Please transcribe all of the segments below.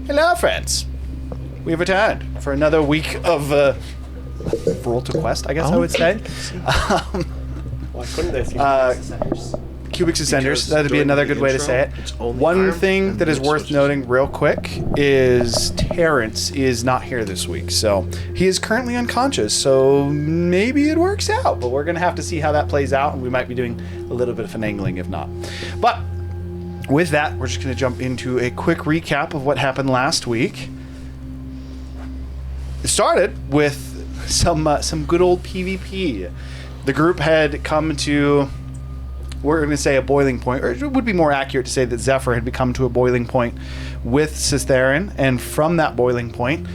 Hello, friends. We have returned for another week of Roll to Quest, I guess I would say. Why couldn't they? Cubix Ascenders, that'd be another good way to say it. One thing that is worth noting real quick is Terrence is not here this week, so he is currently unconscious, so maybe it works out, but we're going to have to see how that plays out, and we might be doing a little bit of finagling if not. But with that, we're just going to jump into a quick recap of what happened last week. It started with some good old PvP. The group had come to, we're going to say, a boiling point, or it would be more accurate to say that Zephyr had become to a boiling point with Cytherin, and from that boiling point,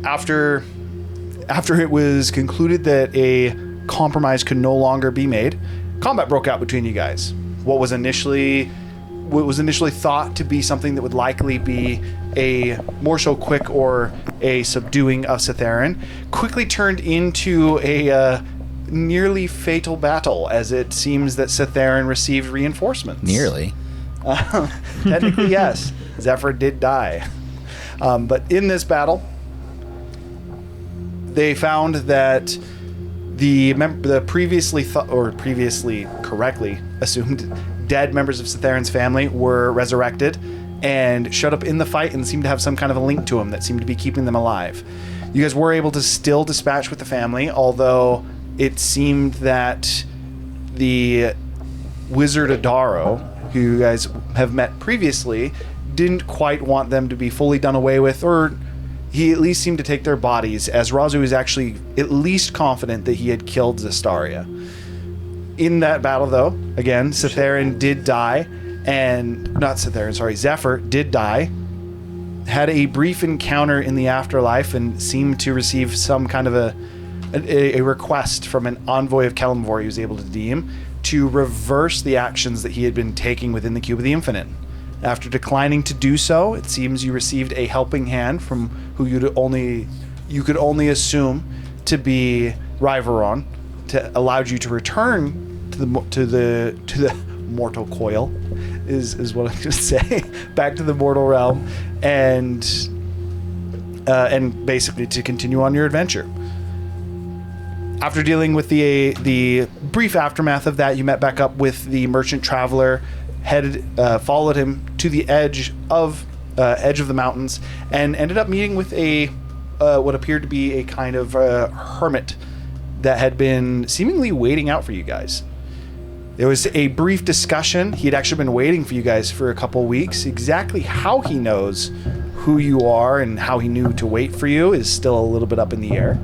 after it was concluded that a compromise could no longer be made, combat broke out between you guys. What was initially thought to be something that would likely be a more so quick or a subduing of Cytherin quickly turned into a nearly fatal battle, as it seems that Cytherin received reinforcements. Nearly. Technically, yes. Zephyr did die. But in this battle, they found that the previously correctly assumed dead members of Cytherin's family were resurrected and showed up in the fight and seemed to have some kind of a link to them that seemed to be keeping them alive. You guys were able to still dispatch with the family, although it seemed that the Wizard Adaro, who you guys have met previously, didn't quite want them to be fully done away with, or he at least seemed to take their bodies, as Razu is actually at least confident that he had killed Zestaria. In that battle, though, again, Cytherin did die, and Zephyr did die, had a brief encounter in the afterlife, and seemed to receive some kind of a request from an envoy of Kelemvor he was able to deem to reverse the actions that he had been taking within the Cube of the Infinite. After declining to do so, it seems you received a helping hand from who you could only assume to be Riveron, to allowed you to return to the mortal coil, is what I'm going to say, back to the mortal realm, and basically to continue on your adventure. After dealing with the brief aftermath of that, you met back up with the merchant traveler, followed him to the edge of the mountains, and ended up meeting with what appeared to be a kind of hermit that had been seemingly waiting out for you guys. There was a brief discussion. He had actually been waiting for you guys for a couple weeks. Exactly how he knows who you are and how he knew to wait for you is still a little bit up in the air.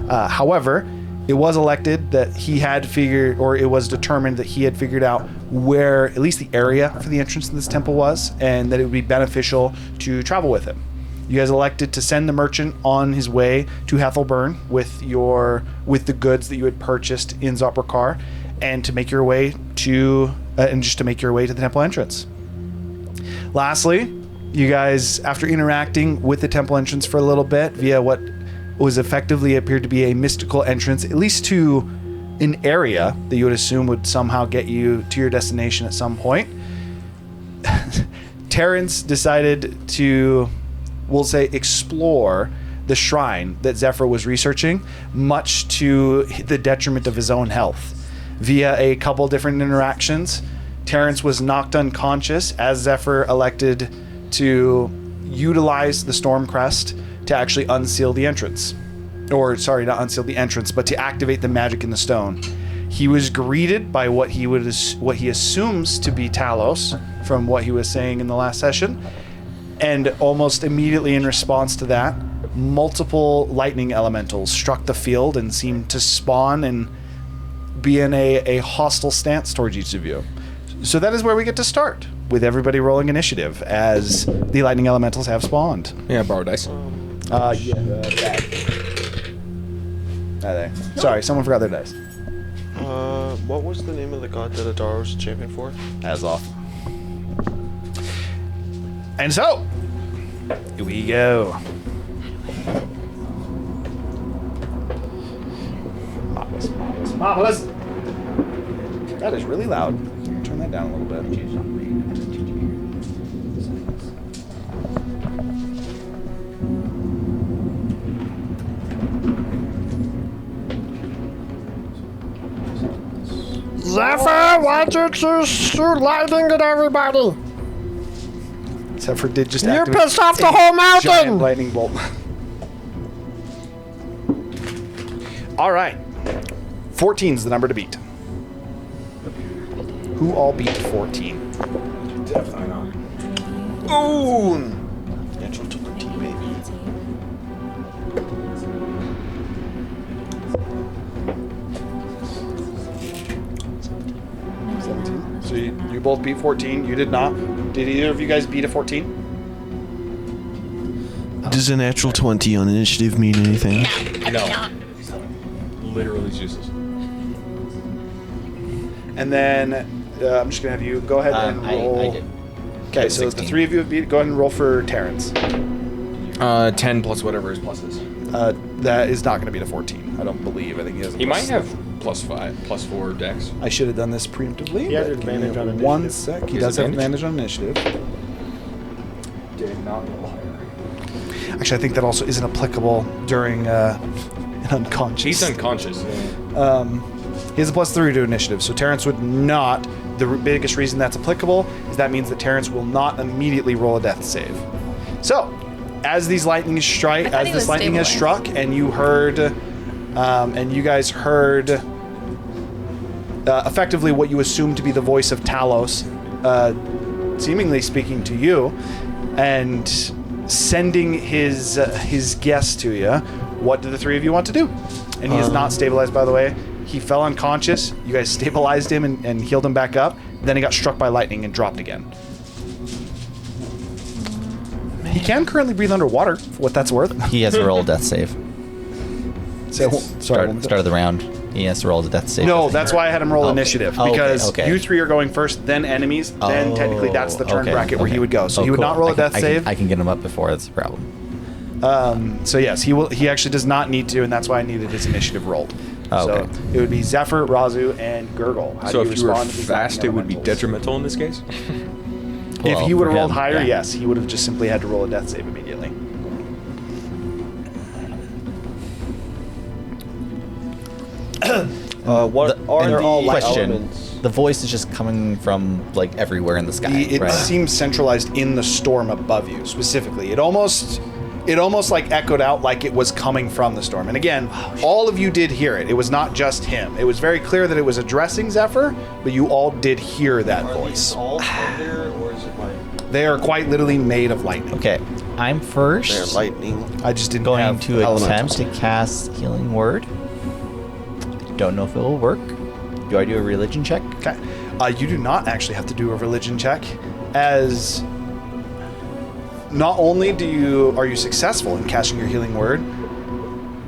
However, it was elected that he had figured, or it was determined that he had figured out where at least the area for the entrance to this temple was, and that it would be beneficial to travel with him. You guys elected to send the merchant on his way to Hethelburn with the goods that you had purchased in Zoprakar, and to make your way to the temple entrance. Lastly, you guys, after interacting with the temple entrance for a little bit via what was effectively appeared to be a mystical entrance, at least to an area that you would assume would somehow get you to your destination at some point, Terrence decided to, we'll say, explore the shrine that Zephyr was researching, much to the detriment of his own health. Via a couple different interactions, Terrence was knocked unconscious as Zephyr elected to utilize the Stormcrest to actually unseal the entrance. Or, sorry, not unseal the entrance, but to activate the magic in the stone. He was greeted by what he assumes to be Talos, from what he was saying in the last session, and almost immediately in response to that, multiple lightning elementals struck the field and seemed to spawn and be in a hostile stance towards each of you. So that is where we get to start, with everybody rolling initiative, as the lightning elementals have spawned. Yeah, borrow dice. Sorry, someone forgot their dice. What was the name of the god that Adar was champion for? Azoth. And so, here we go. Marvelous. That is really loud. Turn that down a little bit. Zephyr, why did you shoot lightning at everybody? Zephyr did just You activate pissed off the a whole mountain! giant lightning bolt. All right. 14 is the number to beat. Who all beat 14? Definitely not. Oh! Natural 20, baby. So you both beat 14. You did not. Did either of you guys beat a 14? Does a natural 20 on initiative mean anything? No. Literally useless. And then I'm just going to have you go ahead and roll. I did. Okay, so 16. the three of you have beat. Go ahead and roll for Terrence. 10 plus whatever his plus is. That is not going to beat a 14. I don't believe. I think he has. He might have +4 dex. I should have done this preemptively. He has but give me advantage on one initiative. sec. He He does has have advantage on initiative. Did not roll higher. Actually, I think that also isn't applicable during an unconscious. He's unconscious. He has a +3 to initiative, so Terrence would not. The biggest reason that's applicable is that means that Terrence will not immediately roll a death save. So, as these lightning strike, as this lightning has struck, and you heard, and you guys heard, effectively what you assume to be the voice of Talos, seemingly speaking to you, and sending his guest to you. What do the three of you want to do? And he is not stabilized, by the way. He fell unconscious. You guys stabilized him and healed him back up. Then he got struck by lightning and dropped again. He can currently breathe underwater, for what that's worth. He has to roll a death save. So, Start of the round. He has to roll a death save. No, that's why I had him roll Oh. initiative. Okay, Because okay. you three are going first, then enemies, then technically that's the turn okay, bracket where he okay. would go. So Oh, he would cool. not roll a death I save. I can get him up before that's a problem. So yes, he will. He actually does not need to, and that's why I needed his initiative rolled. Oh, so okay. it would be Zephyr, Razu, and Gurgle. How So do if you were respond to these fast, it lightning would be elementals? detrimental in this case? If Well, he would for have rolled him, higher, yeah. yes, he would have just simply had to roll a death save immediately. What are and there all light question, elements? the voice is just coming from like everywhere in the sky, It right? seems centralized in the storm above you, specifically. It almost like echoed out like it was coming from the storm. And again, all of you did hear it. It was not just him. It was very clear that it was addressing Zephyr, but you all did hear that voice. all thunder, or is it like They are quite literally made of lightning. Okay, I'm first. they're lightning? I just didn't Going have to elementals. attempt to cast Healing Word. Don't know if it will work. Do I do a religion check? Okay. You do not actually have to do a religion check, as not only are you successful in casting your healing word,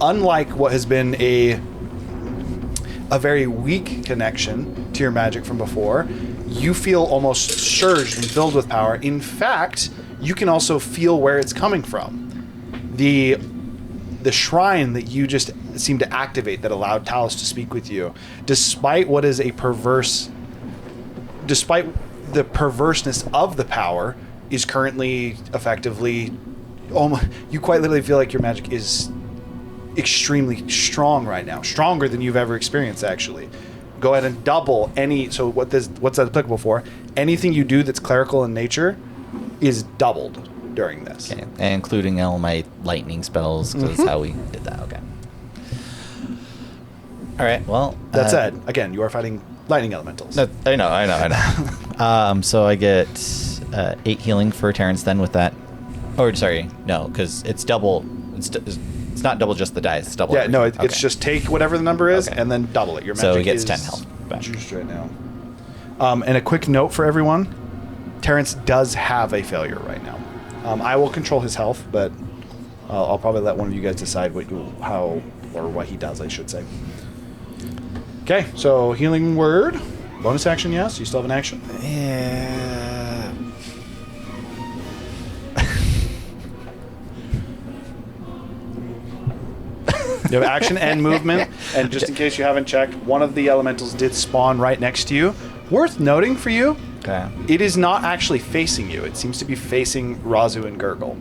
unlike what has been a very weak connection to your magic from before, you feel almost surged and filled with power. In fact, you can also feel where it's coming from. The shrine that you just seemed to activate that allowed Talos to speak with you, despite what is despite the perverseness of the power, is currently effectively, you quite literally feel like your magic is extremely strong right now, stronger than you've ever experienced. Actually, go ahead and double any. So what's that applicable for? Anything you do that's clerical in nature is doubled during this. Okay, and including all my lightning spells, because that's how we did that. Okay. All right. Well, That said, again, you are fighting lightning elementals. I know. So I get 8 healing for Terrence then with that. Or sorry, no, because it's double. It's not double just the dice. It's double. Yeah, no, everything. it's just take whatever the number is Okay. and then double it. Your magic So he gets is 10 health back. juiced right now. And a quick note for everyone: Terrence does have a failure right now. I will control his health, but I'll probably let one of you guys decide what he does, I should say. Okay, so healing word, bonus action. Yes, you still have an action. Yeah. You have action and movement, and just in case you haven't checked, one of the elementals did spawn right next to you. Worth noting for you, Okay. it is not actually facing you. It seems to be facing Razu and Gurgle.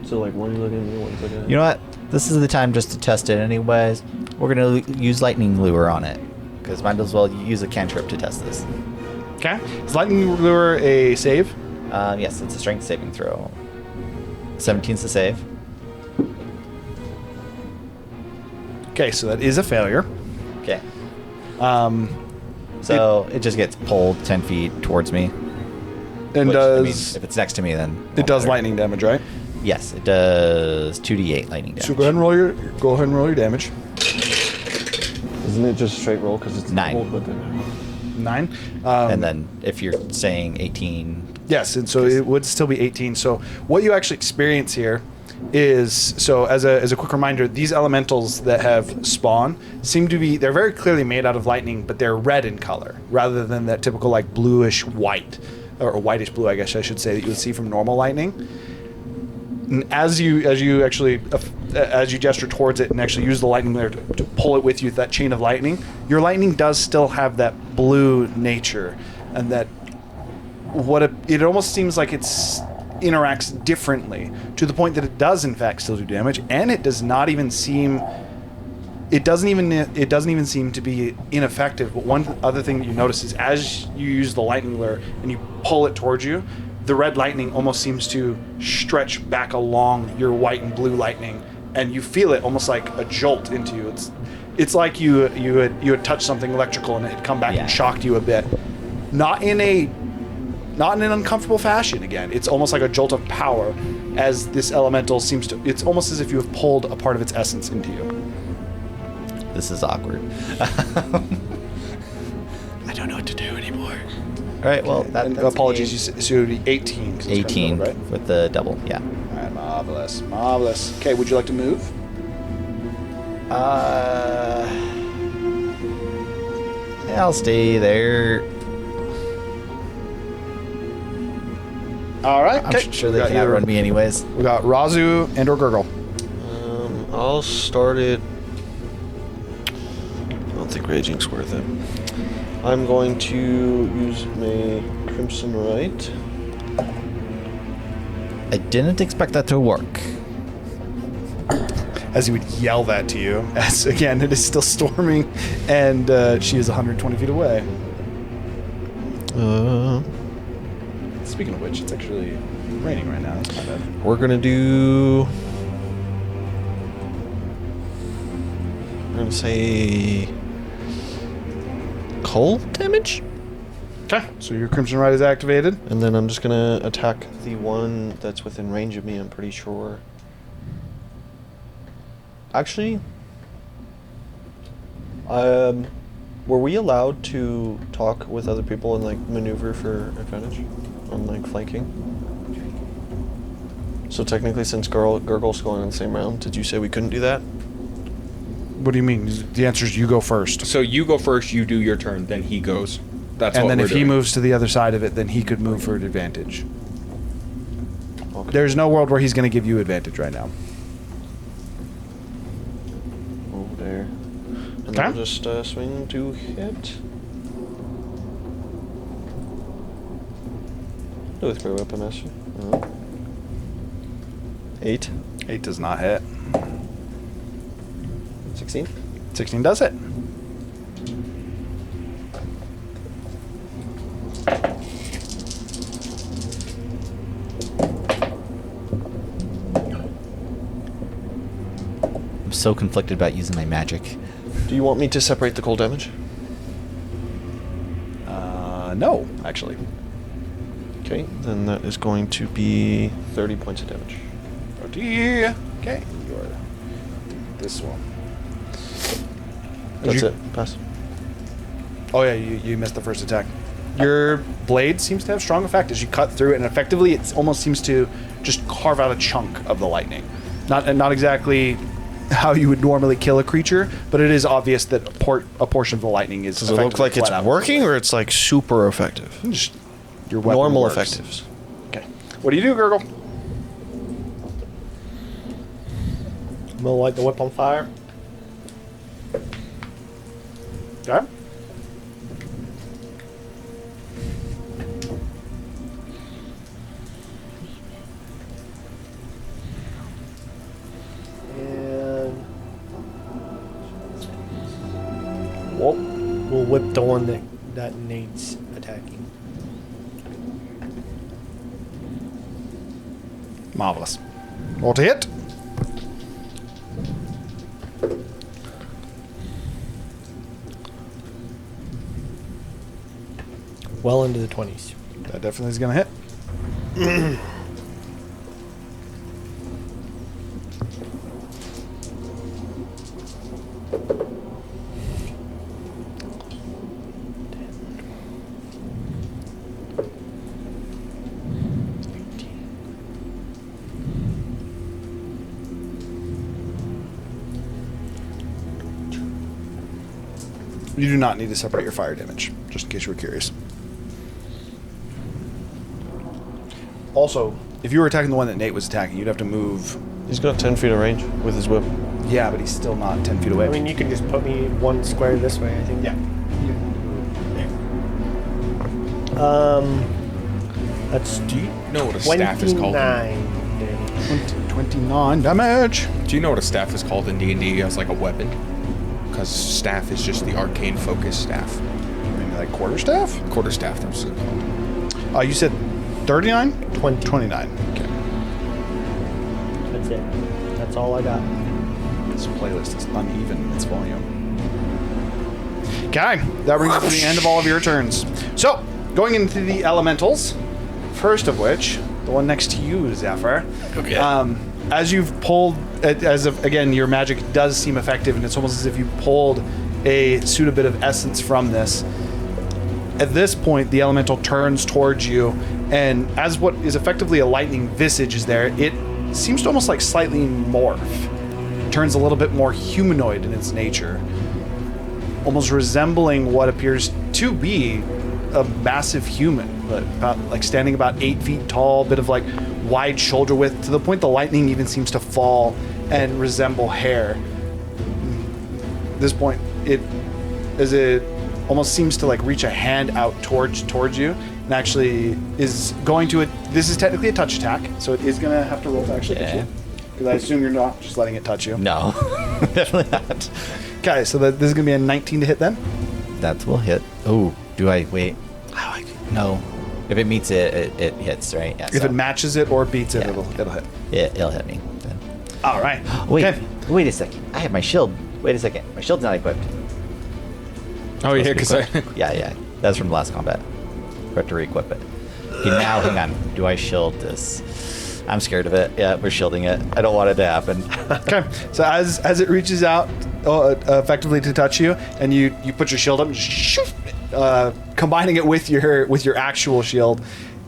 So like one's looking at me, one's looking at You know what? This is the time just to test it anyways. We're going to use lightning lure on it. Because might as well use a cantrip to test this. Okay. Is lightning lure a save? Yes, it's a strength saving throw. 17's the save. Okay, so that is a failure. Okay. So it just gets pulled 10 feet towards me. And Which, does I mean, if it's next to me, then it does matter. lightning damage, right? Yes, it does 2d8 lightning damage. So go ahead and roll your damage. Isn't it just a straight roll because it's 9. doubled with it? 9. And then if you're saying 18, Yes, and so it would still be 18. So what you actually experience here is, so as a quick reminder, these elementals that have spawn seem to be, they're very clearly made out of lightning, but they're red in color rather than that typical like bluish white, or whitish blue, I guess I should say, that you would see from normal lightning. And as you gesture towards it and actually use the lightning there to pull it with you, that chain of lightning, your lightning does still have that blue nature, and that it almost seems like it's interacts differently to the point that it does in fact still do damage, and it doesn't even seem to be ineffective. But one other thing that you notice is as you use the lightning lure and you pull it towards you, the red lightning almost seems to stretch back along your white and blue lightning, and you feel it almost like a jolt into you. It's like you had touched something electrical and it had come back and shocked you a bit, not in an uncomfortable fashion. Again, it's almost like a jolt of power, as this elemental seems to. It's almost as if you have pulled a part of its essence into you. this is awkward. I don't know what to do anymore. All right, well, And that's apologies. So it would be 18. 'Cause it's 18 double, right? with the double, yeah. All right, marvelous. Okay, would you like to move? Yeah, I'll stay there. All right. I'm sure they can outrun me anyways. We got Razu and/or Gurgle. I'll start it. I don't think raging's worth it. I'm going to use my Crimson Right. I didn't expect that to work. As he would yell that to you, as again it is still storming, and she is 120 feet away. Speaking of which, it's actually raining right now. That's not bad. We're gonna do. We're gonna say cold damage, Okay, so your Crimson Rite is activated. and then I'm just gonna attack the one that's within range of me. I'm pretty sure. Actually, were we allowed to talk with other people and like maneuver for advantage on like flanking? So technically, since Gurgle's going in the same round, did you say we couldn't do that? What do you mean? The answer is you go first. So you go first, you do your turn, then he goes. That's And what then we're if he doing. moves to the other side of it, then he could move for an advantage. Okay. There's no world where he's going to give you advantage right now. Over there. And Okay. I'll just swing to hit. With my weapon master. 8. 8 does not hit. 16. 16 does hit. I'm so conflicted about using my magic. Do you want me to separate the cold damage? No, actually. Okay, then that is going to be 30 points of damage. Oh dear. Okay, you're this one. That's You- it. Pass. Oh yeah, you missed the first attack. Your blade seems to have strong effect as you cut through it, and effectively it almost seems to just carve out a chunk of the lightning. Not exactly how you would normally kill a creature, but it is obvious that a portion of the lightning is. Does it look like it's flat out. working, or it's like super effective? Just your weapon Normal works. effectives. Okay. What do you do, Gurgle? I'm gonna light the whip on fire. Okay. whip the one that Nate's attacking. Marvelous. Roll to hit. Well into the 20s. That definitely is going to hit. You do not need to separate your fire damage, just in case you were curious. Also, if you were attacking the one that Nate was attacking, you'd have to move. He's got 10 feet of range with his whip. Yeah, but he's still not 10 feet away. I mean, you can just put me one square this way, I think. Yeah. That's Do you know what a staff is called? 29 damage. 29 damage. Do you know what a staff is called in D&D as like a weapon? Because staff is just the arcane focus staff. Maybe like quarterstaff? Quarterstaff, that's what it's called. You said 39? 20. 29. Okay. That's it. That's all I got. This playlist is uneven in its volume. Okay, that brings us to the end of all of your turns. So, going into the elementals, first of which, the one next to you, Zephyr. Okay. As you've pulled, again, your magic does seem effective, and it's almost as if you pulled a pseudo bit of essence from this. At this point, the elemental turns towards you, and as what is effectively a lightning visage is there, it seems to almost like slightly morph. Turns a little bit more humanoid in its nature, almost resembling what appears to be a massive human, but about like standing about 8 feet tall, bit of like wide shoulder width, to the point the lightning even seems to fall and resemble hair. At this point, it almost seems to like reach a hand out towards you, and actually is going to it. This is technically a touch attack, so it is gonna have to roll to actually hit you. Because I assume you're not just letting it touch you. No, definitely not. Okay, so this is gonna be a 19 to hit then. That will hit. Oh, do I wait? No. If it meets it, it hits, right? Yeah, If it matches it or beats it, Yeah. it'll hit. it'll hit me. Then. All right. Wait, Okay. wait a second. I have my shield. Wait a second. My shield's not equipped. Oh yeah, Supposed to because be equipped. yeah. That's from the last combat. We have to re-equip it. Okay, now hang on. Do I shield this? I'm scared of it. Yeah, we're shielding it. I don't want it to happen. Okay. So as it reaches out effectively to touch you, and you put your shield up, and just shoot, combining it with your actual shield,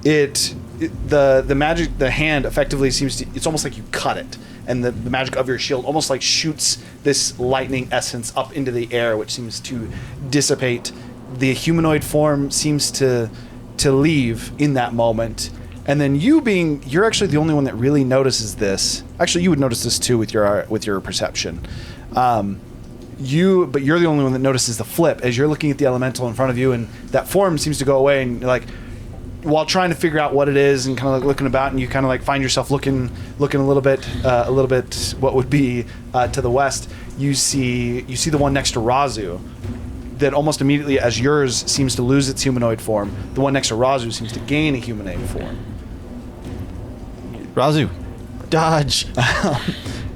the magic, the hand effectively seems to. It's almost like you cut it, and the magic of your shield almost like shoots this lightning essence up into the air, which seems to dissipate. The humanoid form seems to leave in that moment. And then you're actually the only one that really notices this. Actually, you would notice this too with your perception. But you're the only one that notices the flip as you're looking at the elemental in front of you, and that form seems to go away. And you're like, while trying to figure out what it is, and kind of like looking about, and you kind of like find yourself looking a little bit what would be to the west. You see the one next to Razu. That almost immediately, as yours seems to lose its humanoid form, the one next to Razu seems to gain a humanoid form. Razu, dodge.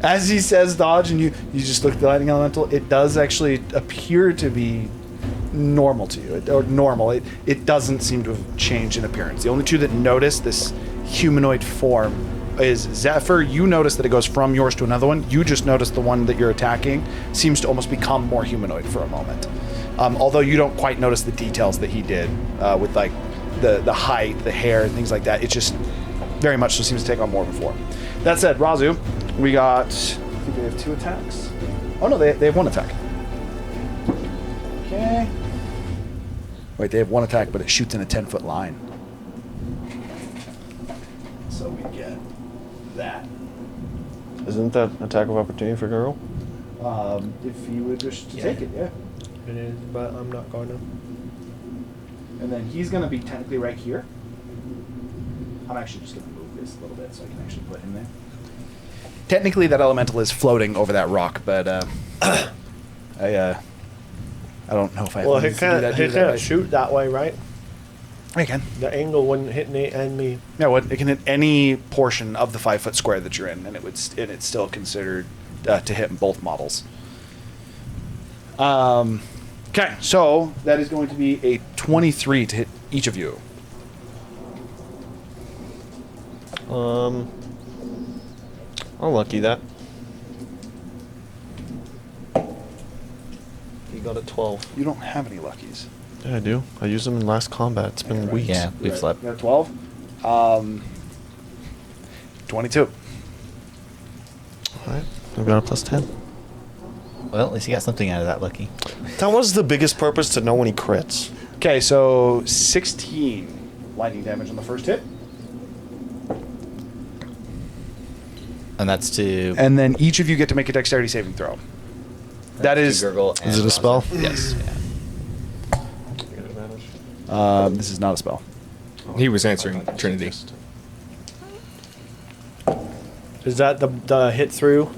As he says dodge, and you just look at the lightning elemental, it does actually appear to be normal to you, It doesn't seem to have changed in appearance. The only two that notice this humanoid form is Zephyr. You notice that it goes from yours to another one. You just notice the one that you're attacking seems to almost become more humanoid for a moment. Although you don't quite notice the details that he did with like the height, the hair, and things like that. It just very much so seems to take on more of a form. That said, Razu, we got, I think they have 2 attacks. Oh no, they have 1 attack. Okay. Wait, they have 1 attack, but it shoots in a 10-foot line. So we get that. Isn't that attack of opportunity for Garo? If you would wish to take it, yeah. It is, but I'm not going to. And then he's going to be technically right here. I'm actually just going to move this a little bit so I can actually put him there. Technically, that elemental is floating over that rock, but I don't know if I have Well, he means to do that. can't shoot that way, right? I can. The angle wouldn't hit Nate and me. No, it can hit any portion of the 5 foot square that you're in, and it's still considered to hit both models. Okay, so that is going to be a 23 to hit each of you. I'll lucky that. You got a 12. You don't have any luckies. Yeah, I do. I used them in last combat. It's been weeks. Yeah, we've slept. You got 12. 22. Alright. I've got a plus 10. Well, at least you got something out of that, Lucky. That was the biggest purpose, to know when he crits. Okay, so 16 lightning damage on the first hit. And that's to... And then each of you get to make a dexterity saving throw. That is... Gurgle and Is it a spell? Yes. Yeah. This is not a spell. He was answering Trinity. Is that the hit through?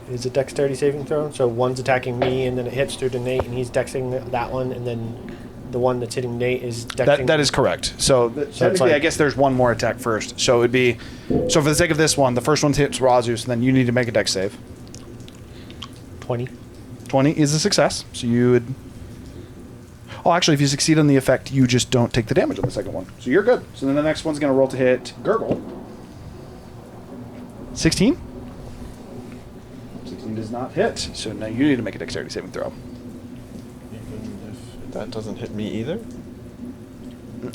Is it dexterity saving throw? So one's attacking me, and then it hits through to Nate, and he's dexing that one, and then the one that's hitting Nate is dexing. That is correct. So, technically, like- I guess there's one more attack first. So it would be... So for the sake of this one, the first one hits Razus, and then you need to make a dex save. 20. 20 is a success. So you would... Oh, actually, if you succeed on the effect, you just don't take the damage on the second one. So you're good. So then the next one's going to roll to hit Gurgle. 16? 16 does not hit. So now you need to make a dexterity saving throw. Even if that doesn't hit me either?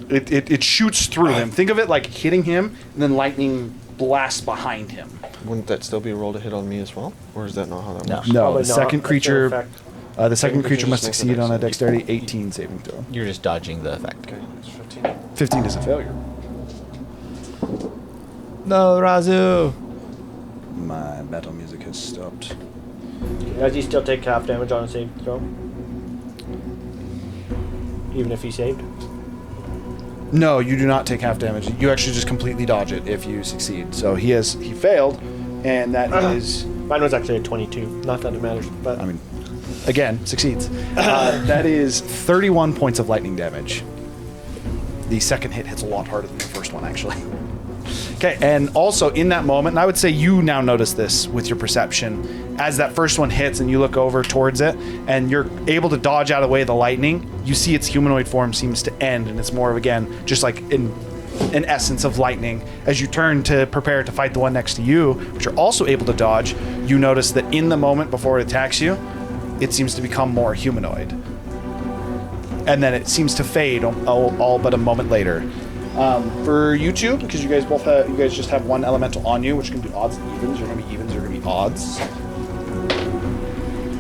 It shoots through him. Think of it like hitting him, and then lightning blasts behind him. Wouldn't that still be a roll to hit on me as well? Or is that not how that No. works? No, Probably the not. second That's creature... their effect. The second creature creature must just makes a succeed on a dex dexterity 18 saving throw. You're just dodging the effect. Okay, it's 15. 15 is a failure. No, Razu! My metal music has stopped. Does he still take half damage on a save throw? Even if he saved? No, you do not take half damage. You actually just completely dodge it if you succeed. So he failed, and that is, Mine was actually a 22. Not that it matters, but I mean, again, succeeds. That is 31 points of lightning damage. The second hit hits a lot harder than the first one, actually. Okay, and also in that moment, and I would say you now notice this with your perception, as that first one hits and you look over towards it, and you're able to dodge out of the way of the lightning, you see its humanoid form seems to end, and it's more of, again, just like an essence of lightning. As you turn to prepare to fight the one next to you, which you're also able to dodge, you notice that in the moment before it attacks you, it seems to become more humanoid. And then it seems to fade all but a moment later. For you two, because you guys just have one elemental on you, which can be odds and evens. You're going to be evens, you're going to be odds.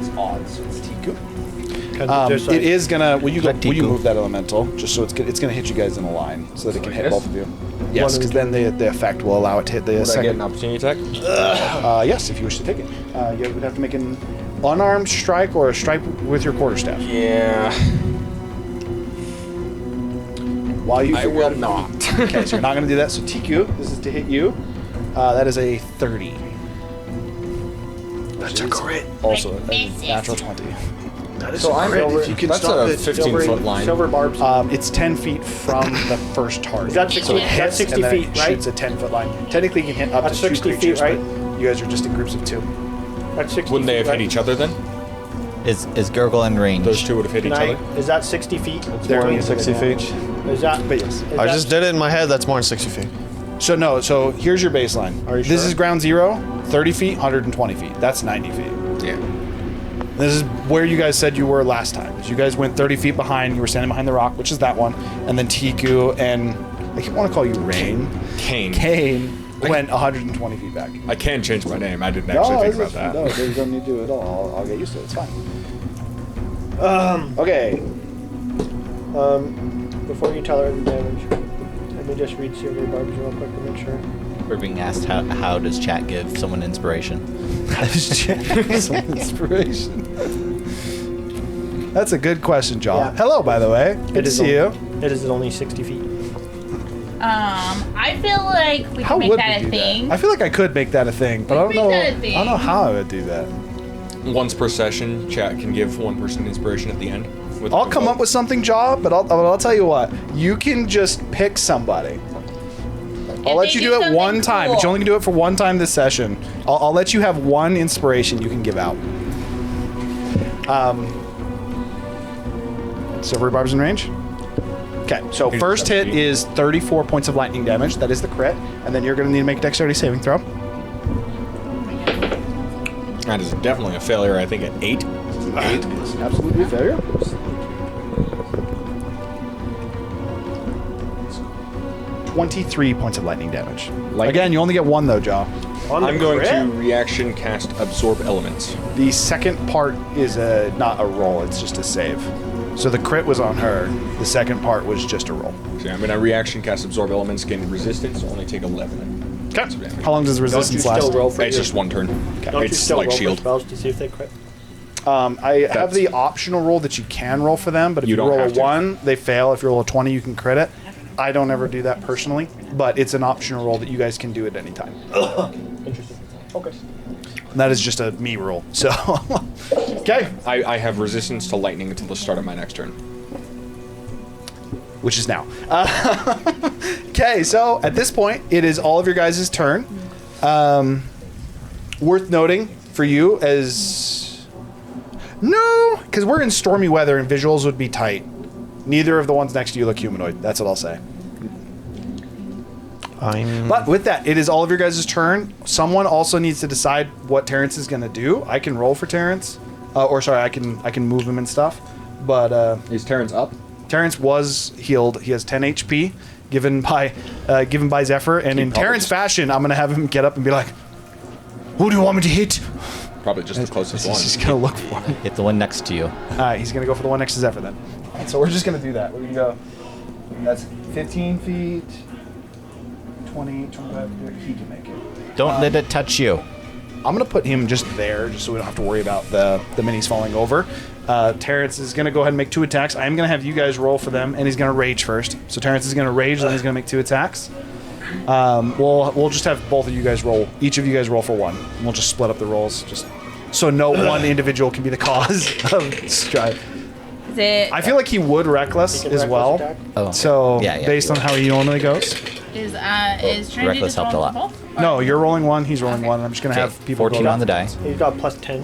It's odds, so it's Tiku. It is gonna. Will you move that elemental just so it's gonna hit you guys in a line so that it can hit both of you? Yes, because then the effect will allow it to hit the Would I get second. an opportunity attack? Yes, if you wish to take it, you would have to make an unarmed strike or a strike with your quarterstaff. Yeah. While you I will not. Okay, so you're not gonna do that. So Tiku, this is to hit you. That is a 30. That's a crit. Also a natural 20. So I'm Silver- if you That's stop a it. 15-foot line. Silver barbs. It's 10 feet from the first target. Is that 60 So it that's hits 60 and then feet, it right? shoots a 10-foot line. Technically, you can hit up That's to 2 60 feet, creatures, right? but you guys are just in groups of 2. That's 60 Wouldn't they feet, have right? hit each other then? Is Gurgle in range? Those two would have hit Can each I, other? is that 60 feet? They're More only than 60 feet. Is that? But yes. is I that- just did it in my head. That's more than 60 feet. So no, so here's your baseline. Are you This sure? is ground zero, 30 feet, 120 feet. That's 90 feet. Yeah. This is where you guys said you were last time. You guys went 30 feet behind. You were standing behind the rock, which is that one. And then Tiku and I want to call you Rain. Kane went 120 feet back. I can change my name. I didn't actually think about that. No, you don't need to do it at all. I'll get used to it. It's fine. Okay. Before you tell her the damage, let me just read Silver Barbs real quick to make sure. We're being asked how does chat give someone inspiration? Some inspiration. That's a good question, John. Yeah. Hello, by the way. Good to see you. It is only 60 feet. I feel like we How can would make that we a do thing. that? I feel like I could make that a thing, but I don't Make know. that a I don't know thing. how I would do that. Once per session, chat can give one person inspiration at the end I'll come up with something, Jaw, but I'll tell you what. You can just pick somebody. I'll let you do it one time, but you only can do it for one time this session. I'll let you have one inspiration you can give out. Silver Barb's in range. Okay, so first hit is 34 points of lightning damage. That is the crit. And then you're going to need to make a dexterity saving throw. That is definitely a failure, I think, at 8. 8 is absolutely a failure. 23 points of lightning damage. Again, you only get one though, Jaw. I'm going to reaction cast Absorb Elements. The second part is not a roll, it's just a save. So the crit was on her. The second part was just a roll. So I'm going to reaction cast Absorb Elements, gain resistance, only take 11. Okay. How long does resistance last? It's just one turn. Don't you It's still like roll shield. for spells to see if they crit? I have the optional roll that you can roll for them, but if You you don't roll a have to. 1, they fail. If you roll a 20, you can crit it. I don't ever do that personally, but it's an optional roll that you guys can do at any time. Interesting. Okay. And that is just a me rule. So, okay. I have resistance to lightning until the start of my next turn. Which is now. Okay, so at this point, it is all of your guys' turn. Worth noting for you as... No, because we're in stormy weather and visuals would be tight. Neither of the ones next to you look humanoid. That's what I'll say. But with that, it is all of your guys' turn. Someone also needs to decide what Terrence is going to do. I can roll for Terrence. I can move him and stuff. But Is Terrence up? Terrence was healed. He has 10 HP given by Zephyr. And in Terrence fashion, I'm going to have him get up and be like, who do you want me to hit? Probably just the closest one. He's just going to look for him. Hit the one next to you. All right, he's going to go for the one next to Zephyr then. So we're just going to do that. We're going to go, that's 15 feet, 20, 25, 30. He can make it. Don't let it touch you. I'm going to put him just there, just so we don't have to worry about the minis falling over. Terrence is going to go ahead and make 2 attacks. I'm going to have you guys roll for them, and he's going to rage first. So Terrence is going to rage, then he's going to make 2 attacks. We'll just have both of you guys roll. Each of you guys roll for 1. And we'll just split up the rolls, just so no one individual can be the cause of strife. I feel like he would reckless He can as reckless well. attack? Oh, okay. So Yeah, based on how he normally goes. Is Trinity Reckless just helped a rolling lot. both? No, you're rolling 1. He's rolling Okay. 1. And I'm just gonna have people 14 go on the die. He's got plus 10.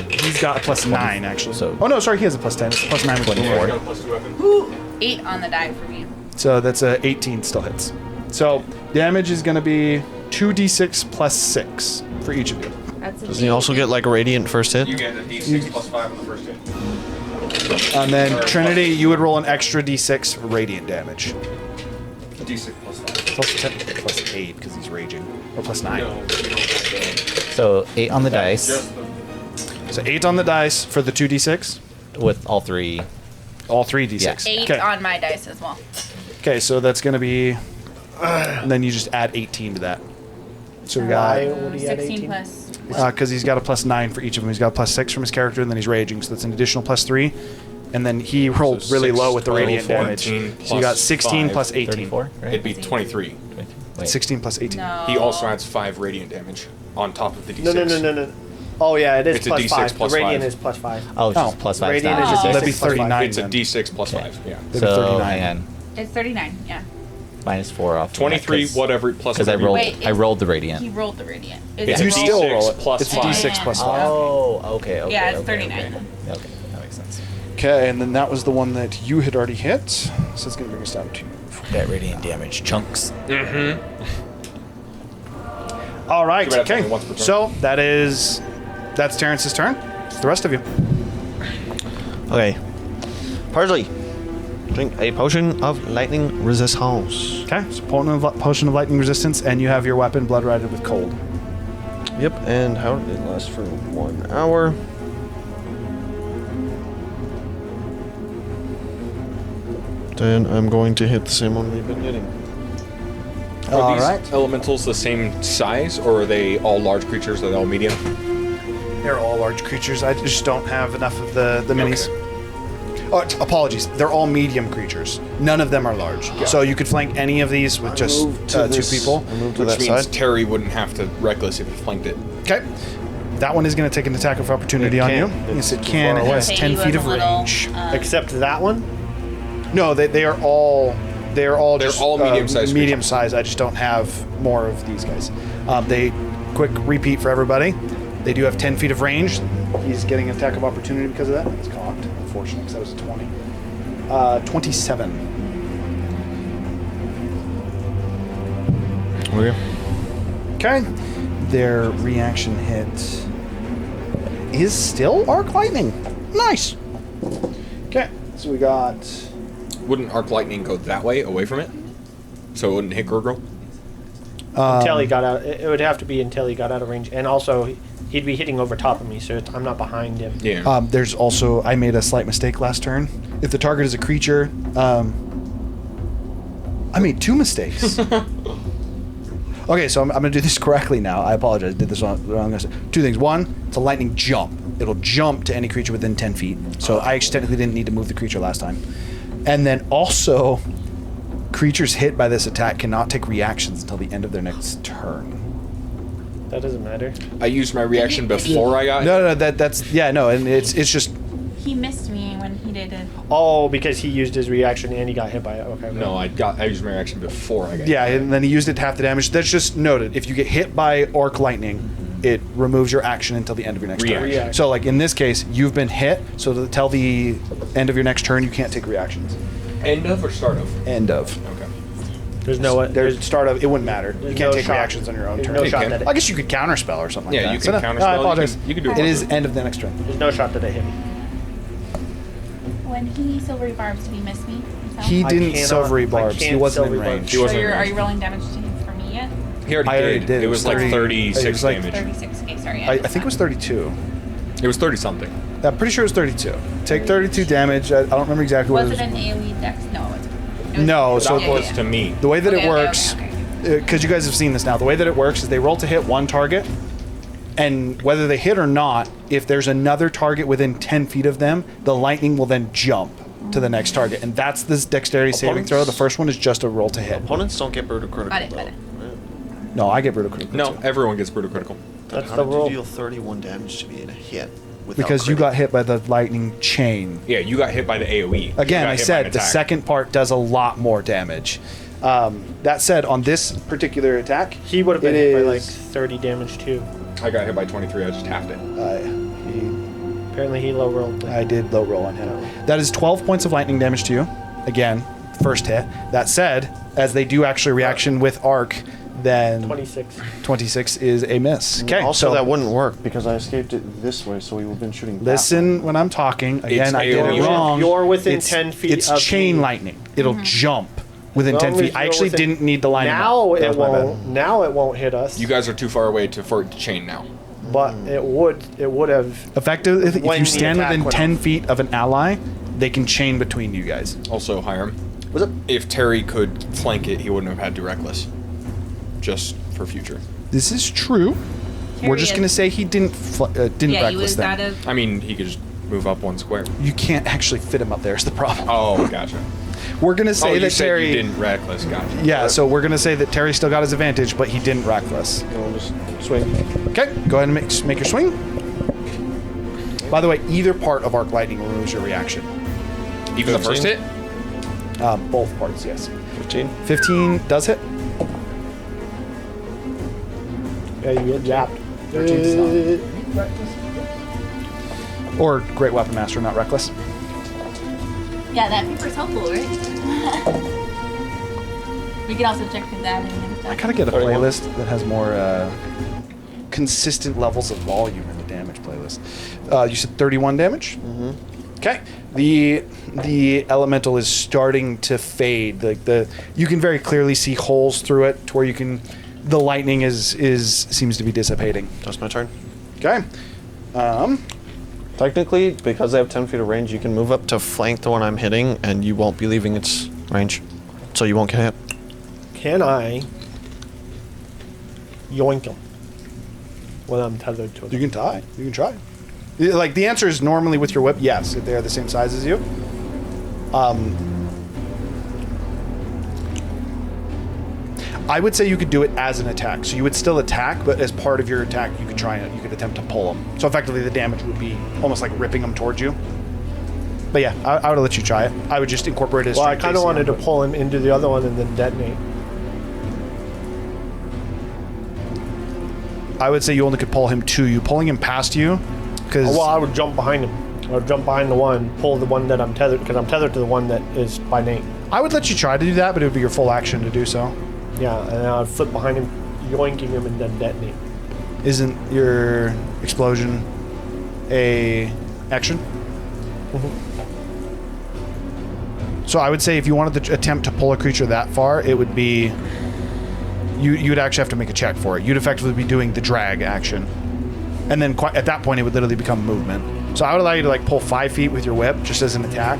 He's got a plus 9 actually. So- oh no, sorry, he has a plus 10. It's a plus 9 with 24. 24. 8 on the die for me. So that's a 18 still hits. So damage is gonna be 2d6 plus 6 for each of you. That's a Does he also get like a radiant first hit? You get a d6 plus 5 on the first hit. And then Trinity, you would roll an extra d6 radiant damage. d6 plus 5. Plus 10, plus 8 because he's raging, or plus 9. So 8 on the dice So 8 on the dice for the 2d6. with all 3. All 3 d6. Yeah. 8 Okay. on my dice as well. Okay, so that's gonna be, and then you just add 18 to that. So we got. Why would he add 16 18? plus. Because he's got a plus 9 for each of them. He's got a plus 6 from his character, and then he's raging, so that's an additional plus 3. And then he rolled So really 6, low with the 12, radiant damage. 14 So you got plus 16 5, plus 18. 34, right? It'd be 23. Wait. 16 plus 18. No. He also adds 5 radiant damage on top of the d6. No. Oh yeah, it is It's a plus D6 5. plus the radiant 5. is plus 5. Oh, it's Oh. just plus 5. Radiant It's is not. just That'd be D6 plus 39 It's a then. d6 plus 5, yeah. That'd be So 39. hang on. It's 39, yeah. Minus 4 off. 23, whatever, plus Because I whatever. rolled. Wait, I rolled the radiant. He rolled the radiant. It's You a still d6 roll it. plus It's a 5. d6 plus 5. Oh, okay. Yeah, it's okay, 39. Okay, that makes sense. Okay, and then that was the one that you had already hit. So it's going to bring us down to. That radiant damage chunks. All right, Give it up to okay. me once per turn. So that's Terrence's turn. It's the rest of you. Okay. Parsley, drink a potion of lightning resistance. Okay, so potion of lightning resistance, and you have your weapon blood rided with cold. Yep, and how it lasts for 1 hour. Then I'm going to hit the same one we've been hitting. Are these Alright. elementals the same size, or are they all large creatures? Are they all medium? They're all large creatures. I just don't have enough of the minis. Oh, apologies. They're all medium creatures. None of them are large. So you could flank any of these with just Move to 2 this- people. I move to Which that means side. Terry wouldn't have to reckless if he flanked it. Okay. That one is going to take an attack of opportunity It on can. you. It's Yes, it too can. far It away. has Okay, 10 you feet have of a little, range. Except that one. No, they're all just medium-sized medium size. I just don't have more of these guys. They quick repeat for everybody. They do have 10 feet of range. He's getting an attack of opportunity because of that. It's cocked, unfortunately, because that was a 20. 27. Okay. Okay. Their reaction hit is still arc lightning. Nice. Okay, so we got. Wouldn't arc lightning go that way, away from it? So it wouldn't hit Gurgle? Until he got out. It would have to be until he got out of range, and also he'd be hitting over top of me, so I'm not behind him. Yeah. There's also, I made a slight mistake last turn. If the target is a creature, I made 2 mistakes. Okay, so I'm going to do this correctly now. I apologize. I did this wrong. 2 things. 1, it's a lightning jump. It'll jump to any creature within 10 feet. So I actually technically didn't need to move the creature last time. And then also, creatures hit by this attack cannot take reactions until the end of their next turn. That doesn't matter. I used my reaction before I got No, that's and it's just He missed me when he did it. Oh, because he used his reaction and he got hit by it. Okay. No, I used my reaction before I got yeah, and then he used it to half the damage. That's just noted. If you get hit by arc lightning, it removes your action until the end of your next turn. Reaction. So, like in this case, you've been hit. So till the end of your next turn, you can't take reactions. End of or start of? End of. Okay. There's no. There's start of. It wouldn't matter. You There's can't no take shot. reactions on your own There's turn. no You shot can. that I it, guess you could counterspell or something like Yeah, that. you So can no, counterspell. I apologize. You can do it It once. is end of the next turn. there's no shot that it hit me. When he silvery barbs, did he miss me? himself? He I didn't cannot- silvery I barbs. He can't wasn't in silvery range. barbs. He wasn't So in are range. you rolling damage to him for me yet? He already, I already did. did. It was like 30 36 it was like- damage. 36. Okay, sorry. I think it was 32. It was 30 something. I'm pretty sure it was 32. Take 32 damage. I don't remember exactly what Was it it was. an AoE dex? No, it wasn't. It was- No, so That was to me. the way that Okay, it okay, works, okay, because you guys have seen this now, the way that it works is they roll to hit one target, and whether they hit or not, if there's another target within 10 feet of them, the lightning will then jump to the next target, and that's this dexterity saving throw. The first one is just a roll to hit. Opponents don't get brutal critical. Got it, got it. No, I get brutal critical. No, too. everyone gets brutal critical. That's How the did rule. you deal 31 damage to me in a hit? without because you crit? got hit by the lightning chain. Yeah, you got hit by the AoE. You Again, got I hit by said an the attack. second part does a lot more damage. That said, on this particular attack, He would have been it hit by like is- 30 damage too. I got hit by 23. I just halved it. Apparently he low rolled. I did low roll on him. That is 12 points of lightning damage to you. Again, first hit. That said, as they do actually reaction with arc, then 26. 26 is a miss. Okay, Also, so that wouldn't work because I escaped it this way, so we would have been shooting. that way. listen when I'm talking. Again, I did it AoE. wrong. You're within It's- 10 feet It's of chain me. lightning. It'll jump within As 10 long as feet. I you're actually within- didn't need to line Now them up. That it was my bad. won't. Now it won't hit us. You guys are too far away for it to chain now. But it would. It would have. Effective, if When you the stand attack within went 10 off. feet of an ally, they can chain between you guys. Also, Hiram, What's up? if Terry could flank it, he wouldn't have had to reckless. Just for future. This is true. We're Terry just is- going to say he didn't didn't Yeah, he reckless was them. out of. I mean, he could just move up one square. You can't actually fit him up there is the problem. Oh, gotcha. We're going to say you that said Terry... you didn't reckless. Gotcha. Yeah, so we're going to say that Terry still got his advantage, but he didn't reckless. I'll just swing. Okay, go ahead and make your swing. By the way, either part of Arc Lightning removes your reaction. Even the first 15? hit? Both parts, yes. 15. 15 does hit. Yeah, you get zapped. 13 does not. Or Great Weapon Master, not reckless. Yeah, that paper's helpful, right? We can also check that and stuff. I gotta get a 31. playlist that has more consistent levels of volume in the damage playlist. You said 31 damage? Mm-hmm. Okay. The elemental is starting to fade. Like you can very clearly see holes through it to where you can. The lightning seems to be dissipating. That's my turn. Okay. Technically, because I have 10 feet of range, you can move up to flank the one I'm hitting, and you won't be leaving its range. So you won't get hit. Can I yoink him when I'm tethered to it? You can tie. You can try. Like the answer is normally with your whip. Yes, if they're the same size as you. I would say you could do it as an attack. So you would still attack, but as part of your attack, you could attempt to pull him. So effectively, the damage would be almost like ripping him towards you. But yeah, I would let you try it. I would just incorporate it as Well, I strength kind of AC wanted to onto it. pull him into the other one and then detonate. I would say you only could pull him to you. Pulling him past you, because Well, I would jump behind him. I would jump behind the one, pull the one that I'm tethered, because I'm tethered to the one that is by Nate. I would let you try to do that, but it would be your full action to do so. Yeah, and then I'd flip behind him, yoinking him, and then detonate. Isn't your explosion a action? So I would say if you wanted to attempt to pull a creature that far, it would be you'd actually have to make a check for it. You'd effectively be doing the drag action, and then at that point it would literally become movement. So I would allow you to like pull 5 feet with your whip just as an attack.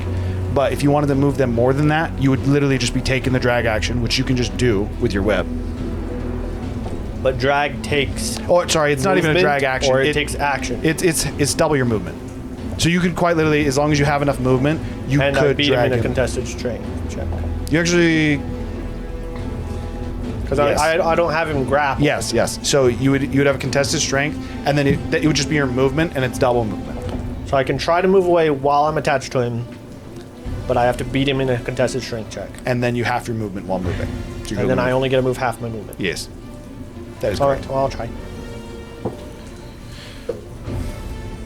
But if you wanted to move them more than that, you would literally just be taking the drag action, which you can just do with your whip. But drag takes. Oh, sorry, it's not even a movement, drag action. Or it takes action. It's double your movement. So you could quite literally, as long as you have enough movement, you and could I beat him drag in a him. contested strength check. You actually, Because Yes. I don't have him grappled. yes. So you would have a contested strength, and then it would just be your movement, and it's double movement. So I can try to move away while I'm attached to him, but I have to beat him in a contested strength check. And then you half your movement while moving. So you And go then I move. only get to move half my movement. Yes. That is All correct. right, well, I'll try.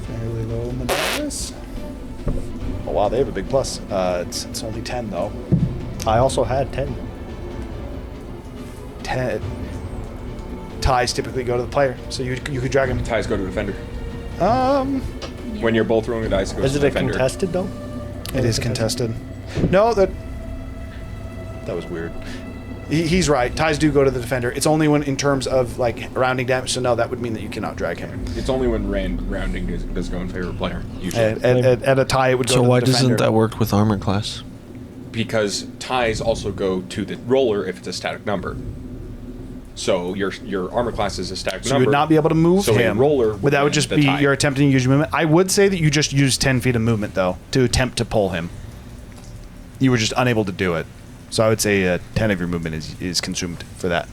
Fairly low on the dice. Oh wow, they have a big plus. It's only 10 though. I also had 10. 10 ties typically go to the player, so you could drag him. Ties go to defender. Um, When you're both throwing a dice, it goes Is to it a defender. contested, though? it is contested. No, that was weird. He's right. Ties do go to the defender. It's only when in terms of like rounding damage. So no, that would mean that you cannot drag him. It's only when rounding does go in favor of player, usually. At a tie, it would go So to why the defender. doesn't that work with armor class? Because ties also go to the roller if it's a static number. So your armor class is a static So number. you would not be able to move so him. a roller But that would win just the be tie. you're attempting to use your movement. I would say that you just used 10 feet of movement though to attempt to pull him. You were just unable to do it. So I would say 10 of your movement is consumed for that.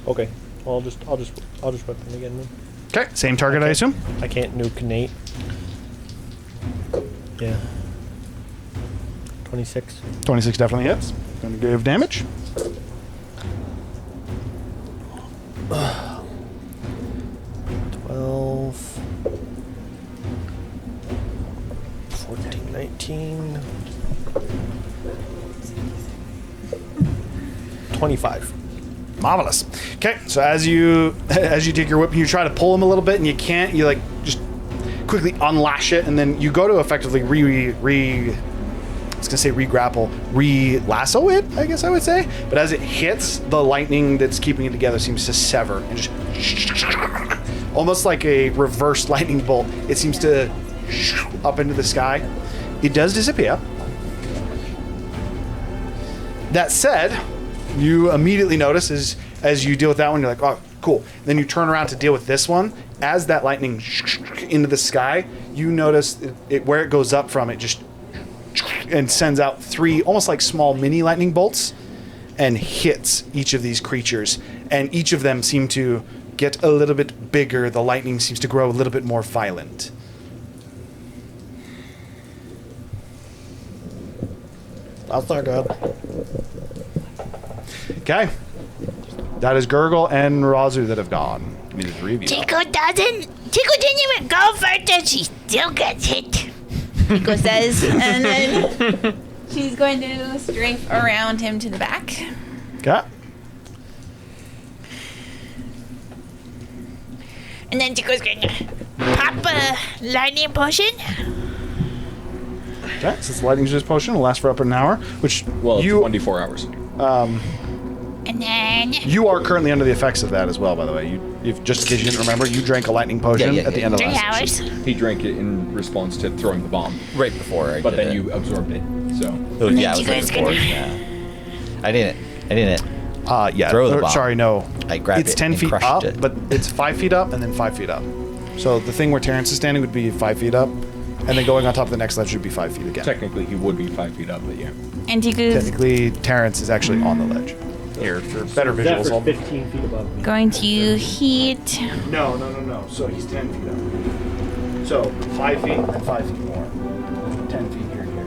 Okay. Well, I'll just whip him again then. Okay. Same target, I Okay. assume. I can't nuke Nate. Yeah. 26. 26 definitely hits. Going to give damage. Twelve. 14, 19. 25. Marvelous. Okay, so as you take your whip and you try to pull him a little bit and you can't, you like just quickly unlash it and then you go to effectively re-grapple, re-lasso it, I guess I would say. But as it hits, the lightning that's keeping it together seems to sever and just almost like a reverse lightning bolt. It seems to up into the sky. It does disappear. That said, you immediately notice as you deal with that one, you're like, oh, cool. Then you turn around to deal with this one. As that lightning into the sky, you notice it where it goes up from, it just and sends out 3 almost like small mini lightning bolts and hits each of these creatures. And each of them seem to get a little bit bigger. The lightning seems to grow a little bit more violent. That's not good. Okay. That is Gurgle and Razu that have gone. Give me the 3 of you. Tico didn't even go first and she still gets hit. Tico says, and then She's going to strafe around him to the back. Okay. and then Tico's gonna pop a lightning potion. Okay, since lightning's just potion, will last for up an hour, which Well, it's you 1d4 hours. And then you are currently under the effects of that as well, by the way. If just in case you didn't remember, you drank a lightning potion Yeah, at the end of 3 last hours. session. He drank it in response to throwing the bomb, Right before I but did then it. you absorbed it. So Oh, And yeah, then it was you right guys before. gonna- Yeah. I didn't. Yeah. Throw the bomb. Sorry, no. I grabbed it's it 10 and feet crushed up, it. but it's 5 feet up and then 5 feet up. So the thing where Terrence is standing would be 5 feet up, and then going on top of the next ledge would be 5 feet again. technically he would be 5 feet up, but yeah. And Tiku's Technically, Terrence is actually on the ledge. Here, for better visuals, Zephyr's I'll... 15 feet above me. Going to hit. No. So he's 10 feet up. So 5 feet and 5 feet more. 10 feet here and here.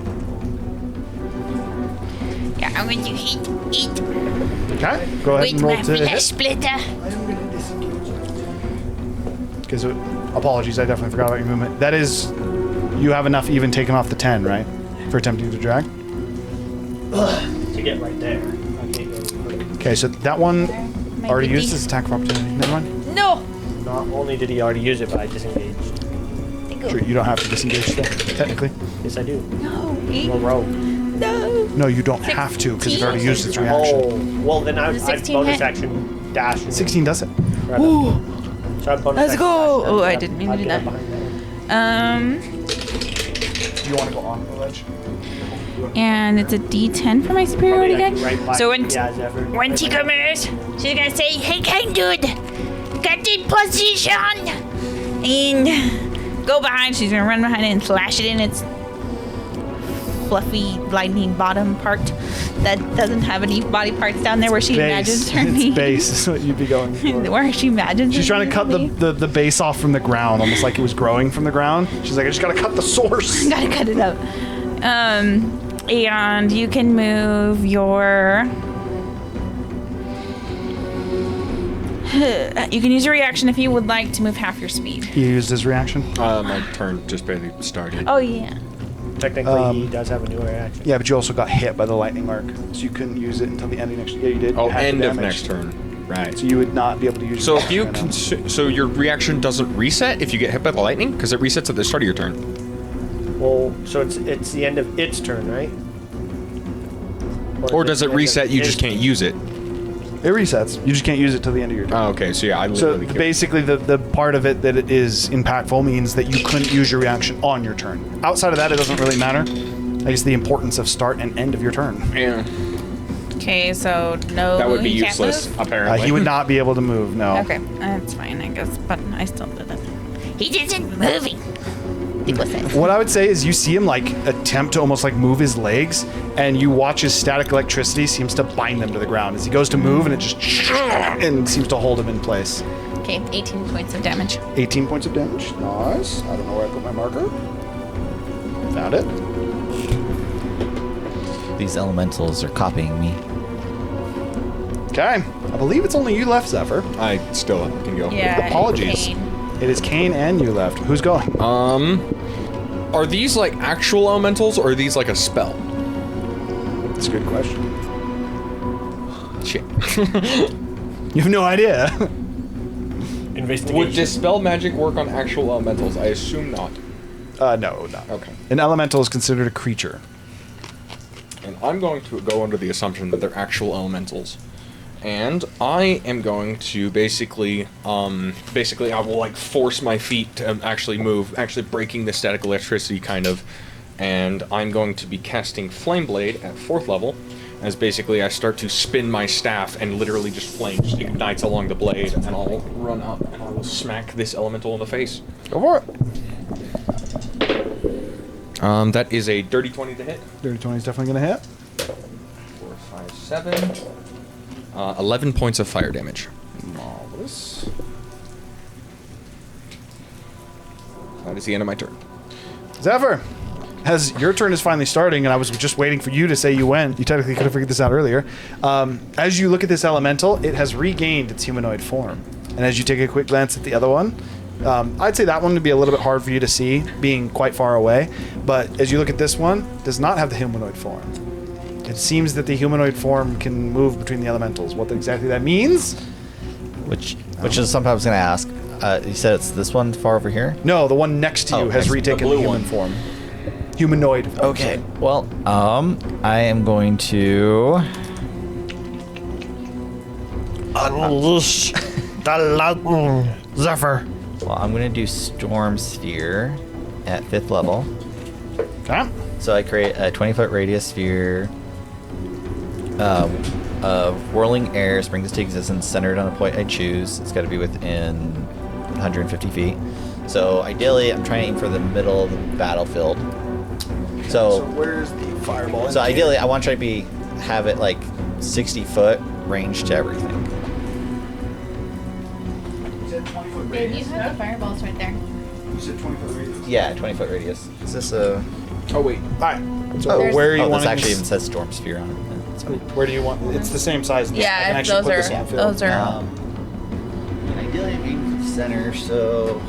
Yeah, I'm going to hit it Okay, go ahead with and roll my to hit. flesh splitter. Because apologies, I definitely forgot about your movement. That is, you have enough even taken off the 10, right? For attempting to drag. To get right there. I can't go any further. Okay, so that one Might already be used decent. his attack of opportunity. Never mind. No. Not only did he already use it, but I disengaged. Sure, you don't have to disengage still, technically. Yes, I do. No. I'm a rogue. No. No, you don't have to because it's already used its reaction. Oh, well then I Does I 16 bonus hit? action dash. and 16 does it. grab it. So I bonus Let's action go. dash, Oh, I grab- didn't mean I'd to do get that. up behind You want to go on the ledge? And it's a D10 for my superiority Probably, guy. like, right by- So when yeah, Zephyr. when Tika moves, she's gonna say, "Hey, kind dude, get in position," and go behind. She's gonna run behind it and slash it in its fluffy lightning bottom part that doesn't have any body parts down there where she imagines her knee. Its base is what you'd be going for. Where she imagines. She's her trying to cut knee. the base off from the ground, almost like it was growing from the ground. She's like, I just gotta cut the source. Gotta cut it up. And you can move your. You can use your reaction if you would like to move half your speed. He used his reaction. My turn just barely started. Oh yeah. Technically, he does have a newer action. Yeah, but you also got hit by the lightning mark, so you couldn't use it until the end of next. Yeah, you did. Oh, You had the end of damage. next turn. Right. So you would not be able to use. So your if you reaction right now. so your reaction doesn't reset if you get hit by the lightning because it resets at the start of your turn. Well, so it's the end of its turn, right? Or is does the it end of reset? You his just can't turn? use it. It resets. You just can't use it till the end of your turn. Oh, okay. So yeah, I So literally can't. basically, the part of it that it is impactful means that you couldn't use your reaction on your turn. Outside of that, it doesn't really matter. I guess the importance of start and end of your turn. Yeah, Okay, so no. that would be he can't useless move? apparently. He would not be able to move. No. Okay, that's fine, I guess. But I still did it. He isn't moving. Tickle says. What I would say is you see him like attempt to almost like move his legs, and you watch his static electricity seems to bind them to the ground as he goes to move, and it just and seems to hold him in place. Okay, 18 points of damage. 18 points of damage. Nice. I don't know where I put my marker. Found it. These elementals are copying me. Okay. I believe it's only you left, Zephyr. I still can go. Yeah. Apologies. Kane. It is Kane and you left. Who's going? Are these like actual elementals or are these like a spell? That's a good question. Shit. You have no idea. Investigation. Would dispel magic work on actual elementals? I assume not. No. Okay. An elemental is considered a creature. And I'm going to go under the assumption that they're actual elementals. And I am going to basically I will like force my feet to actually move, actually breaking the static electricity kind of. And I'm going to be casting Flame Blade at 4th level, as basically I start to spin my staff and literally just flame just ignites along the blade, and I'll run up and I will smack this elemental in the face. Go for it. That is a dirty 20 to hit. Dirty 20 is definitely going to hit. 4, 5, 7. 11 points of fire damage. Marvelous. That is the end of my turn. Zephyr, as your turn is finally starting, and I was just waiting for you to say you went. You technically could have figured this out earlier. As you look at this elemental, it has regained its humanoid form. And as you take a quick glance at the other one, I'd say that one would be a little bit hard for you to see, being quite far away. But as you look at this one, it does not have the humanoid form. It seems that the humanoid form can move between the elementals. What exactly that means? Which is something I was going to ask. You said it's this one far over here? No, the one next to you Oh, has next- the retaken the blue human one. form. Humanoid. Okay. Well, I am going to Unleash the lightning, Zephyr. Well, I'm going to do Storm Sphere at 5th level. Okay. So I create a 20-foot radius sphere of whirling air, springs into existence, centered on a point I choose. It's got to be within 150 feet. So ideally, I'm trying to aim for the middle of the battlefield. So where's the fireball? So ideally, I want to try to have it like 60 foot range to everything. You said 20-foot Babe, you radius. have the fireballs right there. You said 20-foot radius. Yeah, 20-foot radius. Is this a? Oh wait. All right. So Oh, where are you this wanting actually this- even says storm sphere on it. That's funny. Where do you want? It's the same size. As this. I can Yeah, actually those put this are on field. those are. Ideally, I'm aiming for the center, so.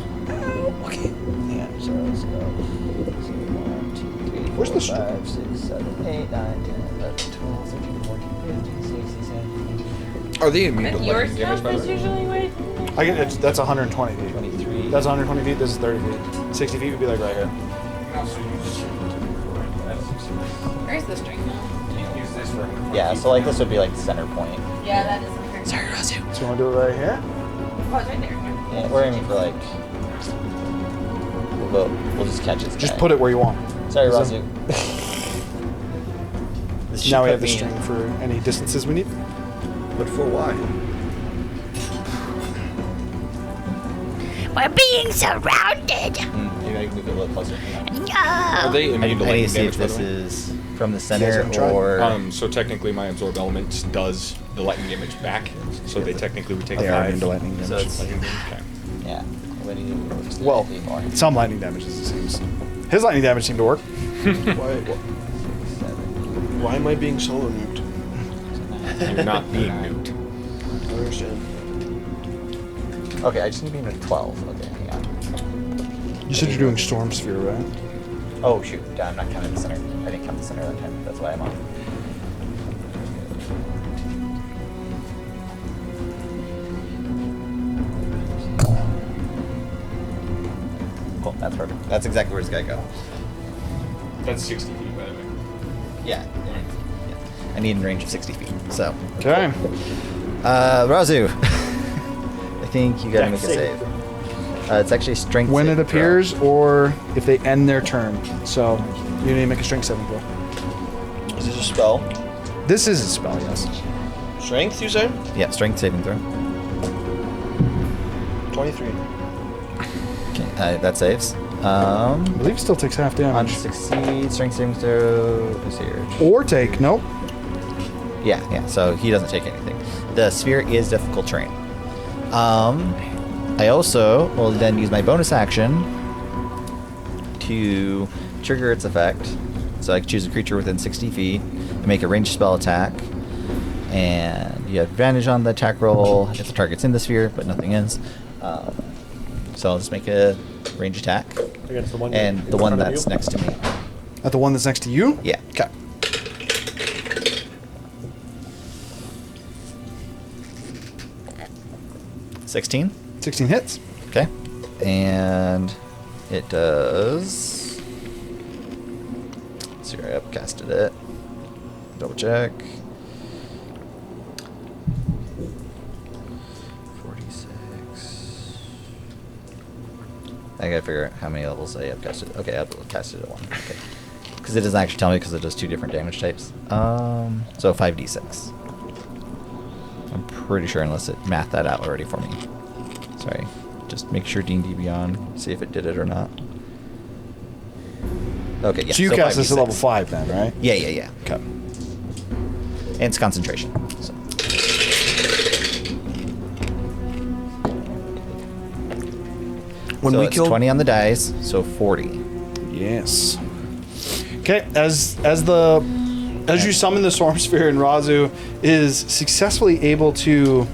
Okay. Yeah, so let's go. So 1, 2, 3, 4, Where's the 5, 6, 7, 8, 9, 10, 11, 12, 13, 14, 15, 16, 17, Are they immune to But your lightning damage, stuff by the is way? usually way. I can. That's 120 feet. 23. That's 120 feet. This is 30 feet. 60 feet would be like right here. Where's the string now? Yeah, so like this would be like the center point. Yeah, that is okay. Sorry, Razu. So you want to do it right here? Oh, it's right there. Yeah, we're aiming for like. We'll just catch it. Just put it where you want. Sorry, Is Razu. This Now we should have the put me- string for any distances we need. But for why? We're being surrounded. Maybe I can move it a little closer. Are No. they I immune to need lightning to see damage, if by this the way? is from the guys center haven't tried? or. So technically my absorb element does the lightning damage back, so they technically would take They are 5. immune to lightning So damage. it's- Lightning damage, okay. Yeah. We need Well, more. some lightning damage, as it seems. His lightning damage seemed to work. Why am I being solo nuked? You're not being nuked. I don't understand. Okay, I just need to be in 12. Okay, hang on. You said you're doing Storm Sphere, right? Oh shoot, I'm not counting the center. I didn't count the center that time. That's why I'm on. Cool, that's perfect. That's exactly where it's gotta go. That's 60 feet, by the way. Yeah. I need a range of 60 feet. So, Okay. Razu, I think you gotta make Dex a save. save. It's actually strength. When it saving throw. appears or if they end their turn. So you need to make a strength saving throw. Is this a spell? This is a spell, yes. Strength, you say? Yeah, strength saving throw. 23. Okay, that saves. I believe it still takes half On damage. succeed, strength saving throw is here. Or take, nope. Yeah, so he doesn't take anything. The sphere is difficult terrain. I also will then use my bonus action to trigger its effect. So I can choose a creature within 60 feet and make a ranged spell attack. And you have advantage on the attack roll if the target's in the sphere, but nothing is. So I'll just make a range attack. Against the one. And in the one front of that's you? next to me. At the one that's next to you? Yeah. Okay. $16. 16 hits. Okay. And it does. Let's see where I upcasted it. Double check. 46. I gotta figure out how many levels I upcasted. Okay, I upcasted it 1. Okay. Because it doesn't actually tell me because it does 2 different damage types. So 5d6. I'm pretty sure unless it mathed that out already for me. Sorry. Just make sure D&D Beyond, see if it did it or not. Okay, yeah. So you cast this at 5d6. level 5 then, right? Yeah. Okay. And it's concentration. So. When So we it's killed 20 on the dice, so 40. Yes. Okay, as you summon the Storm Sphere and Razu is successfully able to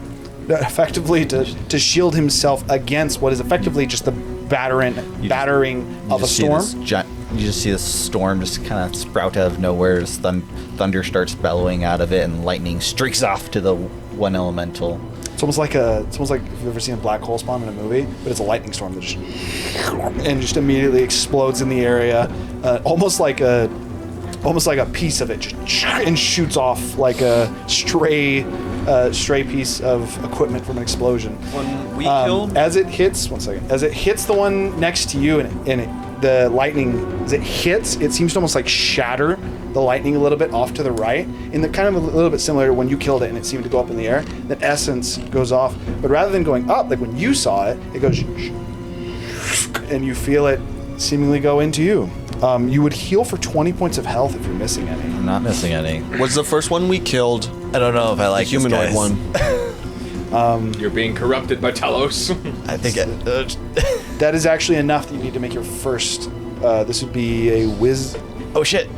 effectively to shield himself against what is effectively just the battering You of a just see storm. this you just see this storm just kind of sprout out of nowhere as thunder starts bellowing out of it and lightning streaks off to the one elemental. It's almost like if you've ever seen a black hole spawn in a movie, but it's a lightning storm that just immediately explodes in the area, almost like a piece of it just and shoots off like a stray piece of equipment from an explosion. when we killed As it hits the one next to you the lightning, as it hits, it seems to almost like shatter the lightning a little bit off to the right, in the kind of a little bit similar to when you killed it and it seemed to go up in the air. That essence goes off, but rather than going up, like when you saw it, it goes, and you feel it seemingly go into you. You would heal for 20 points of health if you're missing any. I'm not missing any. was the first one we killed I don't know if I like The humanoid this, guys. one. You're being corrupted by Talos. I think That is actually enough that you need to make your first. This would be a oh shit.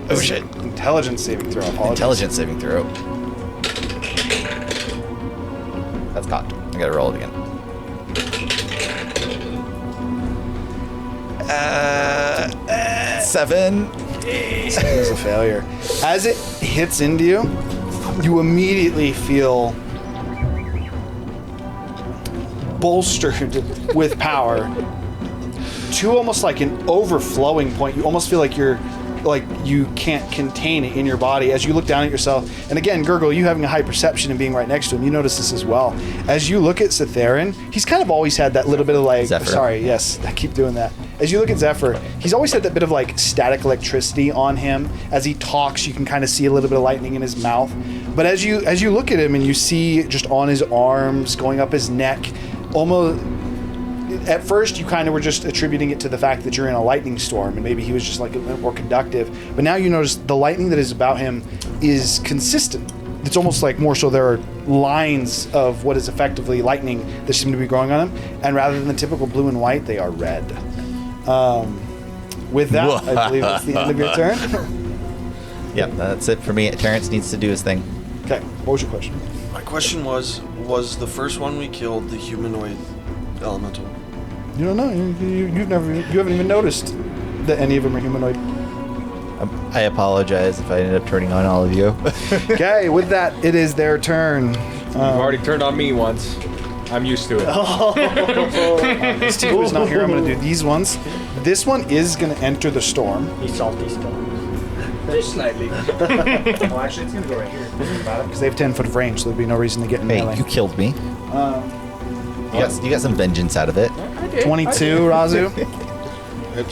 Oh shit. intelligence saving throw. Apologies. Intelligence saving throw. That's cocked. I gotta roll it again. 7. It is a failure. As it hits into you, you immediately feel bolstered with power to almost like an overflowing point. You almost feel like you can't contain it in your body as you look down at yourself. And again, Gurgle, you having a high perception and being right next to him, you notice this as well. As you look at Cytherin, he's kind of always had that little bit of like... Zephyr. Sorry, yes, I keep doing that. As you look at Zephyr, he's always had that bit of like static electricity on him. As he talks, you can kind of see a little bit of lightning in his mouth. But as you look at him and you see just on his arms, going up his neck, almost... At first, you kind of were just attributing it to the fact that you're in a lightning storm, and maybe he was just like a bit more conductive. But now you notice the lightning that is about him is consistent. It's almost like more so there are lines of what is effectively lightning that seem to be growing on him, and rather than the typical blue and white, they are red. With that, I believe that's the end of your turn. Yep, that's it for me. Terrence needs to do his thing. Okay, what was your question? My question was the first one we killed the humanoid elemental? You don't know. You haven't even noticed that any of them are humanoid. I apologize if I ended up turning on all of you. Okay, with that, it is their turn. You've already turned on me once. I'm used to it. This team is not here. I'm going to do these ones. This one is going to enter the storm. He's salty still. Just slightly. Well, actually, it's going to go right here. Because they have 10 foot of range, so there'd be no reason to get in Hey, melee. you killed me. You got some vengeance out of it. 22, Razu.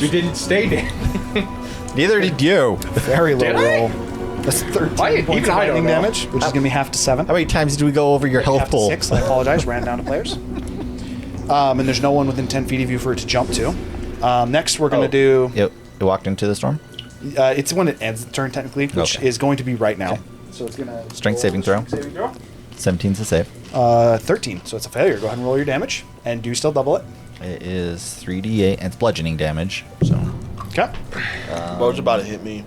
You didn't stay there. Neither did you. Very low Did I? roll. That's 13 Why? points Even of I don't lightning know. damage, which is going to be half to 7. How many times did we go over your health Half to pool? 6. I apologize. Ran down to players. And there's no one within 10 feet of you for it to jump to. Next, we're going to do... Yep. You walked into the storm. It's when it ends the turn, technically, which Okay. is going to be right now. So it's going to... Strength saving throw. 17's a save. 13, so it's a failure. Go ahead and roll your damage, and do still double it. It is 3d8 and it's bludgeoning damage. So, Okay. What was about to hit me?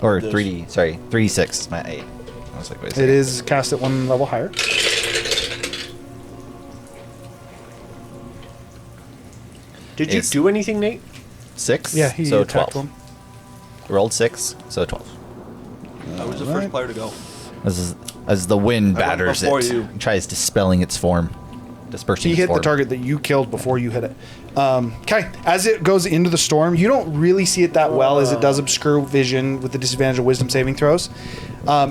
or This. 3d6 is my 8. I was like, wait a It second. is cast at one level higher. Did you It's- do anything, Nate? 6. Yeah, he so attacked 12. one. Rolled 6, so 12. I was the first player to go. As the wind I went batters before it, you. tries dispelling its form, dispersing He its hit the form. target that you killed before you hit it. Okay, as it goes into the storm, you don't really see it that well as it does obscure vision with the disadvantage of wisdom saving throws.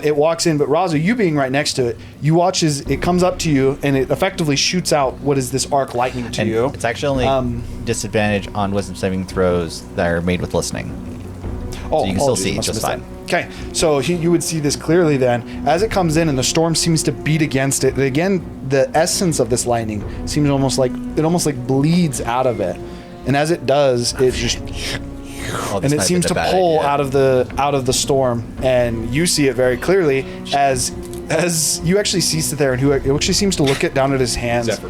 It walks in, but Razu, you being right next to it, you watch as it comes up to you and it effectively shoots out what is this arc lightning to And you. it's actually only disadvantage on wisdom saving throws that are made with listening. Oh, you can still apologies, see it must have just missed that. Okay, so you would see this clearly then. As it comes in and the storm seems to beat against it, and again, the essence of this lightning seems almost like bleeds out of it. And as it does, it just... Oh, this and might it have seems been to a bad pull idea. out of the storm, and you see it very clearly as you actually see Cytherin, who actually seems to look down at his hands. Zephyr.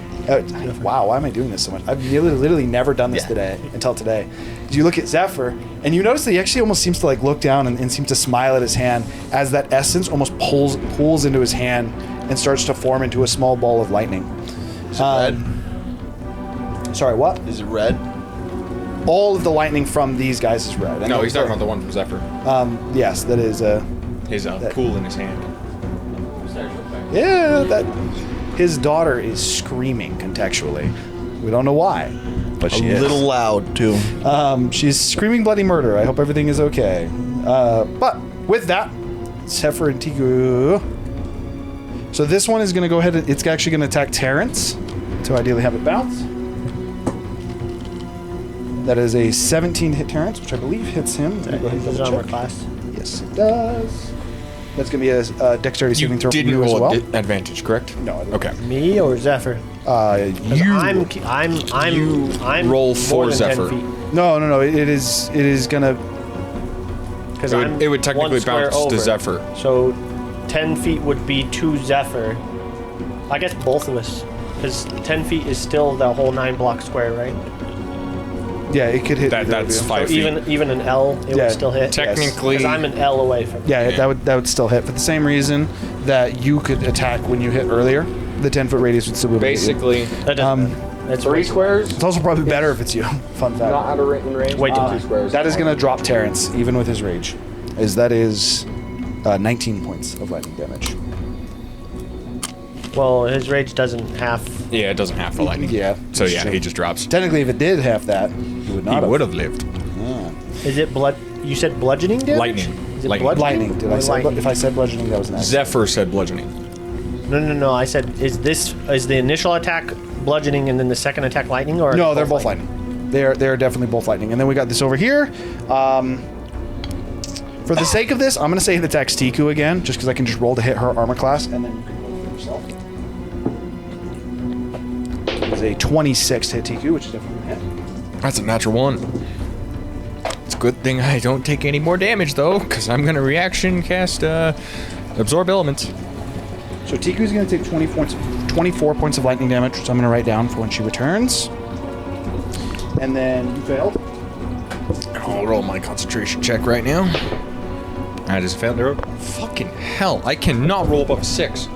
Wow, why am I doing this so much? I've literally never done this until today. You look at Zephyr, and you notice that he actually almost seems to like look down and seem to smile at his hand as that essence almost pulls into his hand and starts to form into a small ball of lightning. Is it red? Sorry, what? Is it red? All of the lightning from these guys is red. No, he's talking about the one from Zephyr. Yes, that is. His pool in his hand. Yeah, that his daughter is screaming contextually. We don't know why, but she A is. little loud too. She's screaming bloody murder. I hope everything is okay. But with that, Zephyr and Tiku. So this one is going to go ahead. It's actually going to attack Terrence. To ideally have it bounce. That is a 17 hit Terrence, which I believe hits him. Let me go ahead and His double armor check. class. Yes, it does. That's going to be a dexterity saving You throw for didn't you as roll well. advantage, correct? No, I didn't. Okay. Me or Zephyr? 'Cause You. I'm roll more for than 10 Zephyr. feet. No. It is gonna. Because It would technically bounce to Zephyr. So 10 feet would be to Zephyr. I guess both of us. Because 10 feet is still the whole 9-block square, right? Yeah, it could hit. That's either of you. 5 So feet. even an L, it Yeah, would still hit? Technically, Because I'm an L away from it. Yeah, that would still hit for the same reason that you could attack when you hit earlier. The 10-foot radius would still be able to hit you. basically That doesn't matter. That's 3 way- squares. It's also probably better if it's you. Fun fact. Not out of range. Way too much. 2 squares. That is going to drop Terrence, even with his rage. That is 19 points of lightning damage. Well, his rage doesn't half. Yeah, it doesn't have the lightning. Yeah. So that's yeah, true. he just drops. Technically, if it did have that, he would not He would have lived. Yeah. Is it blood? You said bludgeoning damage? Lightning. Is it Lightning. bludgeoning? Lightning. Did I Or say? lightning? If I said bludgeoning, that was an accident. Zephyr said bludgeoning. No. I said, is the initial attack bludgeoning and then the second attack lightning, or? No, they're both lightning. They're definitely both lightning. And then we got this over here. For the sake of this, I'm going to say it attacks Tiku again, just because I can just roll to hit her armor class, and then you can roll for yourself. It's a 26 to hit Tiku, which is definitely a hit. That's a natural 1. It's a good thing I don't take any more damage though, because I'm gonna reaction cast absorb elements. So Tiku's going to take 24 points of lightning damage, which I'm going to write down for when she returns. And then you failed. I'll roll my concentration check right now. I just failed there. Fucking hell! I cannot roll above 6.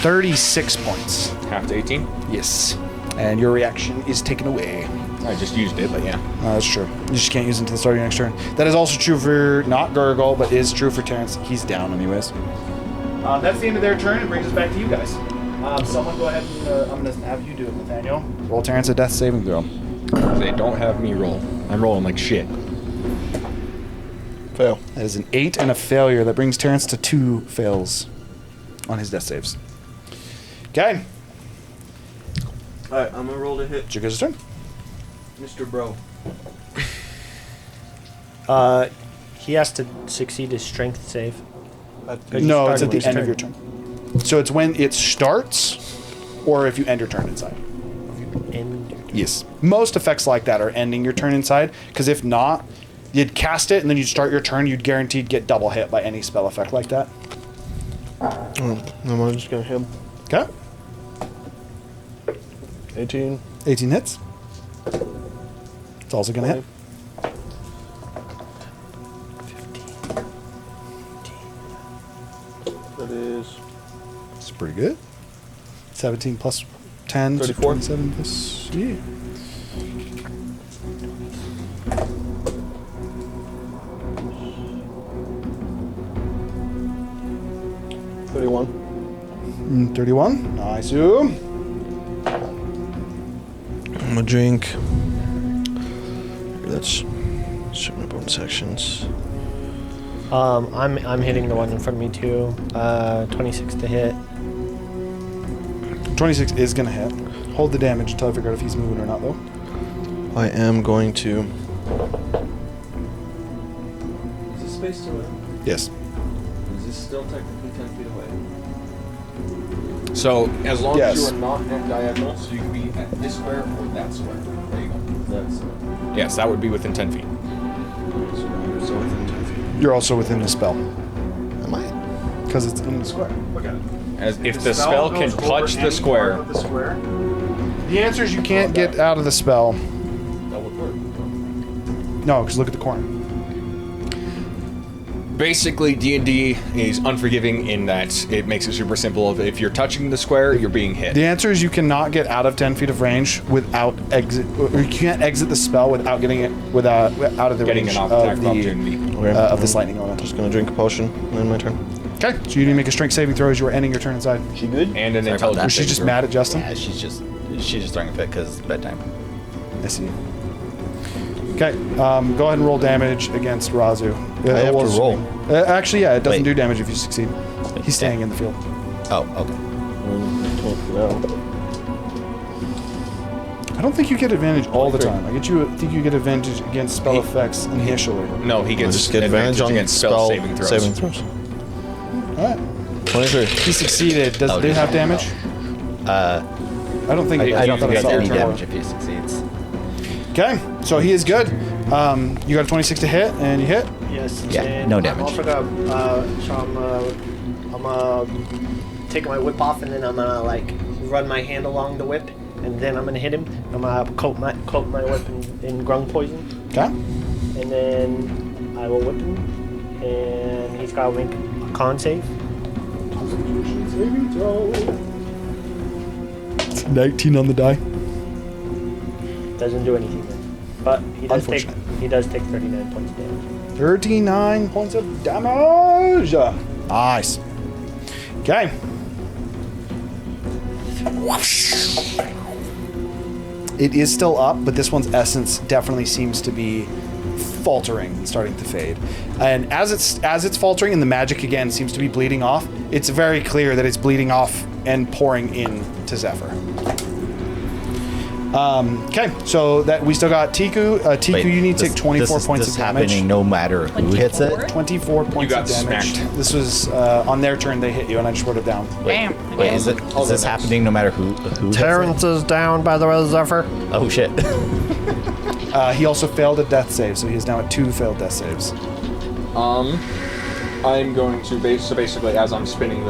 36 points. Half to 18. Yes. And your reaction is taken away. I just used it, but yeah. That's true. You just can't use it until the start of your next turn. That is also true for not Gurgle, but is true for Terrence. He's down anyways. That's the end of their turn. It brings us back to you guys. Someone go ahead and I'm going to have you do it, Nathaniel. Roll Terrence a death saving throw. They don't have me roll. I'm rolling like shit. Fail. That is an 8 and a failure. That brings Terrence to 2 fails on his death saves. Okay. Alright, I'm gonna roll to hit It's your guys' turn. Mr. Bro. He has to succeed his strength save. No, it's at the his end of turn. your turn. So it's when it starts, or if you end your turn inside. And Yes. Most effects like that are ending your turn inside, because if not, you'd cast it and then you'd start your turn, you'd guaranteed get double hit by any spell effect like that. I'm just gonna hit him. Okay. 18. 18 hits. It's also going to hit. That is It's pretty good. 17 plus 10, so 34. 27 plus... Yeah. $31. 31. Nice. Ooh. I'm gonna drink. Let's check my bone sections. I'm hitting the one in front of me too. 26 to hit. 26 is going to hit. Hold the damage until I figure out if he's moving or not, though. I am going to. Is this space still in? Yes. Is this still technically 10 feet away? So as long Yes. as you are not at diagonal, so you can be at this square or that square. There you go. That's Yes, that would be within 10 feet. so now you're still within 10 feet. You're also within the spell, Am I? because it's in the square. Look at it. As if the spell can goes over touch the any square. part of the square. The answer is you can't get out of the spell. That would work. No, because look at the corner. Basically, D&D is unforgiving in that it makes it super simple. If you're touching the square, you're being hit. The answer is you cannot get out of 10 feet of range without exit. Or you can't exit the spell without getting it out of the Getting range an of attack opportunity. Okay. of this lightning elemental. Just gonna drink a potion and then my turn. Okay, so you need to make a strength saving throw as you were ending your turn inside. She good? And an Sorry about that. Was she intelligence. just mad at Justin? Yeah, she's just throwing a fit because it's bedtime. I see. Okay, go ahead and roll damage against Razu. I have to roll. Actually, yeah, it doesn't Wait. do damage if you succeed. He's staying in the field. Oh, okay. I don't think you get advantage all the time. I think you get advantage against spell effects initially. No, he I gets just get advantage on against spell saving throws. All right. 23. He succeeded. Does Oh, it have damage? Uh, I don't think. I don't thought think he I gets saw any it. damage if he succeeds. Okay, so he is good. You got a 26 to hit, and you hit. Yes. Yeah, and no damage. I'm also gonna, so I'm take my whip off, and then I'm gonna like run my hand along the whip, and then I'm gonna hit him. I'm gonna coat my whip in grung poison, Okay. and then I will whip him, and he's gotta make a con save. It's 19 on the die. Doesn't do anything then, but he does take 39 points of damage. 39 points of damage. Nice. Okay. It is still up, but this one's essence definitely seems to be faltering and starting to fade. And as it's faltering and the magic again seems to be bleeding off, it's very clear that it's bleeding off and pouring in to Zephyr. Okay, so that we still got Tiku. Tiku, Wait, you need to take 24 points this of damage. happening no matter who hits it. 24 points got of damage. smacked. This was on their turn. They hit you, and I just wrote it down. Damn. Wait, is this happening no matter who hits Terrence is down, by the way, Zephyr. it? Oh shit. He also failed a death save, so he is now at 2 failed death saves. I'm going to basically as I'm spinning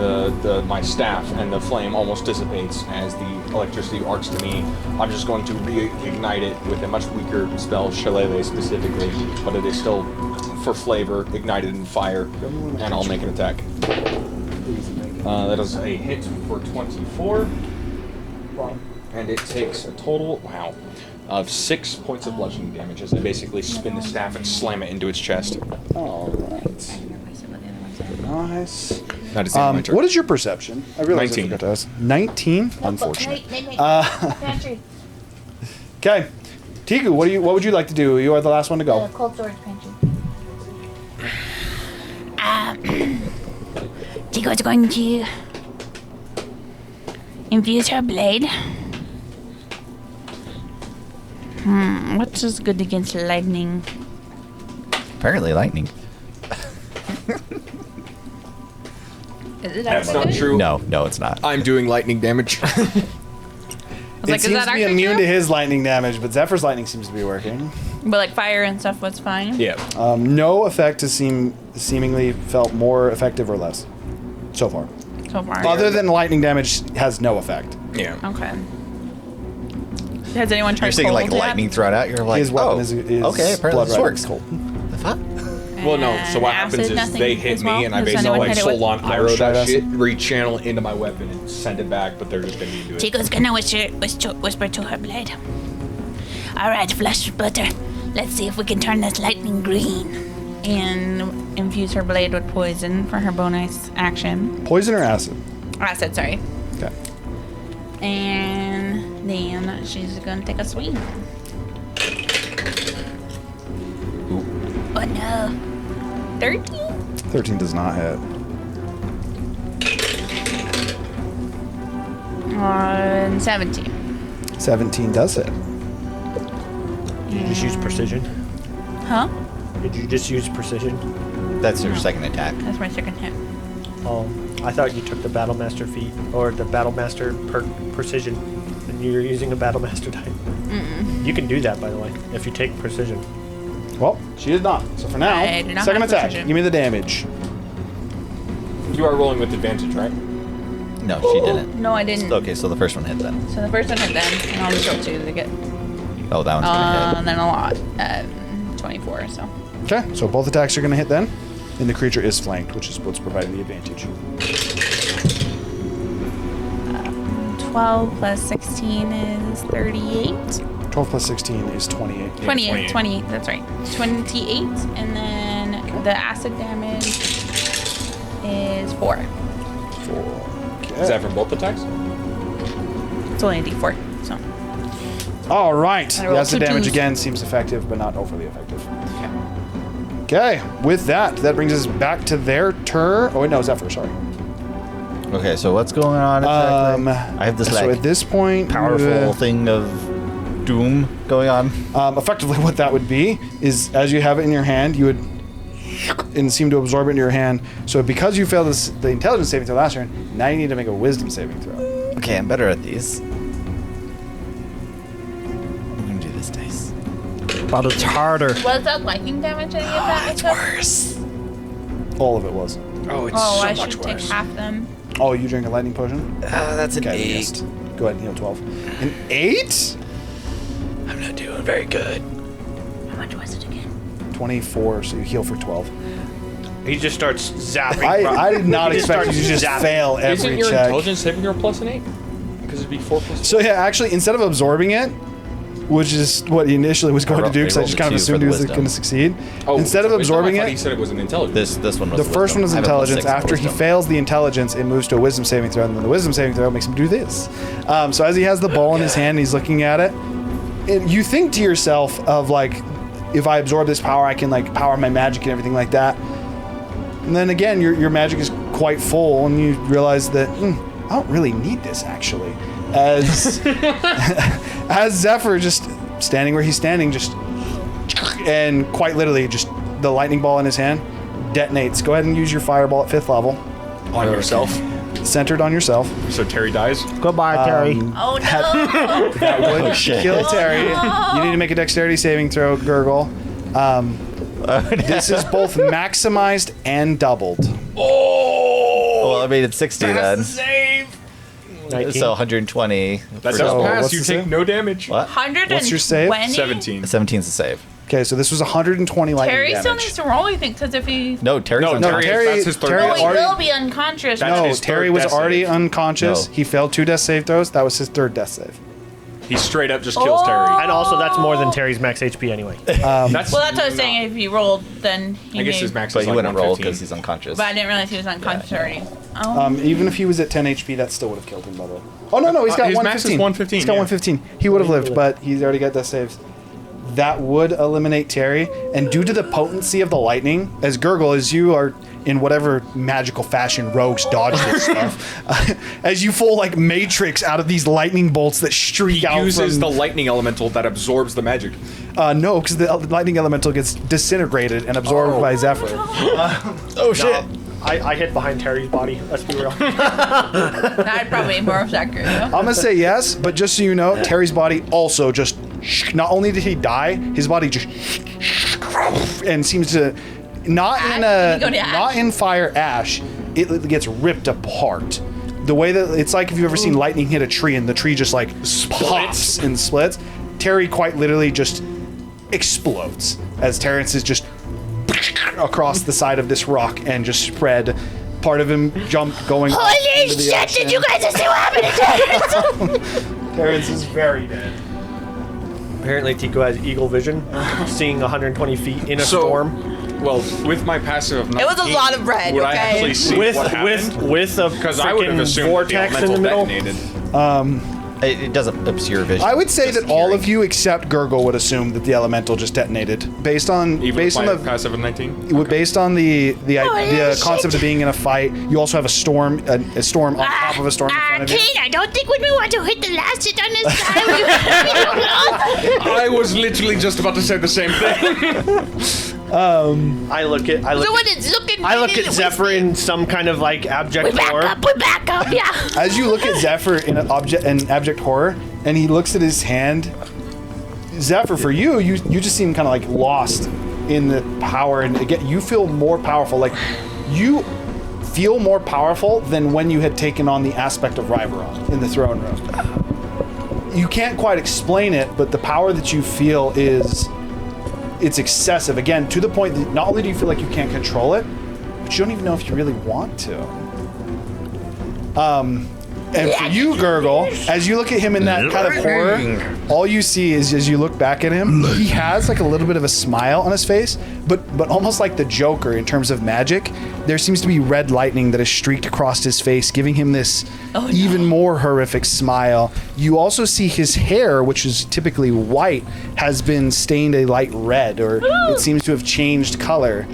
my staff and the flame almost dissipates as the electricity arcs to me, I'm just going to reignite it with a much weaker spell, Shillelagh specifically, but it is still for flavor, ignited in fire, and I'll make an attack. That is a hit for 24, and it takes a total of 6 points of bludgeoning damage as I basically spin the staff and slam it into its chest. All right. Nice. That is my turn. What is your perception? I realized 19. I forgot to ask. 19? Unfortunate. Pantry. Okay. Tiku, what would you like to do? You are the last one to go. The cold storage pantry. Tico's going to infuse her blade. What's just good against lightning? Apparently lightning. Is it That's not true. No, it's not. I'm doing lightning damage. I was It like, is seems that to be actually immune true? to his lightning damage, but Zephyr's lightning seems to be working. But like fire and stuff was fine. Yeah. No effect has seemingly felt more effective or less so far. So far. Other than lightning damage has no effect. Yeah. Okay. Has anyone tried You're seeing cold like yet? lightning thrown out. You're like, His weapon oh, is okay. Apparently blood this red works. cold. The fuck? Well, no. So what Acid, happens is nothing they hit as well? me, and I Has basically anyone like hit it with- full on Don't arrow try that that. shit, rechannel into my weapon and send it back. But they're just gonna do it. Tico's gonna whisper to her blade. Alright, flesh splitter. Let's see if we can turn this lightning green. And infuse her blade with poison for her bonus action. Poison or acid? Acid, sorry. Okay. And then she's gonna take a swing. Oh no. 13? 13 does not hit. 17. 17 does hit. Did you just use precision? Huh? Did you just use precision? That's your second attack. That's my second hit. Oh, I thought you took the Battlemaster feat or the Battlemaster precision, and you're using a Battlemaster type. You can do that, by the way, if you take precision. Well, she did not. So for now, I do not second have attack. precision. Give me the damage. You are rolling with advantage, right? No, she didn't. No, I didn't. Okay, so the first one hit then. So the first one hit then, and I'll just roll 2 to get. Oh, that one's gonna And then a lot. 24, so. Okay, so both attacks are going to hit then. And the creature is flanked, which is what's providing the advantage. 12 plus 16 is 38. 12 plus 16 is 28. 28, 28, that's right. 28, and then the acid damage is 4. 4. Okay. Is that from both attacks? It's only a d4, so. All right. I rolled The acid 2 damage twos. again seems effective, but not overly effective. Okay, with that brings us back to their turn. Oh, wait, no, Zephyr, sorry. Okay, so what's going on exactly? I have this so like at this point, powerful thing of doom going on. effectively what that would be is as you have it in your hand, you would and seem to absorb it into your hand. So because you failed the intelligence saving throw last turn, now you need to make a wisdom saving throw. Okay, I'm better at these. I'm gonna do this dice. But it's harder. Was that lightning damage any of that? It's Worse. All of it was. Oh, it's Oh, so I much should take worse. half them. Oh, you drink a lightning potion? That's an Okay, 8. missed. Go ahead and heal 12. An 8? I'm not doing very good. How much was it again? 24, so you heal for 12. He just starts zapping. I did not He just expect you to starts just zapping. fail Isn't every your check. intelligence saving throw plus an 8? Because it'd be 4 plus. So yeah, actually, instead of absorbing it, which is what he initially was going to do, because I rolled just a kind of 2 for assumed the he was wisdom. going to succeed. Oh, Instead of wisdom? absorbing I thought he it, said it was an intelligence. This one was the first one was I have a plus intelligence. 6 for After he wisdom. fails the intelligence, it moves to a wisdom saving throw, and then the wisdom saving throw makes him do this. So as he has the ball in his hand, he's looking at it. You think to yourself of like, if I absorb this power, I can like power my magic and everything like that. And then again, your magic is quite full, and you realize that I don't really need this actually. As as Zephyr just standing where he's standing, just and quite literally, just the lightning ball in his hand detonates. Go ahead and use your fireball at 5th level, On yourself. centered on yourself. So Terry dies. Goodbye, Terry. Oh no! That would kill Terry. You need to make a dexterity saving throw, Gurgle. This is both maximized and doubled. Well, I made it 60 then. Save. 19. So 120. That So, does pass. what's You the take save? no damage. What? 120. What's your save? 17. 17's the save. Okay, so this was 120 lightning Terry still damage. needs to roll, I think, because if he. No, Terry's No, on No, top. Terry- that's his third Terry Oh, he already- will be unconscious. That's No, his Terry third was death already save. unconscious. No. He failed 2 death save throws. That was his 3rd death save. He straight up just kills Terry. And also, that's more than Terry's max HP anyway. That's Well, that's what I was saying. If he rolled, then he I guess may- his max But is he like wouldn't roll 115. because he's unconscious. But I didn't realize he was unconscious already. Oh. Even if he was at 10 HP, that still would have killed him, by the way. Oh, no, he's got his max 115. is 115, He's got yeah. 115. He would have lived, but he's already got death saves. That would eliminate Terry. And due to the potency of the lightning, as Gurgle, as you are in whatever magical fashion rogues dodge this stuff, as you full like matrix out of these lightning bolts that streak He out uses from... the lightning elemental that absorbs the magic. No, because the lightning elemental gets disintegrated and absorbed by Zephyr. Oh shit! I hit behind Terry's body. Let's be real. That'd probably be more accurate. I'm gonna say yes, but just so you know, Terry's body also just... Not only did he die, his body just... And seems to... Not in Did he go to not ash? in fire ash. It gets ripped apart. The way that it's like if you've ever seen lightning hit a tree and the tree just like pops and splits. Terry quite literally just explodes as Terrence is just across the side of this rock and just spread. Part of him jumped going. up Holy into the shit! ocean. Did you guys just see what happened to Terrence? Terrence is very dead. Apparently, Tico has eagle vision, seeing 120 feet in a So- storm. Well, with my passive of 19, It was a lot of red, would I okay? actually see With what happened? a Because I would have freaking assumed vortex that the in the elemental middle. detonated. It doesn't obscure vision. I would say Just that all hearing. of you except Gurgle would assume that the elemental just detonated based on Even based with on my the passive of 19? based on the shit. concept of being in a fight. You also have a storm a storm on top of a storm in front of you. Kate, I don't think when we want to hit the last hit on this guy, we I was literally just about to say the same thing. I look at So when it's looking I look right at in the Zephyr whiskey. in some kind of like abject We back horror. up, yeah. As you look at Zephyr in an abject horror, and he looks at his hand, Zephyr, for you just seem kind of like lost in the power, and again, you feel more powerful. Like you feel more powerful than when you had taken on the aspect of Rivaron in the throne room. You can't quite explain it, but the power that you feel it's excessive. Again, to the point that not only do you feel like you can't control it, but you don't even know if you really want to. And for you, Gurgle, as you look at him in that kind of horror, all you see is as you look back at him, he has like a little bit of a smile on his face, but almost like the Joker in terms of magic. There seems to be red lightning that is streaked across his face, giving him this even more horrific smile. You also see his hair, which is typically white, has been stained a light red, or it seems to have changed color.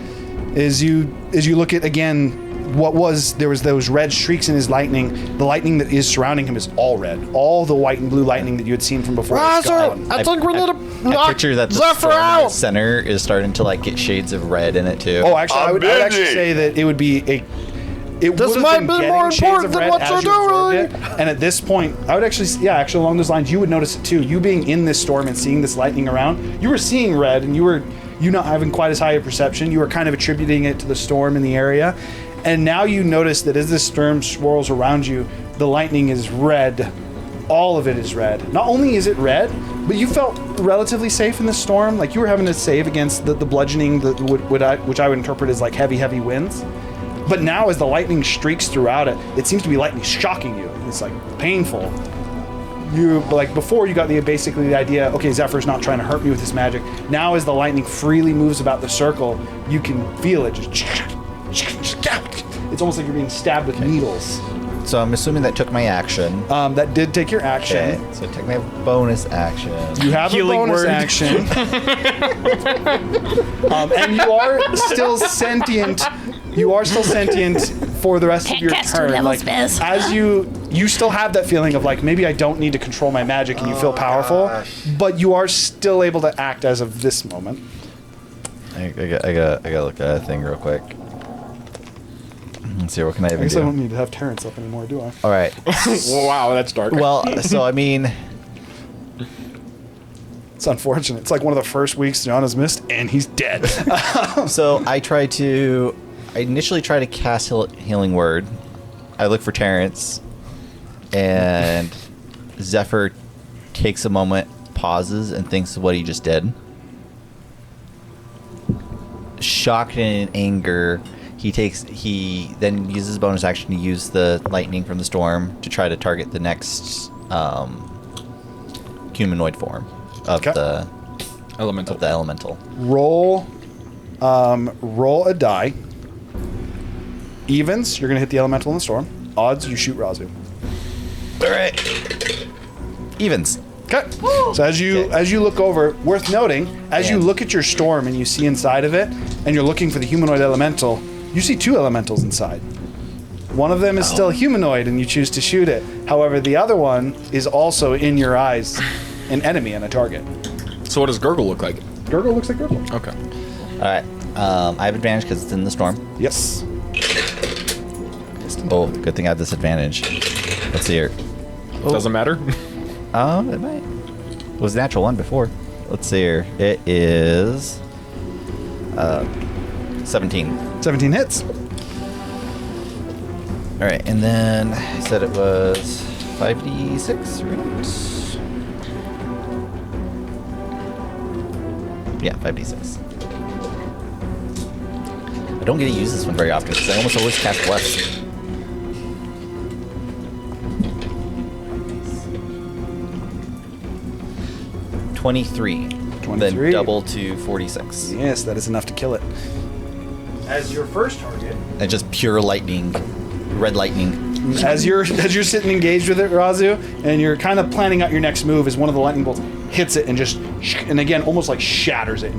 As you look at again. There was those red streaks in his lightning. The lightning that is surrounding him is all red. All the white and blue lightning that you had seen from before is gone. I think we need to I knock picture that the Zephyr storm in the out. center is starting to like get shades of red in it too. Oh, actually, I would actually say that it would be It This would have might been be getting more shades important of than red what as you're you absorbed doing. it. And at this point, I would actually, actually along those lines, you would notice it too. You being in this storm and seeing this lightning around, you were seeing red, and you not having quite as high a perception. You were kind of attributing it to the storm in the area. And now you notice that as this storm swirls around you, the lightning is red. All of it is red. Not only is it red, but you felt relatively safe in the storm. Like you were having to save against the bludgeoning, which I would interpret as like heavy winds. But now as the lightning streaks throughout it, it seems to be lightning shocking you. It's like painful. Like before you got basically the idea, okay, Zephyr's not trying to hurt me with this magic. Now as the lightning freely moves about the circle, you can feel it just... It's almost like you're being stabbed with needles. So I'm assuming that took my action. That did take your action. Okay, so take my bonus action. You have Healing a bonus word. action. And you are still sentient. You are still sentient for the rest of Can't your cast turn. two-level Like spells. as you still have that feeling of like maybe I don't need to control my magic, and you feel powerful, but you are still able to act as of this moment. I gotta look at a thing real quick. Let's see, what can I I even guess I don't do? need to have Terrence up anymore, do I? All right. Wow, that's dark. Well, so I mean, It's unfortunate. It's like one of the first weeks John has missed, and he's dead. so I initially try to cast Healing Word. I look for Terrence, and Zephyr takes a moment, pauses, and thinks of what he just did. Shocked and in anger, he then uses bonus action to use the lightning from the storm to try to target the next humanoid form of Okay. the Elemental. elemental. roll a die. Evens, you're gonna hit the elemental in the storm. Odds, you shoot Razu. All right. Evens. Okay. So as you look over, worth noting, as you look at your storm and you see inside of it, and you're looking for the humanoid elemental, you see two elementals inside. One of them is still humanoid, and you choose to shoot it. However, the other one is also in your eyes, an enemy and a target. So what does Gurgle look like? Gurgle looks like Gurgle. Okay. All right. I have advantage because it's in the storm. Yes. Oh, good thing I have this advantage. Let's see here. Doesn't matter. It might. It was a natural one before. Let's see here. It is 17. 17 hits. All right, and then I said it was 5d6, right? Yeah, 5d6. I don't get to use this one very often because I almost always cast Bless. $23. 23. Then double to 46. Yes, that is enough to kill it. As your first target. And just pure lightning, red lightning. As you're sitting engaged with it, Razu, and you're kind of planning out your next move, as one of the lightning bolts hits it and just, and again, almost like shatters it.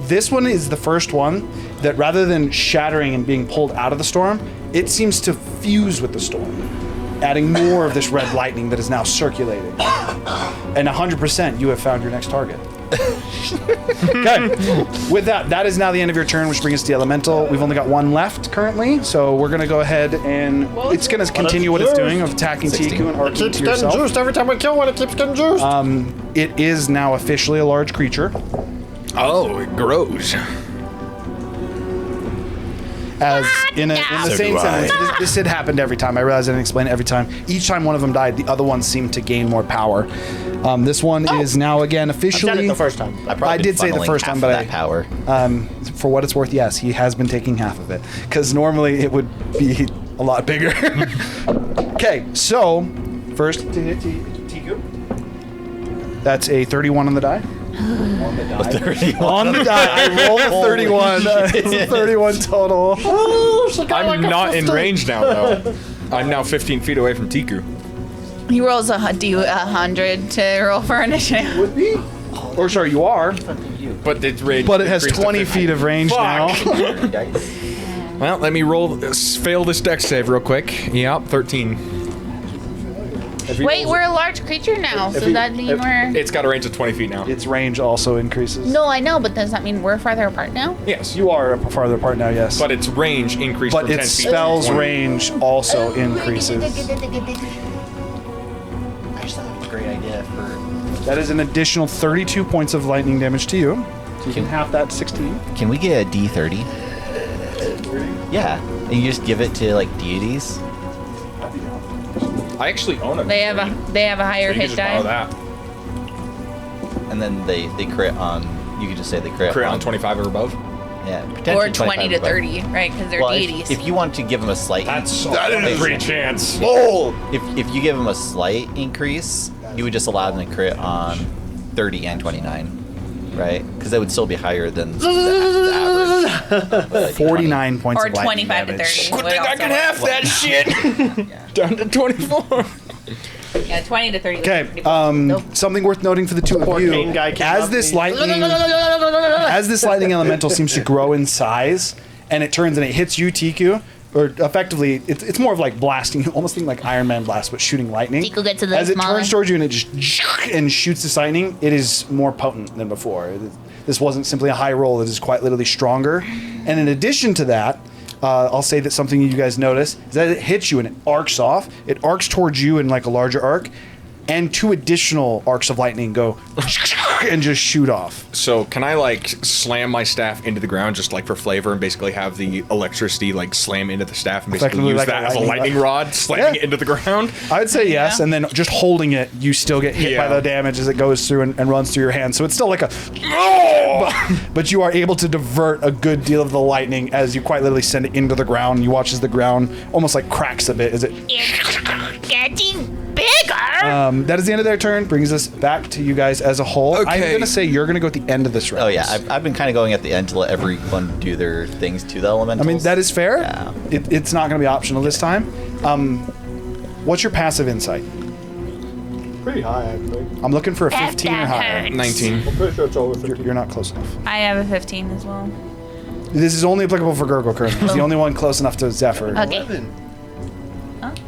This one is the first one that, rather than shattering and being pulled out of the storm, it seems to fuse with the storm, adding more of this red lightning that is now circulating. And 100%, you have found your next target. Okay. With that is now the end of your turn, which brings us to the elemental. We've only got one left currently, so we're going to go ahead and it's going to continue what it's doing of attacking 16. Tiku and It arcing keeps to getting yourself. juiced every time we kill one. It keeps getting juiced. It is now officially a large creature. Oh, it grows. As in the same sentence, this had happened every time. I realize I didn't explain it every time. Each time one of them died, the other one seemed to gain more power. This one is now again I said officially. it the first time. I did say it the first time, but that power. For what it's worth, yes, he has been taking half of it. Because normally it would be a lot bigger. Okay, so first to hit Tiku. That's a 31 on the die. On the die. I rolled a 31. It's a 31 total. I'm not in range now, though. I'm now 15 feet away from Tiku. He rolls a 100 to roll for initiative. Would be? Or sorry, you are. But it's range. But it has increased to 20 50. feet of range now. Well, let me fail this dex save real quick. Yep, 13. If he Wait, rolls we're a large creature now, If so he- that mean if- we're. It's got a range of 20 feet now. its range also increases. No, I know, but does that mean we're farther apart now? Yes. You are farther apart now, yes. But its range increased But from 10 its feet to spell's 20. range also increases. I just thought of a great idea for. That is an additional 32 points of lightning damage to you. So you can half that 16. Can we get a D30? Yeah, and you just give it to like deities. I actually own it. They have a higher You can hit just borrow die. that. And then they crit on. You could just say they crit, Crit on 25 or above. Yeah, Or potentially 20 to 25, but- 30, right? Because they're Well, deities. if you want to give them a slight, That is a Amazing. great chance. if you give them a slight increase, you would just allow them to crit on 30 and 29, right? Because that would still be higher than the average. Like 49 points or of lightning 25 to damage. 30. would also work. that shit. Down to 24. Yeah, 20 to 30. Okay, Nope. something worth noting for the two of Poor you. Kane guy came As up this and lightning elemental seems to grow in size, and it turns and it hits you, Tiku, or effectively, it's more of like blasting. You almost think like Iron Man blast, but shooting lightning. Tiku gets a little As it smaller. turns towards you and it just and shoots this lightning, it is more potent than before. This wasn't simply a high roll; it is quite literally stronger. And in addition to that, I'll say that something you guys notice is that it hits you and it arcs off. It arcs towards you in like a larger arc, and 2 additional arcs of lightning go and just shoot off. So can I like slam my staff into the ground just like for flavor and basically have the electricity like slam into the staff and basically Effectively use like a that as a lightning lightning rod, slamming Yeah. it into the ground? I'd say yes, Yeah. and then just holding it, you still get hit by Yeah. the damage as it goes through and runs through your hand. So it's still like a, but you are able to divert a good deal of the lightning as you quite literally send it into the ground. You watch as the ground almost like cracks a bit as it. It's getting bigger. That is the end of their turn. Brings us back to you guys as a whole. I'm Okay. gonna say you're gonna go at the end of this round. Oh yeah, I've been kind of going at the end to let everyone do their things to the elementals. I mean that is fair. Yeah. It's not gonna be optional this time. What's your passive insight? Pretty high, actually. I'm looking for a That 15 or higher. hurts. 19. I'm pretty sure it's over 50. You're not close enough. I have a 15 as well. This is only applicable for Gurgle currently. He's the only one close enough to Zephyr. Okay.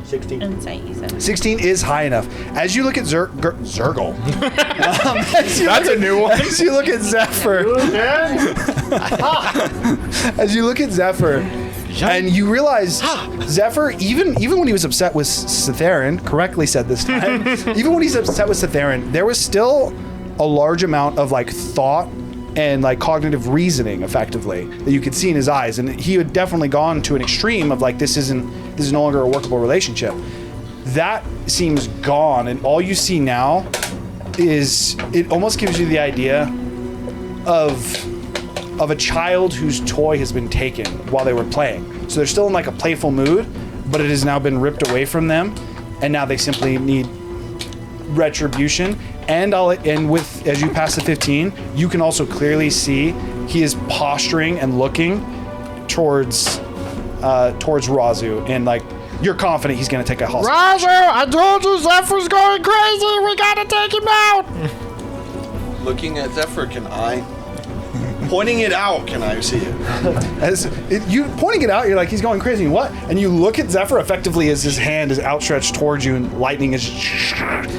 16. Insight, you said. 16 is high enough. As you look at Zurgle. That's a new one. As you look at Zephyr. As you look at Zephyr. And you realize Zephyr, even when he was upset with Cytherin, correctly said this time, even when he's upset with Cytherin, there was still a large amount of like thought and like cognitive reasoning, effectively, that you could see in his eyes. And he had definitely gone to an extreme of like this is no longer a workable relationship. That seems gone, and all you see now is it almost gives you the idea of a child whose toy has been taken while they were playing. So they're still in like a playful mood, but it has now been ripped away from them, and now they simply need retribution. And with as you pass the 15, you can also clearly see he is posturing and looking towards Razu, and like you're confident he's gonna take a hostage. Razu, I told you Zephyr's going crazy. We gotta take him out. Looking at Zephyr, can I? Pointing it out, can I see it? You pointing it out, you're like he's going crazy. What? And you look at Zephyr effectively as his hand is outstretched towards you, and lightning is.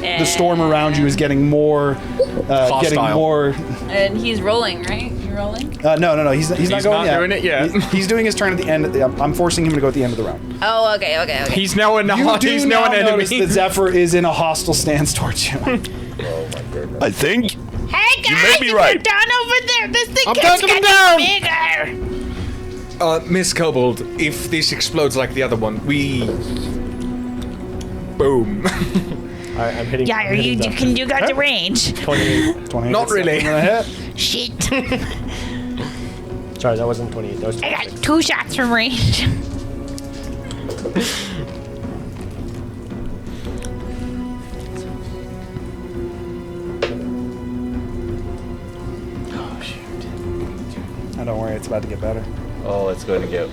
The storm around you is getting more. Hostile. And he's rolling, right? You're rolling? No. He's not going not yet. doing it yet. He's doing his turn at the end. I'm forcing him to go at the end of the round. Oh, okay. He's now an You do he's now now an enemy. notice that Zephyr is in a hostile stance towards you. I think Hey guys, may be right. down over there. This thing I'm keeps taking him getting down. bigger. Miss Kobold, if this explodes like the other one, we boom. Alright, I'm hitting. Yeah, I'm hitting Zephyr. you got the range. 28. 28. Not really. Hit. Shit. Sorry, that wasn't 28. That was I 26. got 2 shots from range. Oh, don't worry, it's about to get better. Oh, it's going to get.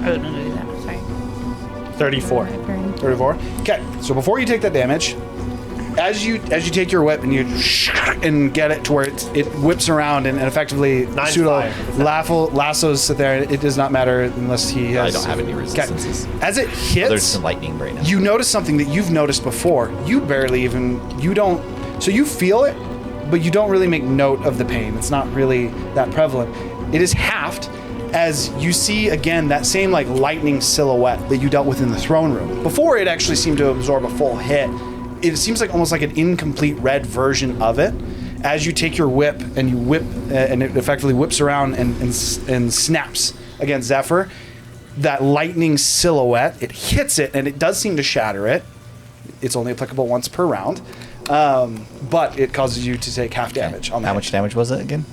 Oh, no, sorry. 34. 34. Okay, so before you take that damage, as you take your whip and you and get it to where it whips around and effectively pseudo lassos sit there. It does not matter unless he has. I don't have any resistances. As it hits, There's some lightning right now. you notice something that you've noticed before. You don't. So you feel it, but you don't really make note of the pain. It's not really that prevalent. It is halved as you see again that same like lightning silhouette that you dealt with in the throne room. Before it actually seemed to absorb a full hit. It seems like almost like an incomplete red version of it. As you take your whip and you whip, and it effectively whips around and snaps against Zephyr, that lightning silhouette, it hits it and it does seem to shatter it. It's only applicable once per round, but it causes you to take half damage on that. How much damage was it again?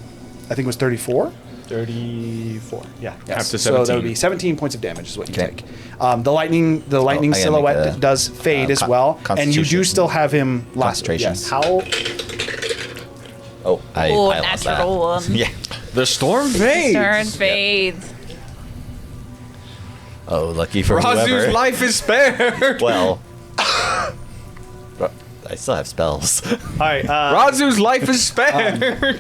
I think it was 34. 34. Yeah. Yes. Half to So that 17. would be 17 points of damage is what you Okay. take. The lightning I gotta make silhouette does fade as well, and you do Constitution. still have him Concentration. Yes. How? Oh, I lost that. natural one. Yeah. The storm fades. Turn fades. Oh, lucky for Razu's whoever. life is spared. Well, I still have spells. All right. Razu's life is spared.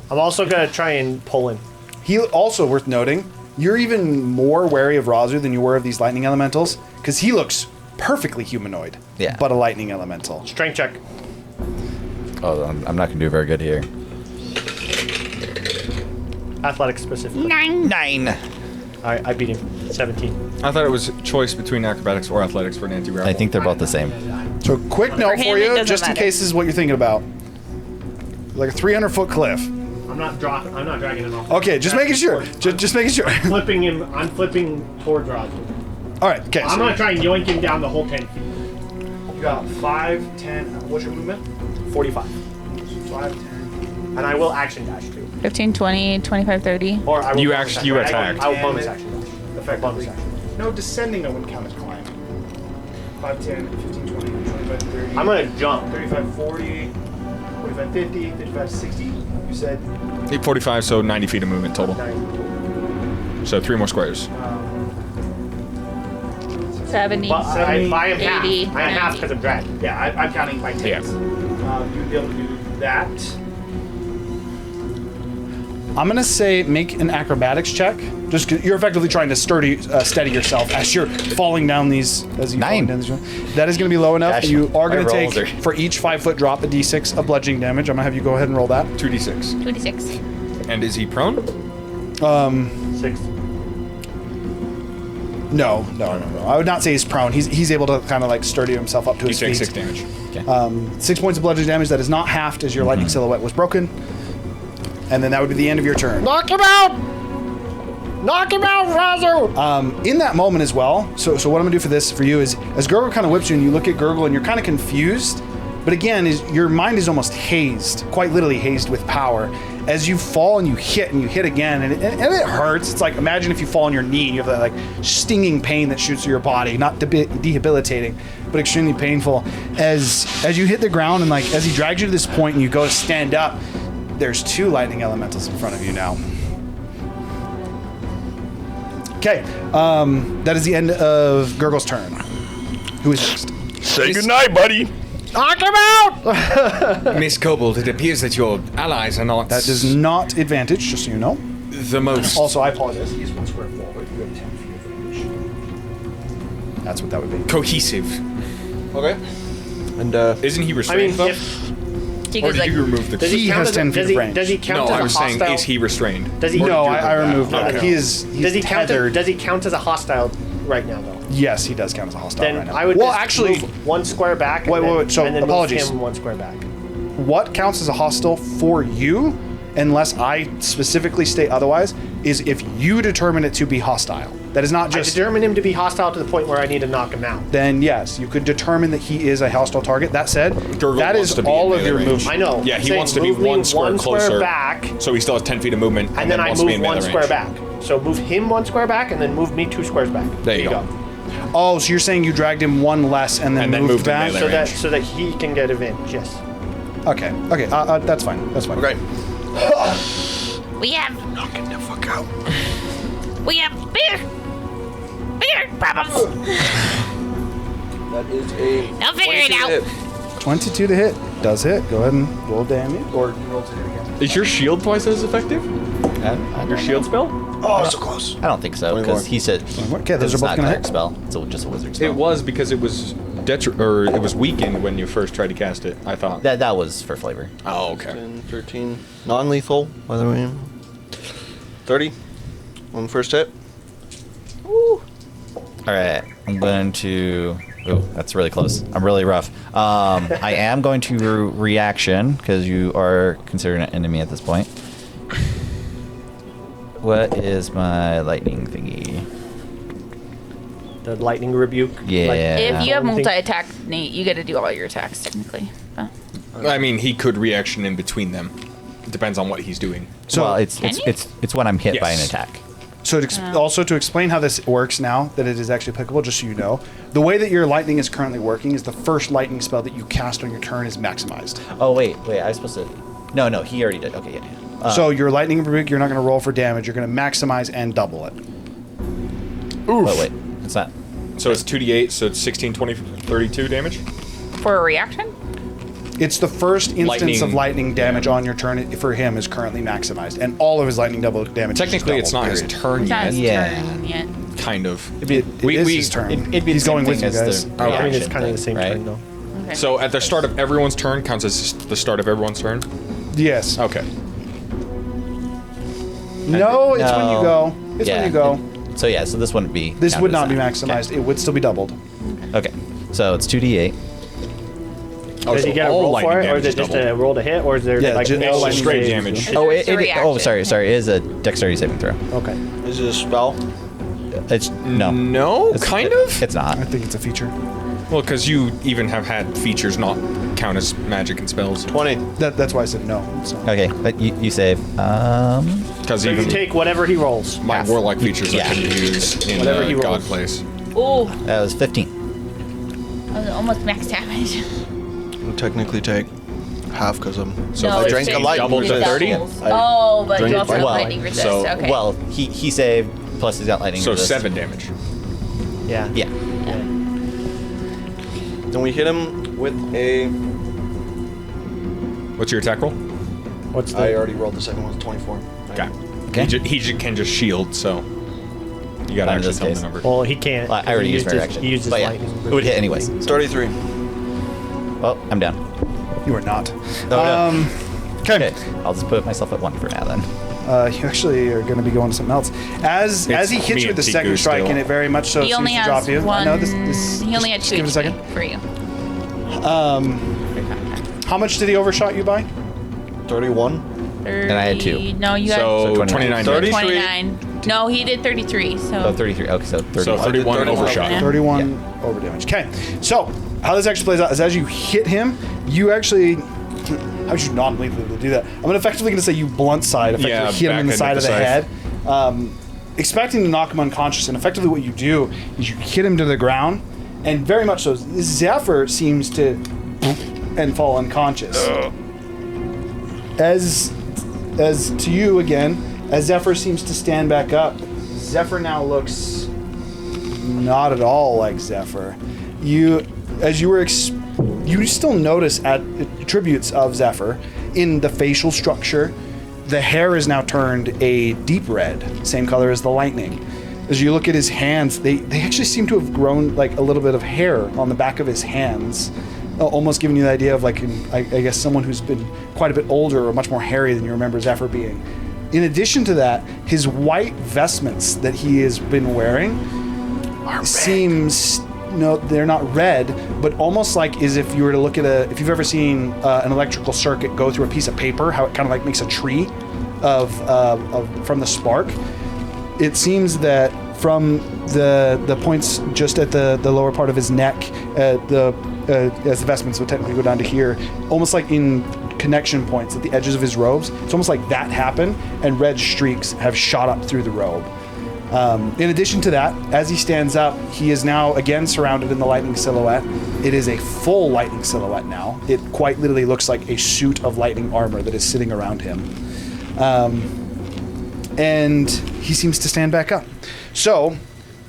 I'm also gonna try and pull him. He also worth noting, you're even more wary of Razu than you were of these lightning elementals, because he looks perfectly humanoid, Yeah. but a lightning elemental. Strength check. Oh, I'm not gonna do very good here. Athletics specifically. 9. All right, I beat him. 17. I thought it was choice between acrobatics or athletics for an anti-grapple. I think they're both the same. So quick note him, for it you, doesn't just in matter. case this is what you're thinking about. Like a 300-foot cliff. I'm not dragging him off. Okay, just making sure. Just making sure. Flipping him. I'm flipping towards Razu. All right, okay. I'm gonna try and yoink him down the whole 10 feet. You got 5, 10, what's your movement? 45. 5, 10. And I will action dash too. 15, 20, 25, 30. Or I will You bonus you action. attacked. I will bonus action dash. Effectively. Bonus action. No, descending I wouldn't count as climb. 5, 10, 15, 20, 25, 30. I'm gonna jump. 35, 40, 45, 50, 55, 60. You said 45, so 90 feet of movement total. 9. So 3 more squares. 70. But I am half. 80, I am half 90. because I'm dragged. Yeah, I'm counting by tens. You'd be able to do that. I'm gonna say make an acrobatics check. Just 'cause you're effectively trying to steady yourself as you're falling down these. As you 9. Fall down these, that is gonna be low enough. Gosh, You are my gonna rolls take are- for each 5-foot drop a d6 of bludgeoning damage. I'm gonna have you go ahead and roll that. 2d6. 26. And is he prone? 6. No. I would not say he's prone. He's able to kind of like sturdy himself up to He his takes feet. 6 damage. 6 points of bludgeoning damage. That is not halved as your lightning silhouette was broken. And then that would be the end of your turn. Knock him out! Knock him out, Razu! In that moment as well, so what I'm gonna do for this for you is, as Gurgle kind of whips you and you look at Gurgle and you're kind of confused, but again, your mind is almost hazed, quite literally hazed with power. As you fall and you hit again, and it hurts. It's like, imagine if you fall on your knee and you have that like stinging pain that shoots through your body, not debilitating, but extremely painful. As you hit the ground and like as he drags you to this point and you go to stand up, there's 2 lightning elementals in front of you now. Okay, that is the end of Gurgle's turn. Who is next? Say goodnight, buddy. Knock him out! Miss Kobold, it appears that your allies are not That does not advantage, just so you know. the most. Also, I apologize. He's 1 square forward. You have 10 feet of range. That's what that would be. cohesive. Okay. And Isn't he I restrained mean, though? if, He Or goes did like, you remove the? does He he count has as 10 a, feet does of he, range. does he count No, as I a was saying, hostile? is he restrained? Does he? Or did No, you I remove removed that? that. Okay. He's Does he count? tethered. Does he count as a hostile right now, though? Yes, he does count as a hostile Then right now. I would well, just actually, move 1 square back. And Wait, then, wait, wait, so and then apologies. move him 1 square back. what counts as a hostile for you, unless I specifically state otherwise, is if you determine it to be hostile. That is not I just. determine him to be hostile to the point where I need to knock him out. Then yes, you could determine that he is a hostile target. That said, Gurgle that wants is to be in all of melee your range. movement. I know. Yeah, I'm he saying wants to be move me 1 square closer. square back, So he still has 10 feet of movement, and then I wants to be move in 1 melee square range. back. So move him 1 square back, and then move me 2 squares back. There you go. Oh, so you're saying you dragged him 1 less and then And then moved moved him back? melee. So that he can get advantage. Yes. Okay, that's fine. That's fine. Okay. we have Knocking the fuck out. we have beer problems. That is a. Now figure it 22 out. hit. 22 to hit. Does hit. Go ahead and roll damage. Or roll to hit again. Is your shield twice as effective? Your shield spell? Oh, so close. I don't think so, because he said... Okay, those are it's both not gonna a hit. spell. It's just a wizard spell. It was because it was it was weakened when you first tried to cast it, I thought. That was for flavor. Oh, okay. 10, 13. Non-lethal, by the way. 30 on the first hit. Alright, I'm going to... Oh, that's really close. I'm really rough. I am going to reaction, because you are considered an enemy at this point. What is my lightning thingy? The lightning rebuke. Yeah. If you have Thing. multi-attack, Nate, you got to do all your attacks technically. But I mean, he could reaction in between them. It depends on what he's doing. So, well, it's Can you? it's when I'm hit by an Yes. attack. So also to explain how this works now, that it is actually applicable, just so you know, the way that your lightning is currently working is the first lightning spell that you cast on your turn is maximized. Oh wait, I was supposed to. No, he already did. Okay, yeah. So your lightning rebuke, you're not going to roll for damage. You're going to maximize and double it. Wait, it's not. So it's 2d8, so it's 16, 20, 32 damage? for a reaction? It's the first instance of Lightning. lightning damage on your turn for him is currently maximized, and all of his lightning double damage. Technically, is it's doubled, not his period. turn It's not yet. his Yeah. turn yet. Kind of. It is his turn. It'd be He's the same going with thing you as guys. the Yeah, I mean, it's reaction kind of the same thing, right? turn, though. Okay. So at the start of everyone's turn counts as the start of everyone's turn? Yes. Okay. No, it's when you No. go. It's when you go. So this wouldn't be. This counted would as not be that. maximized. It would still be doubled. Okay. So it's 2d8. Oh, Does so he get a all roll lightning for it, or damage is it just doubled. a roll to hit, or is there Yeah, like just no all lightning straight damage? damage. Oh, It's a oh, reaction. sorry. It is a dexterity saving throw. Okay. Is it a spell? It's no. No, kind of? It's not. I think it's a feature. Well, because you even have had features not count as magic and spells. 20. That's why I said no. So. Okay, but you save. Because So you even take whatever he rolls. my warlock features Yeah. I can use in Whatever he God rolls. place. Ooh, That was 15. that was almost max damage. I'll technically take half because I'm. So no, I it's drank a fifty. lightning double to It 30? doubles. Oh, but Drink you it also have well. lightning resist. So okay. well, he saved. Plus he's got lightning. So resist. 7 damage. Yeah. Yeah. Then we hit him with a. What's your attack roll? What's I the? already rolled the second one. It's 24. Okay. Okay. Can just shield, so you gotta Not in actually this tell the case. number. Well, he can't. Well, I already He used my his- reaction. He used his But yeah, lightning. it would hit anyways. 33. Well, I'm down. You are not. no. Okay. Okay, I'll just put myself at 1 for now then. You actually are going to be going to something else. As It's he hits me you with the and second Tiku strike, still. and it very much so He seems only to has drop you. one. I know this. He only had just 2 give it a second. for you. How much did he overshot you by? 31. And I had 2. No, you So had 29 30. damage. 29. No, he did 33. So. Oh, 33. Okay, so 31. So 31 31. overshot. Yeah. 31 over damage. Okay. So how this actually plays out is as you hit him, you actually. How would you non-lethally do that? I'm effectively going to say you blunt side, effectively Yeah, hit him in the backhand side of with the the head, expecting to knock him unconscious. And effectively, what you do is you hit him to the ground, and very much so, Zephyr seems to and fall unconscious. As to you again, as Zephyr seems to stand back up, Zephyr now looks not at all like Zephyr. You still notice attributes of Zephyr in the facial structure. The hair is now turned a deep red, same color as the lightning. As you look at his hands, they actually seem to have grown like a little bit of hair on the back of his hands, almost giving you the idea of like, I guess, someone who's been quite a bit older or much more hairy than you remember Zephyr being. In addition to that, his white vestments that he has been wearing seems, no, they're not red, but almost like as if you were to look at if you've ever seen an electrical circuit go through a piece of paper, how it kind of like makes a tree from the spark. It seems that from the points just at the lower part of his neck, as the vestments would technically go down to here, almost like in connection points at the edges of his robes, it's almost like that happened, and red streaks have shot up through the robe. In addition to that, as he stands up, he is now again surrounded in the lightning silhouette. It is a full lightning silhouette now. It quite literally looks like a suit of lightning armor that is sitting around him. And he seems to stand back up. So,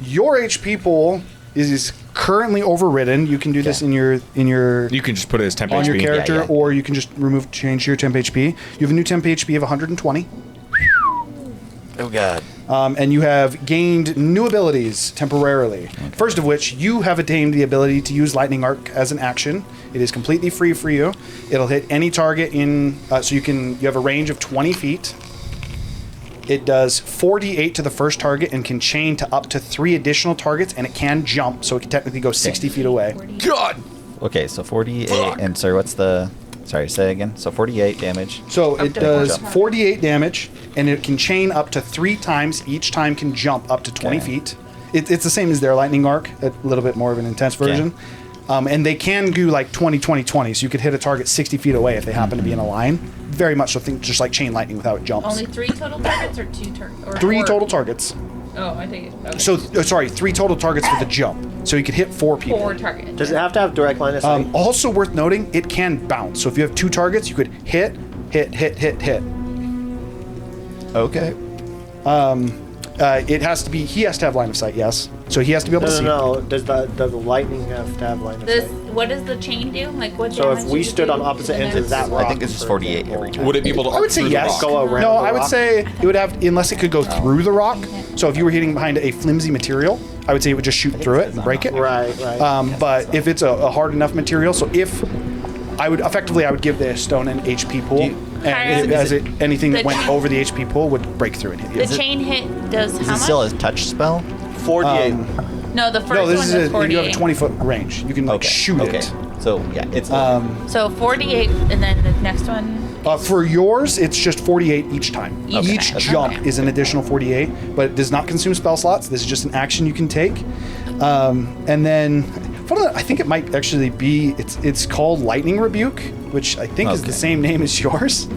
your HP pool is currently overridden. You can do this in your You can just put it as temp on your HP. character, Yeah, yeah. or you can just change your temp HP. You have a new temp HP of 120. Oh god. And you have gained new abilities temporarily. First of which, you have attained the ability to use Lightning Arc as an action. It is completely free for you. It'll hit any target in. So you have a range of 20 feet. It does 4d8 to the first target and can chain to up to 3 additional targets, and it can jump, so it can technically go 60 feet away. God! Okay, so 48, and sorry, what's the... Sorry, say again. So 48 damage. So it does jump. 48 damage, and it can chain up to 3 times. Each time can jump up to 20 Okay. feet. It's the same as their Lightning Arc, a little bit more of an intense version. And they can do like 20-20-20, so you could hit a target 60 feet away if they happen to be in a line. Very much so, think just like chain lightning without jumps. Only 3 total targets or 2 targets? 3 total targets. Oh, I think it. Okay. So, sorry, 3 total targets for the jump. So you could hit 4 people. 4 targets. Does it have to have direct line of sight? Also worth noting, it can bounce. So if you have 2 targets, you could hit. Okay. It has to be. He has to have line of sight. Yes. So he has to be able to see. No. Does the lightning have to have line of This, sight? what does the chain do? Like what? So if damage we does it stood do on to opposite the ends of next- that rock, I think this is for 48 example, every time. Would it be able to I would say through the yes. rock? Go around No, the I would rock? say it would have, unless it could go through the rock. So if you were hitting behind a flimsy material, I would say it would just shoot through it and break it. Right. But if it's a hard enough material, so if I would give the stone an HP pool, and anything that went over the HP pool would break through and hit you. The chain hit does Is how it much? still a touch spell? 48. No, the first No, this one is was you 48. have a 20-foot range. You can like shoot okay. it. So, yeah, it's... So 48, and then the next one. For yours, it's just 48 each time. Each Each time, jump okay. is an additional 48, but it does not consume spell slots. This is just an action you can take. And then, I think it might actually be, it's called Lightning Rebuke, which I think is the Okay. same name as yours.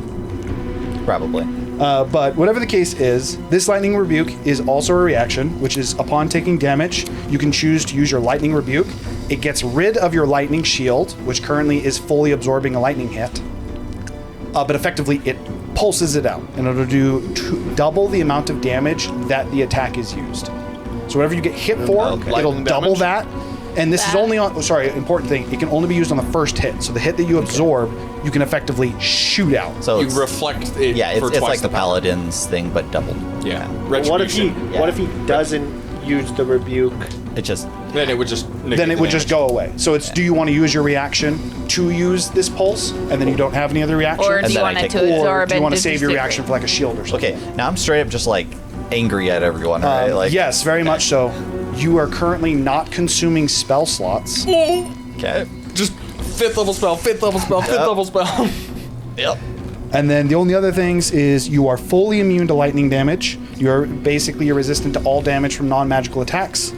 Probably. But whatever the case is, this Lightning Rebuke is also a reaction, which is upon taking damage, you can choose to use your Lightning Rebuke. It gets rid of your Lightning Shield, which currently is fully absorbing a lightning hit. But effectively, it pulses it out, and it'll do double the amount of damage that the attack is used. So whatever you get hit for, Okay. it'll Lightning double damage? that. And this is only on, important thing, it can only be used on the first hit. So the hit that you absorb, you can effectively shoot out. So You it's, reflect it yeah, for it's twice like the power. Paladin's thing, but doubled. Yeah. What if he Retribution. What if he doesn't use the rebuke? It just... Then it would just negate Then it the would just damage. go away. So it's, do you want to use your reaction to use this pulse, and then you don't have any other reaction? Or And do you then I want it take to it. Or absorb do you and want to save your disintegrate? reaction for like a shield or something? Okay, now I'm straight up just, like, angry at everyone, right? Like, Yes, very much so. You are currently not consuming spell slots. Okay. Just 5th level spell, 5th level spell, 5th Yep. level spell. Yep. And then the only other things is you are fully immune to lightning damage. You're resistant to all damage from non-magical attacks.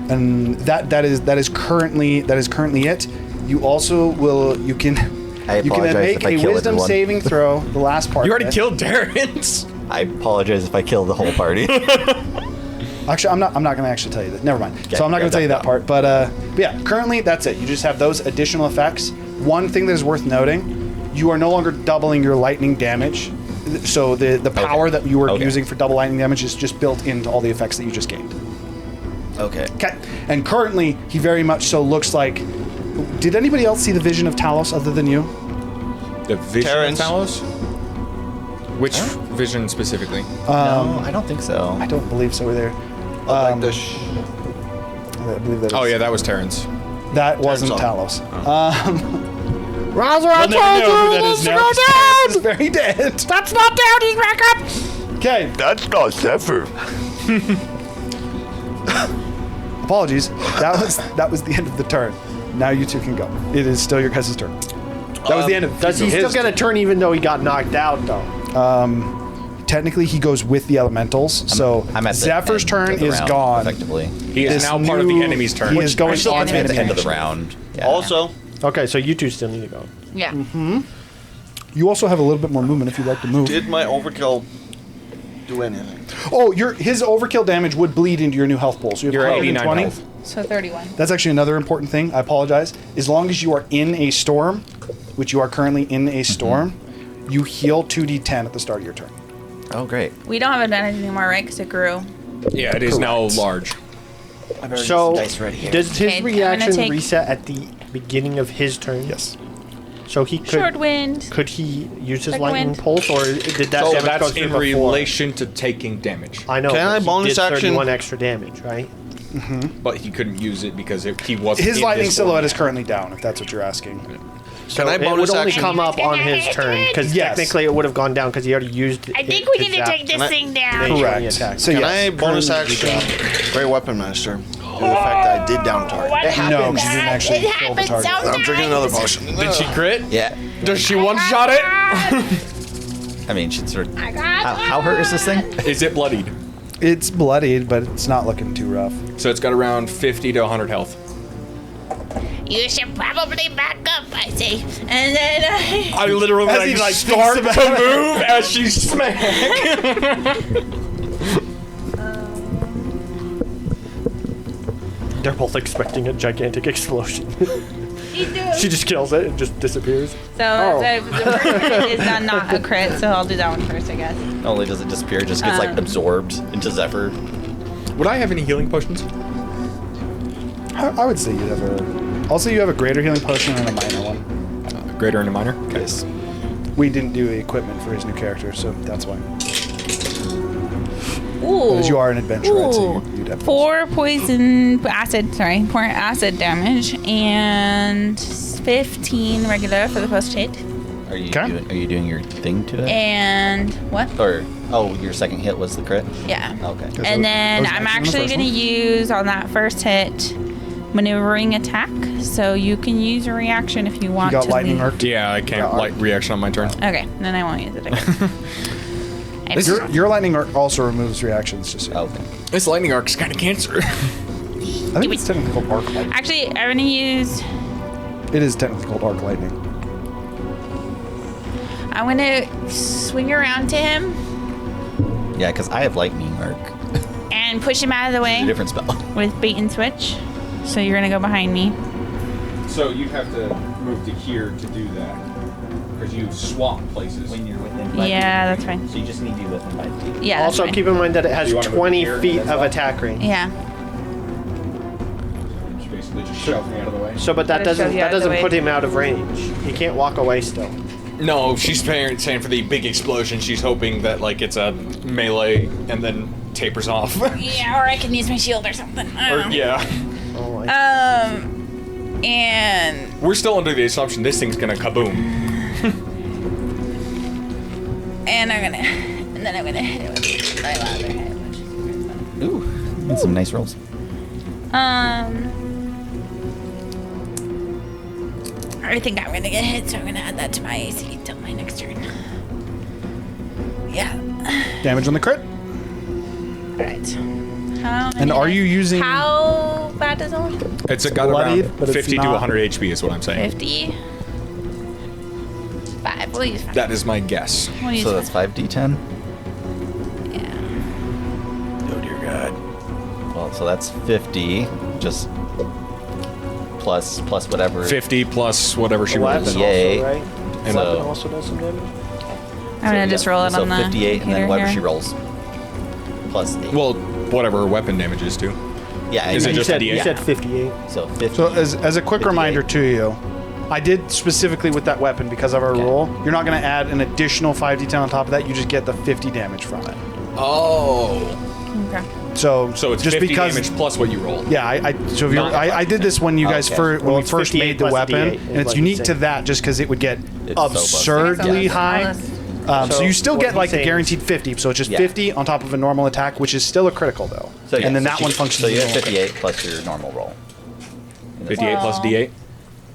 And that is currently it. You also you can I apologize make if I a kill wisdom everyone. saving throw. The last part. You of already it. killed Darren's. I apologize if I kill the whole party. Actually, I'm not going to actually tell you that. Never mind. Okay, So I'm not going to tell you that done. part. But yeah, currently that's it. You just have those additional effects. One thing that is worth noting: you are no longer doubling your lightning damage. So the power that you were Okay. using for double lightning damage is just built into all the effects that you just gained. Okay. Okay. And currently, he very much so looks like. Did anybody else see the vision of Talos other than you? The vision Terrence. of Talos? Which vision specifically? No, I don't think so. I don't believe so either. Like the I believe that. Oh is- yeah, that was Terrence. That wasn't Terrence Talos. Roger, We'll never know who that is now. 'Cause Terrence is very dead. That's not down. He's back up. Okay. That's not Zephyr. Apologies. That was the end of the turn. Now you two can go. It is still your guys' turn. That was the end of Does he still get a turn even though he got knocked out though? Technically, he goes with the elementals. So I'm at the Zephyr's end turn of the is round, gone. Effectively. He is This now part of the new- enemy's turn. He is going still on at the At the end of the animation. round. Yeah. Also, Okay, so you two still need to go. Yeah. You also have a little bit more movement if you'd like to move. did my overkill do anything? Oh, his overkill damage would bleed into your new health pool. So you have You're at 89 120. health. So 31. That's actually another important thing. I apologize. As long as you are in a storm, which you are currently in a storm, you heal 2d10 at the start of your turn. Oh, great. We don't have advantage anymore, right? Because it grew. Yeah, it is now large. So, dice ready here. does his Okay, I'm gonna reaction take- reset at the beginning of his turn? Yes. So he could. Short wind. Could he use his Second lightning wind. pulse, or did that So damage go that's through in before? relation to taking damage. I know. Can but I he bonus did action? 31 extra damage, right? But he couldn't use it because he wasn't. His in lightning this silhouette one is yet. currently down, if that's what you're asking. So I it bonus would only action? come up on his turn because Yes. technically it would have gone down because he already used. I think we need to take this Can I- thing down. Nature Correct. attack. So Can yes, I bonus currently action Great Weapon Master? Due to the fact that I did down target. What? No, 'cause you didn't actually It kill the happens target. sometimes. I'm drinking another potion. Did she crit? Yeah. Does she one-shot it? I mean, she'd sort of. I got How hurt is this thing? Is it bloodied? It's bloodied, but it's not looking too rough. So it's got around 50 to 100 health. You should probably back up, I say. And then I literally As he, like, start thinks to about it. move as she smacks. They're both expecting a gigantic explosion. She just kills it and just disappears. So Oh. the first hit is not a crit, so I'll do that one first, I guess. Not only does it disappear, it just gets like absorbed into Zephyr. Would I have any healing potions? I would say you'd have a. Also, you have a greater healing potion and a minor one. Greater and a minor? Yes. We didn't do equipment for his new character, so that's why. Ooh. As you are an adventurer, so Ooh. you'd have. 4 acid damage, and 15 regular for the first hit. Are you Okay. are you doing your thing to it? And what? Or your second hit was the crit? Yeah. Okay. And then those I'm actions on the actually first going to one? use on that first hit maneuvering attack. So you can use a reaction if you want You got to. lightning leave. arc. Yeah, I can't Yeah, light reaction on my turn. Okay, then I won't use it again. Your lightning arc also removes reactions. Just so you know. Okay. This lightning arc's kind of cancer. I think it's technically called arc lightning. Actually, I'm going to use. It is technically called arc lightning. I'm going to swing around to him Yeah, because I have lightning arc. and push him out of the It's a way different spell. with bait and switch. So you're going to go behind me. So you'd have to move to here to do that. Because you swap places. When you're within Yeah, that's fine. So you just need to be within 5 feet. Yeah. that's Also, fine. keep in mind that it has You wanna move 20 here feet as of well? attack range. Yeah. You basically just shove me out of the way. So, but that Gotta shove doesn't you out of the way. put him out of range. He can't walk away still. No, she's saying for the big explosion, she's hoping that like it's a melee and then tapers off. Yeah, or I can use my shield or something. I don't know. Yeah. Oh, And We're still under the assumption this thing's gonna kaboom. and I'm gonna hit it with my lather head. Ooh. And some nice rolls. I think I'm gonna get hit, so I'm gonna add that to my AC until my next turn. Yeah. Damage on the crit. Alright. How And are you using? How bad is it? It's got bloodied, around but it's 50 to not- 100 HP is what I'm saying. 50. 5. We'll use 5. That is my guess. We'll use So that's 5. 5d10. Yeah. Oh dear God. Well, so that's 50. Just plus whatever. 50 plus whatever she weapon rolls. Yeah. Yay. also, right? And Weapon so- also does some damage. I'm gonna just roll it so on the 58 and then computer whatever here. she rolls. Plus 8. Well, whatever her weapon damage is too. yeah. is it You just a said, D8? you said 58. So 50. So as a quick 58. reminder to you, I did specifically with that weapon because of our Okay. rule. You're not going to add an additional 5d10 on top of that. You just get the 50 damage from it. Oh. Okay. So So it's just 50 because. damage plus what you roll. Yeah, so if you're, Not I did this when you guys Okay. when Well, we it's first 58 made the plus weapon, D8 is and it's what unique he's to saying. that just because it would get It's so absurdly Yeah. high. So So you still what get he's like the saying guaranteed 50. So it's just Yeah. 50 on top of a normal attack, which is still a critical though. So, yeah, and then so that she- one functions So as you a have normal crit. 58 plus your normal roll. 58 plus Well. D8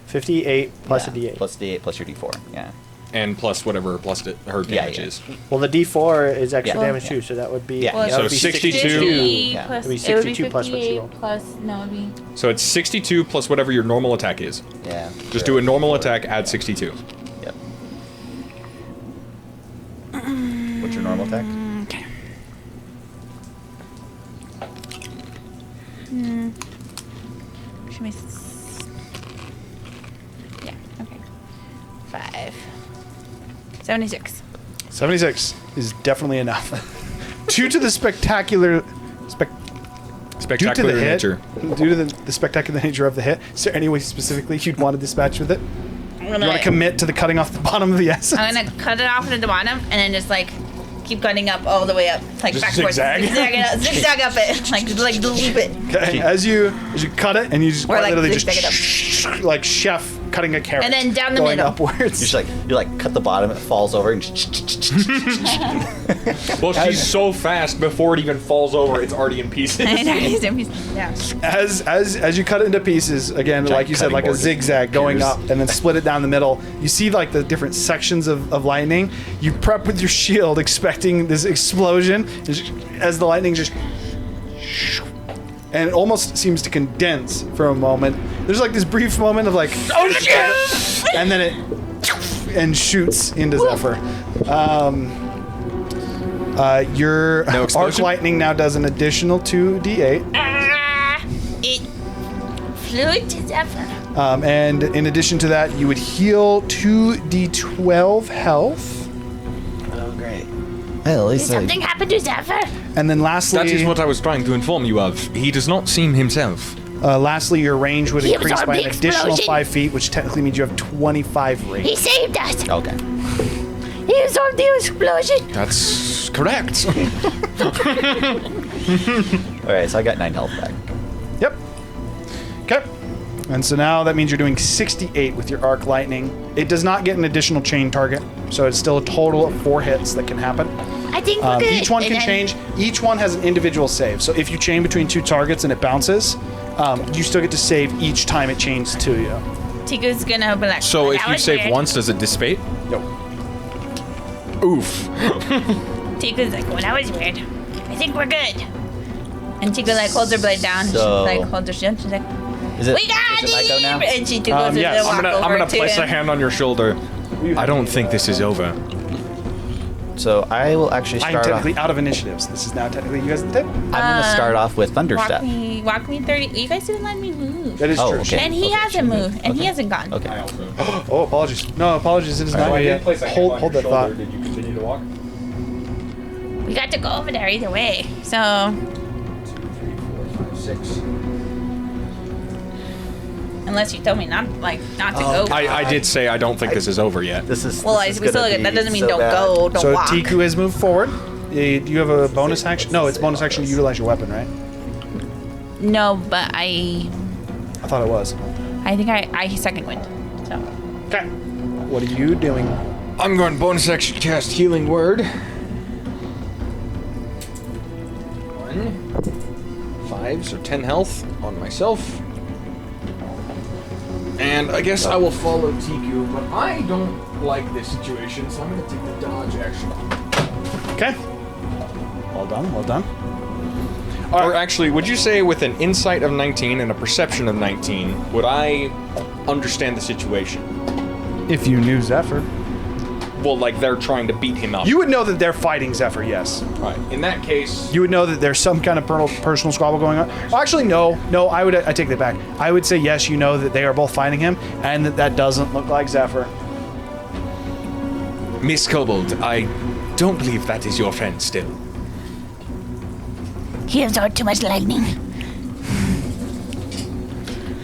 58 plus Yeah, a D8. Plus D8 plus your D4. Yeah. and plus whatever her Yeah, damage yeah. is. Well, the D4 is extra Yeah. damage too, so that would be. Yeah. Well, that would So be 62. 50 Yeah. plus, It'd be it would be 62 plus what you 58 roll. plus, no, it'd be So it's 62 plus whatever your normal attack is. Yeah. Just do a normal attack, add 62. Yep. What's your normal attack? okay. Should we yeah, okay. 5. 76. 76 is definitely enough. Due to the spectacular Spectacular hit, nature. due to the spectacular nature of the hit, is there any way specifically you'd want to dispatch with it? I'm You want gonna, to commit to the cutting off the bottom of the essence? I'm gonna cut it off at the bottom and then just like keep cutting up all the way up, like Just backwards, zigzag? zigzag up it, like loop it. Okay, as you cut it, and you just Or, quite like, literally zigzag just like chef cutting a carrot, And then down the going middle. upwards. You like cut the bottom, it falls over, and Well, she's so fast before it even falls over, it's already in pieces. Yeah. As you cut it into pieces, again, Giant like you said, cutting like a board. zigzag going Cheers. up, and then split it down the middle. You see like the different sections of lightning. You prep with your shield, expecting this explosion as the lightning just. And it almost seems to condense for a moment. There's like this brief moment of like, oh shit! And then it shoots into Zephyr. Your No arc explosion? lightning now does an additional 2d8. It flew to Zephyr. And in addition to that, you would heal 2d12 health. Oh, great. Well, at Did least something happen to Zephyr? And then lastly, That is what I was trying to inform you of. He does not seem himself. lastly, your range would He increase absorbed by the an additional explosion. 5 feet, which technically means you have 25 range. He saved us. Okay. He absorbed the explosion. That's correct. All right, so I got 9 health back. Yep. Okay. And so now that means you're doing 68 with your arc lightning. It does not get an additional chain target, so it's still a total of 4 hits that can happen. I think we're good. Each one And can then- change. Each one has an individual save. So if you chain between 2 targets and it bounces, you still get to save each time it chains to you. Tiku's gonna be like. So "Well, if that you was save weird." once, does it dissipate? Nope. Oof. Tiku's like, well, that was weird. I think we're good. And Tiku like holds her blade down. So- She like holds her shield. She's like, Is it? we got is it my go now? him! And she goes to yes. walk I'm over gonna to place him. a hand on your shoulder. I don't think this is over. So I will actually I'm start off. technically out of initiatives. This is now technically you guys at the tip. I'm gonna start off with Thunderstep. Walk me 30. You guys didn't let me move. That is Oh, true. okay. And he hasn't moved, and he hasn't gone. Okay. Oh, apologies. No, apologies. It is not yet. Hold that thought. Did you continue to walk? We got to go over there either way. So 2, 3, 4, 5, 6. unless you told me not to go. I did say I don't think this is over yet. This is. Well, this is we still gonna that be doesn't mean so don't bad. go, don't So walk. Tiku has moved forward. Do you have a bonus action? No, it's bonus action to utilize your weapon, right? No, but I I thought it was. think I second wind. So Okay. What are you doing? I'm going bonus action cast Healing Word. 1, 5, so 10 health on myself. And I guess I will follow Tiku, but I don't like this situation, so I'm going to take the dodge action. Okay. Well done. Well done. Or actually, would you say with an insight of 19 and a perception of 19, would I understand the situation? If you knew Zephyr, Well, like they're trying to beat him up. you would know that they're fighting Zephyr. Yes. Right. In that case, You would know that there's some kind of personal squabble going on. Well, actually, no. I take that back. I would say yes. You know that they are both fighting him, and that doesn't look like Zephyr. Miss Kobold, I don't believe that is your friend still. he absorbed too much lightning.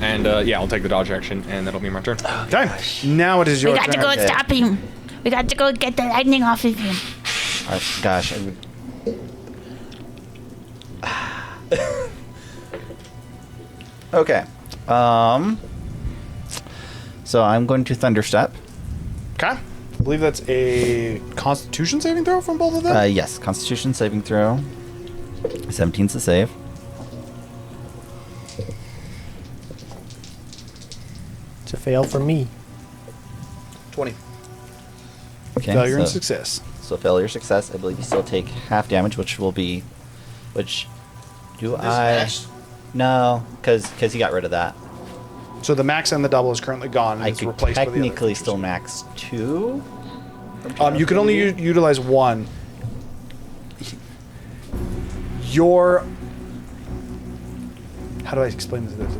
And yeah, I'll take the dodge action, and that'll be my turn. Okay. Now it is your We got turn. to go and stop him. We got to go get the lightning off of him. Gosh. I would... Okay. So I'm going to Thunderstep. Okay. I believe that's a Constitution saving throw from both of them. Yes, Constitution saving throw. 17's the save. It's a fail for me. 20. Okay. Failure and so- success. So failure, success. I believe you still take half damage, which will be, No, because he got rid of that. So the max and the double is currently gone. And I it's could replaced by the other technically features. still max 2. You can only utilize one. Your. How do I explain this?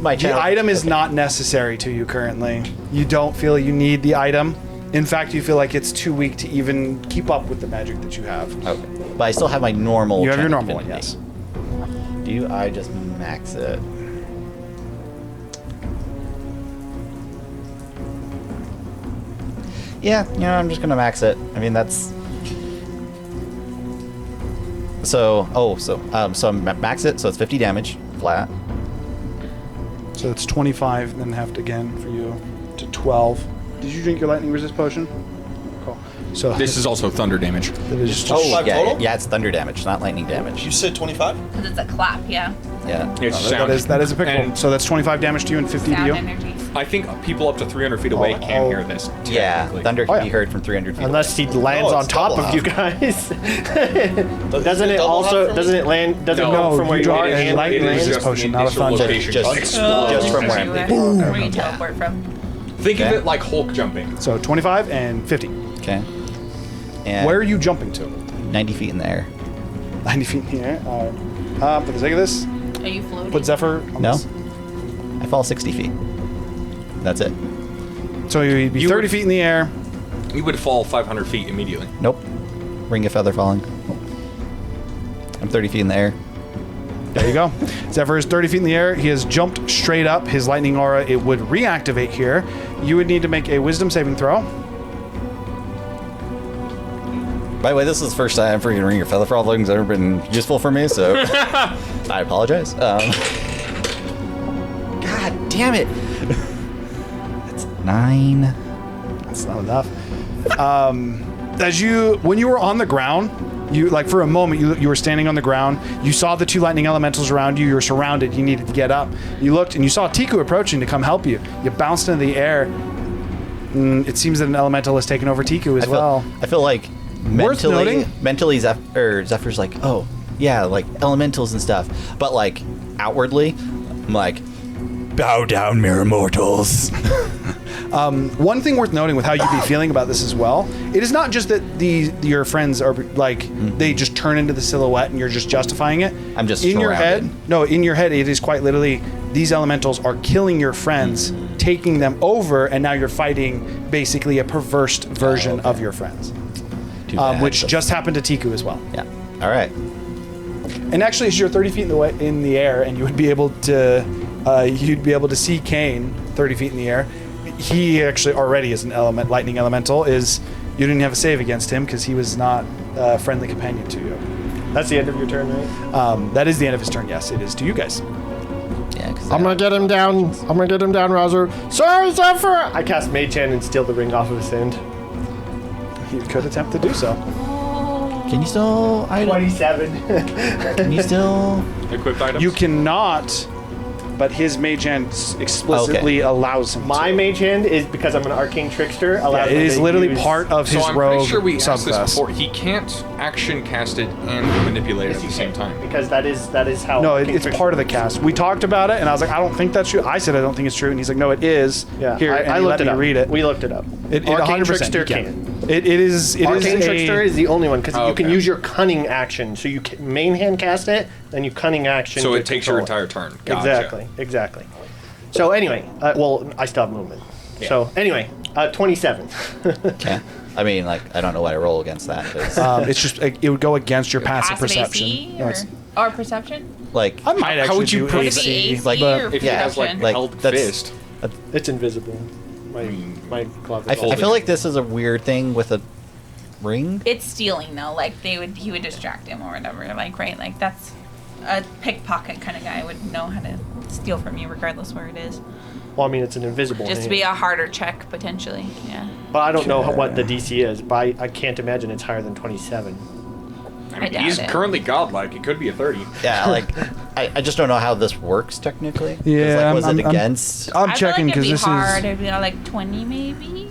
My The channel- item is okay. not necessary to you currently. You don't feel you need the item. In fact, you feel like it's too weak to even keep up with the magic that you have. Okay. But I still have my normal. You have your chant normal one, divinity. yes. Do I just max it? Yeah, I'm just gonna max it. I mean, that's. So I max it, so it's 50 damage flat. So it's 25, then halved again for you to 12. Did you drink your lightning resist potion? Cool. So This is also thunder damage. that is just Oh, Yeah, total? yeah, it's thunder damage, not lightning damage. You said 25? Because it's a clap, yeah. Yeah. It's that sound. is a pick roll. And So that's 25 damage to you and 50 to Sound you. energy. I think people up to 300 feet away can hear this. Yeah, technically. thunder can Oh, yeah. be heard from 300 feet. Unless he lands No, on it's top double of you half. guys. Does Doesn't it it double also? half Doesn't it land? Doesn't it No, go from where you you draw are it and and lightning lightning range? resist just potion, the not a initial thunder. location. Just from where I'm thinking. Where you teleport from. Think of Okay. it like Hulk jumping. So 25 and 50. Okay. And Where are you jumping to? 90 feet in the air. 90 feet in the air. For the sake of this, Are you floating? put Zephyr on No. this. I fall 60 feet. That's it. So you'd be You 30 would- feet in the air. You would fall 500 feet immediately. Nope. Ring of feather falling. I'm 30 feet in the air. There you go. Zephyr is 30 feet in the air. He has jumped straight up. His lightning aura, it would reactivate here. You would need to make a wisdom saving throw. By the way, this is the first time freaking Ring of Feather Falling's ever been useful for me, so I apologize. God damn it! It's 9. That's not enough. When you were on the ground, you like for a moment you were standing on the ground. You saw the two lightning elementals around you. You were surrounded. You needed to get up. You looked and you saw Tiku approaching to come help you. You bounced into the air. It seems that an elemental has taken over Tiku as well. I feel like Worth noting. mentally Zephyr's like, oh yeah, like elementals and stuff, but like outwardly, I'm like, bow down, mere mortals. One thing worth noting with how you'd be feeling about this as well, it is not just that your friends are like they just turn into the silhouette and you're just justifying it. I'm just in your head. surrounded. No, in your head, it is quite literally these elementals are killing your friends, taking them over, and now you're fighting basically a perverse version of your friends, Too bad. which just happened to Tiku as well. Yeah. All right. And actually, as you're 30 feet in the air, and you would be able to, you'd be able to see Kane 30 feet in the air. He actually already is an lightning elemental. You didn't have a save against him because he was not a friendly companion to you. That's the end of your turn, right? That is the end of his turn. Yes, it is to you guys. Yeah. I'm gonna get him down. I'm gonna get him down, Rouser. Sorry, Zephyr! I cast Mage Hand and steal the ring off of his hand. He could attempt to do so. Can you still? 27. Can you still? Equipped items? You cannot, but his mage hand explicitly allows him My to. Mage Hand is because I'm an Arcane Trickster. Allows It me is to literally use- part of his So I'm rogue pretty sure we asked this subclass. before. He can't action cast it and manipulate it at the same time. Because that is how. No, Arcane it's Trickster part of the works. cast. We talked about it, and I was like, I don't think that's true. I said I don't think it's true, and he's like, no, it is. Yeah, Here, and I he looked let it me up. read it. We looked it up. It Arcane 100% Trickster you can. It is. It Arcane is Trickster is the only one because Oh, you can okay. use your cunning action. So you can main hand cast it, then you cunning action. So to it takes your control entire turn. Gotcha. Exactly. So anyway, well, I still have movement. So anyway, 27. Okay. I mean, like, I don't know what I roll against that. 'Cause, It's just it would go against your passive perception. AC No, it's- or perception? like, I might How actually would you do put it? AC. AC like, or If he has like perception? Like, held that's- fist. It's invisible. My glove is I all feel like this is a weird thing with a ring. It's stealing though. Like he would distract him or whatever. Like right, like that's a pickpocket kind of guy would know how to steal from you regardless where it is. Well, I mean, it's an invisible Just to hand. be a harder check potentially. Yeah. But I don't know what the DC is. But I can't imagine it's higher than 27. I doubt He's it. currently godlike. It could be a 30. Yeah, like, I just don't know how this works technically. 'Cause, Yeah, like, was I'm- it I'm- against? I'm I checking feel like because it'd be this hard. is. It'd be like 20 maybe.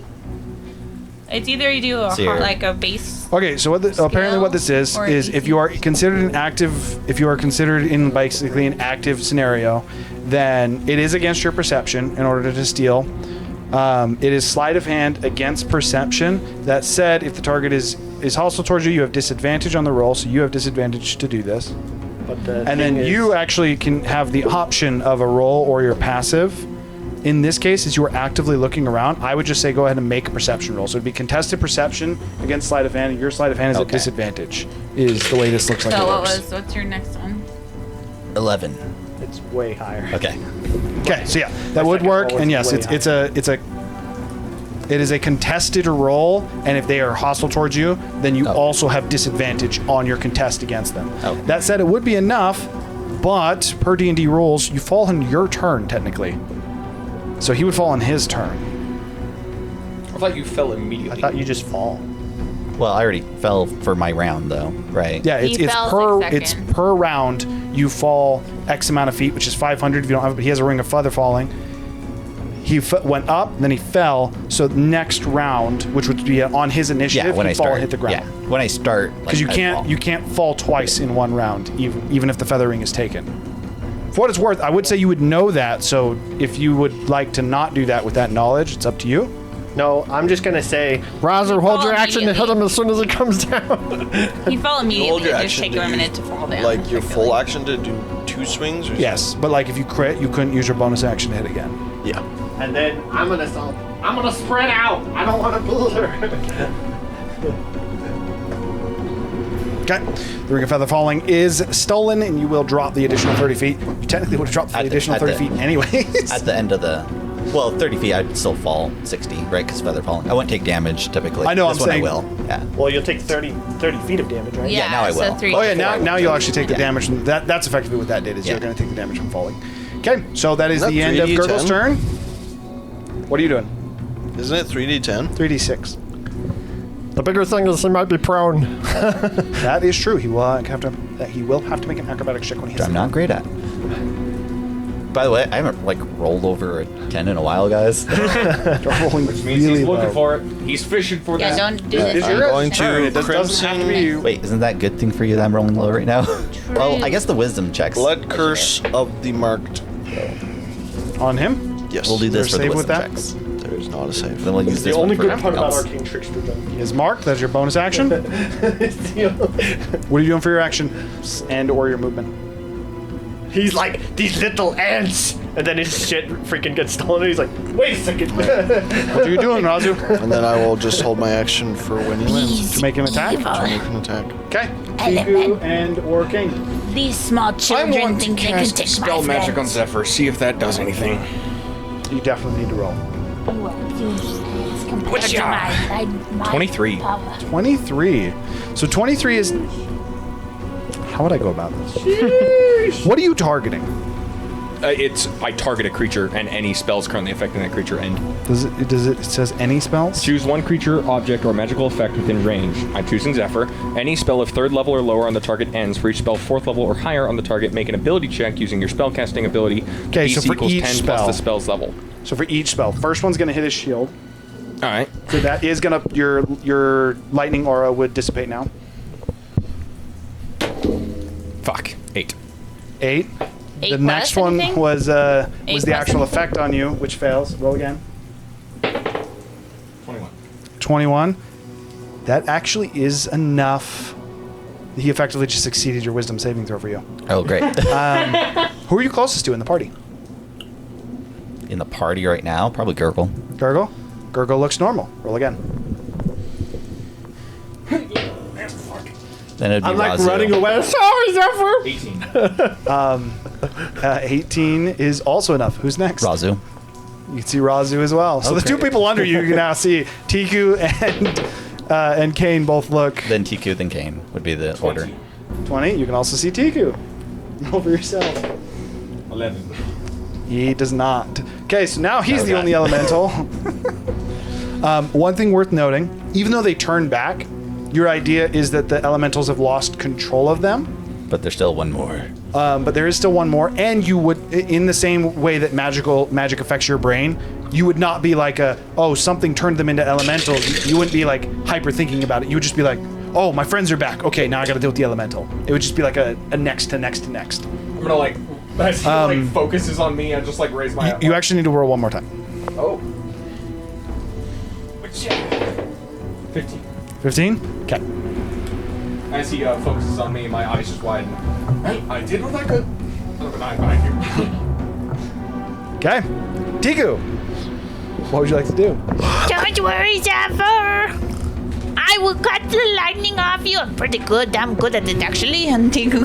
It's either you do a So you're- like a base. Okay, so apparently what this is or if you are considered an active, if you are considered in basically an active scenario, then it is against your perception in order to steal. It is sleight of hand against perception. That said, if the target is hostile towards you, you have disadvantage on the roll, so you have disadvantage to do this. But the And then thing is- you actually can have the option of a roll or your passive in this case, as you are actively looking around, I would just say go ahead and make a perception roll. So it'd be contested perception against sleight of hand. Your sleight of hand is at Okay. disadvantage, is the way this looks like So it what works. what's your next one? 11. It's way higher. Okay. Okay, so yeah, that would second work. roll And is yes, way it is a contested roll, and if they are hostile towards you, then you Oh. also have disadvantage on your contest against them. Oh. That said, it would be enough, but per D&D rules, you fall on your turn technically. So he would fall on his turn. I thought you fell I immediately. thought you just fall. Well, I already fell for my round, though, right? Yeah, He it's fell per 6 it's seconds. per round. You fall X amount of feet, which is 500 if you don't have it. But he has a ring of feather falling. He went up, then he fell. So next round, which would be on his initiative, Yeah, when he'd I fall start. and hit the ground. Yeah, when I start. Because you can't fall twice in one round, even if the feather ring is taken. For what it's worth, I would say you would know that. So if you would like to not do that with that knowledge, it's up to you. No, I'm just gonna say, Razer, You hold fall your action to hit immediately. him as soon as it comes down. He'd fall immediately. Hold your It'd just action take to him a use, minute to fall down. Like your full effectively. action to do 2 swings? Or Yes, but like if you crit, you couldn't use your bonus action to hit again. Yeah. And then I'm gonna spread out. I don't want to pull her. Okay. The ring of feather falling is stolen, and you will drop the additional 30 feet. You technically would have dropped the At the- additional at 30 the- feet anyways. At the end of the. Well, 30 feet, I'd still fall 60, right? Because feather falling. I wouldn't take damage typically. I know, This I'm one saying- I will. Yeah. Well, you'll take 30 feet of damage, right? Yeah, now I so will. 3 Oh yeah, now you'll actually take the Yeah. damage from that. That's effectively what that did. Is you're Yeah. going to take the damage from falling. Okay, so that is Isn't the that end of 3d10? Gurgle's turn. What are you doing? Isn't it 3d10? 3d6. The bigger thing is he might be prone. That is true. He will have to. He will have to make an acrobatics check when he Which hits. I'm not great at. By the way, I haven't like rolled over a 10 in a while, guys. Rolling Which means really he's looking low. for it. He's fishing for Yeah, that. don't do Yeah, this. I'm going to It doesn't have to be you. Wait, isn't that a good thing for you that I'm rolling low right now? Well, I guess the wisdom checks. Blood curse of the marked. On him. Yes. We'll do this Is there for a the save with wisdom that? checks. There is not a save. Then we'll use The this only one for good part about else. Arcane Trickster, though. Is marked. That's your bonus action. What are you doing for your action and or your movement? He's like, these little ants! And then his shit freaking gets stolen, and he's like, wait a second. What are you doing, Razu? And then I will just hold my action for when he lands. To make an attack. To make an attack. Okay. Tiku and or King. These small I children want to think they can cast take spell my magic on friends. Zephyr. See if that does anything. You definitely need to roll. You are useless compared to Whatcha? my 23. power. 23. So 23 is. How would I go about this? What are you targeting? I target a creature, and any spells currently affecting that creature end. It says any spells? Choose one creature, object, or magical effect within range. I'm choosing Zephyr. Any spell of 3rd level or lower on the target ends. For each spell 4th level or higher on the target, make an ability check using your spellcasting ability. Okay, so DC for equals each 10 spell. plus the spell's level. So for each spell, first one's gonna hit his shield. All right. So that is gonna your lightning aura would dissipate now. Fuck. 8. 8. Eight The plus next one anything? was Eight the plus actual anything? effect on you, which fails. Roll again. 21. 21. That actually is enough. He effectively just succeeded your wisdom saving throw for you. Oh, great. Who are you closest to in the party? In the party right now, probably Gurgle. Gurgle? Gurgle looks normal. Roll again. Then it'd be I'm like Razu. running away. Sorry, Zephyr! 18. 18 is also enough. Who's next? Razu. You can see Razu as well. So the two people under you can now see Tiku and Kane both look Then Tiku, then Kane would be the order. 20. You can also see Tiku. Roll for yourself. 11. He does not. Okay, so now he's the Okay. only elemental. One thing worth noting, even though they turn back, your idea is that the elementals have lost control of them. But there's still one more. But there is still one more, and you would, in the same way that magic affects your brain, you would not be like something turned them into elementals. You wouldn't be like hyper thinking about it. You would just be like, oh, my friends are back. Okay, now I got to deal with the elemental. It would just be like a next to next to next. I'm gonna like, as he like focuses on me, I just like raise my. You actually need to roll one more time. Oh. 15. 15. Okay. As he focuses on me, my eyes just widen. I did what I could. I have a 9 behind you. Okay. Tiku, what would you like to do? Don't worry, Zephyr. I will cut the lightning off you. I'm pretty good. I'm good at it, actually. And Tiku.